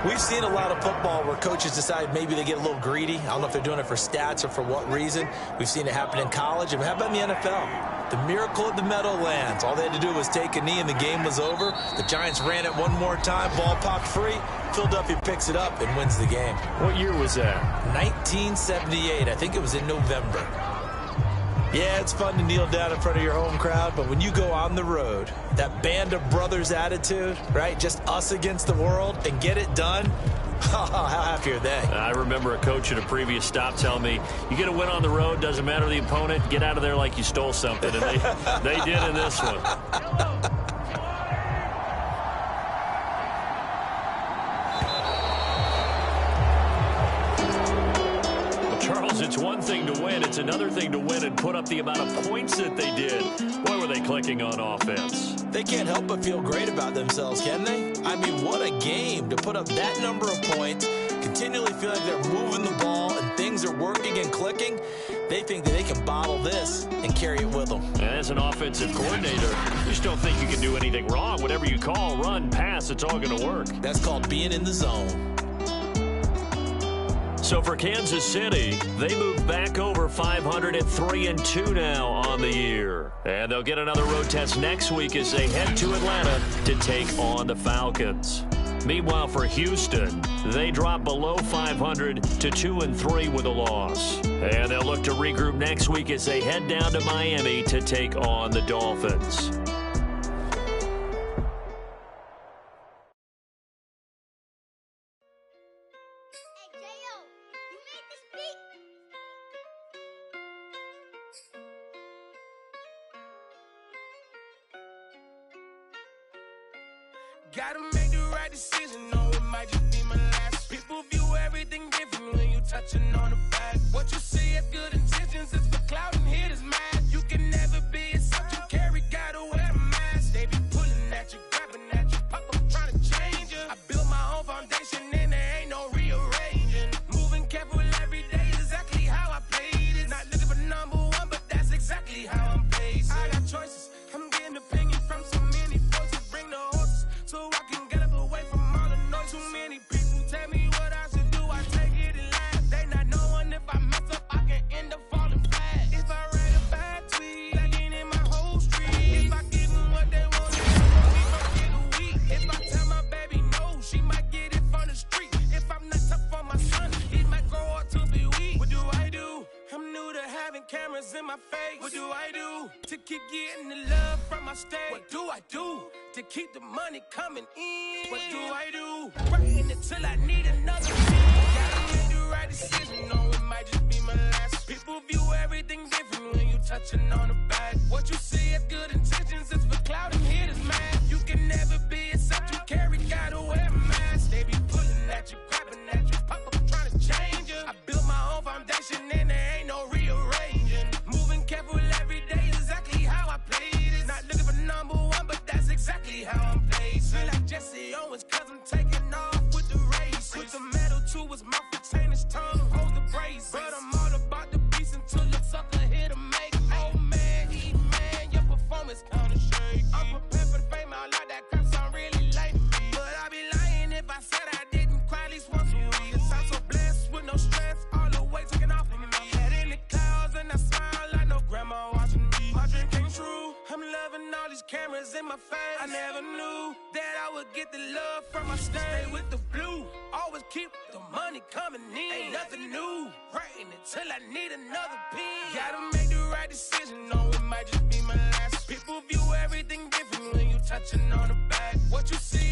we've seen a lot of football where coaches decide maybe they get a little greedy. I don't know if they're doing it for stats or for what reason. We've seen it happen in college. And how about in the NFL? The miracle of the Meadowlands. All they had to do was take a knee and the game was over. The Giants ran it one more time. Ball popped free. Philadelphia picks it up and wins the game. What year was that? 1978. I think it was in November. Yeah, it's fun to kneel down in front of your home crowd, but when you go on the road, that band of brothers attitude, right? Just us against the world and get it done. How happy are they? I remember a coach at a previous stop telling me, you get a win on the road, doesn't matter the opponent, get out of there like you stole something. And they did in this one. Well, Charles, it's one thing to win. It's another thing to win and put up the amount of points that they did. Boy, were they clicking on offense. They can't help but feel great about themselves, can they? I mean, what a game to put up that number of points, continually feel like they're moving the ball and things are working and clicking. They think that they can bottle this and carry it with them. And as an offensive coordinator, you just don't think you can do anything wrong. Whatever you call, run, pass, it's all going to work. That's called being in the zone. So for Kansas City, they move back over 500 at 3-2 now on the year. And they'll get another road test next week as they head to Atlanta to take on the Falcons. Meanwhile, for Houston, they drop below 500 to 2-3 with a loss. And they'll look to regroup next week as they head down to Miami to take on the Dolphins. Gotta make the right decision, no, it might just be my last. People view everything different when you touching on the back. What you say have good intentions, it's for cloud and hitters mad. You can never be a subject carry, gotta wear a mask. They be pulling at you, grabbing at you, pop up trying to change you. I built my own foundation and there ain't no rearranging. Moving careful every day is exactly how I played it. Not looking for number one, but that's exactly how I'm paced. I got choices, I'm getting opinion from so many voices. Bring the horses so I can get up away from all the noise. Too many people tell me what I should do, I take it and laugh. They not knowing if I mess up, I can end up falling flat. If I write a bad tweet, that ain't in my whole street. If I give them what they want, we gon' get weak. If I tell my baby no, she might get it from the street. If I'm not tough on my son, he might grow up to be weak. What do I do? I'm new to having cameras in my face. What do I do to keep getting the love from my state? What do I do to keep the money coming in? What do I do? Writing it till I need another beat. Gotta make the right decision, no, it might just be my last. People view everything different when you touching on the back. What you see have good intentions, it's for cloud and hitters mad. You can never be a subject carry, gotta wear a mask. They be pulling at you, grabbing at you, pop up trying to change you. I built my own foundation and there ain't no rearranging. Moving careful every day is exactly how I played it. Not looking for number one, but that's exactly how I'm placed. Feel like Jesse Owens, cause I'm taking off with the race. Put the metal to his mouth, retain his tongue, hold the brace. But I'm all about the beast until the sucker hit a make. Oh man, your performance kinda shake. I'm prepared for the fame, I like that crap sound really lame. But I'd be lying if I said I didn't cry at least once a week. I'm so blessed with no stress, all the weight taken off of me. Head in the clouds and I smile like no grandma watching me. My dream came true, I'm loving all these cameras in my face. I never knew that I would get the love from my state. Stay with the blue, always keep the money coming in. Ain't nothing new, writing it till I need another pen. Gotta make the right decision, no, it might just be my last. People view everything different when you touching on the back. What you see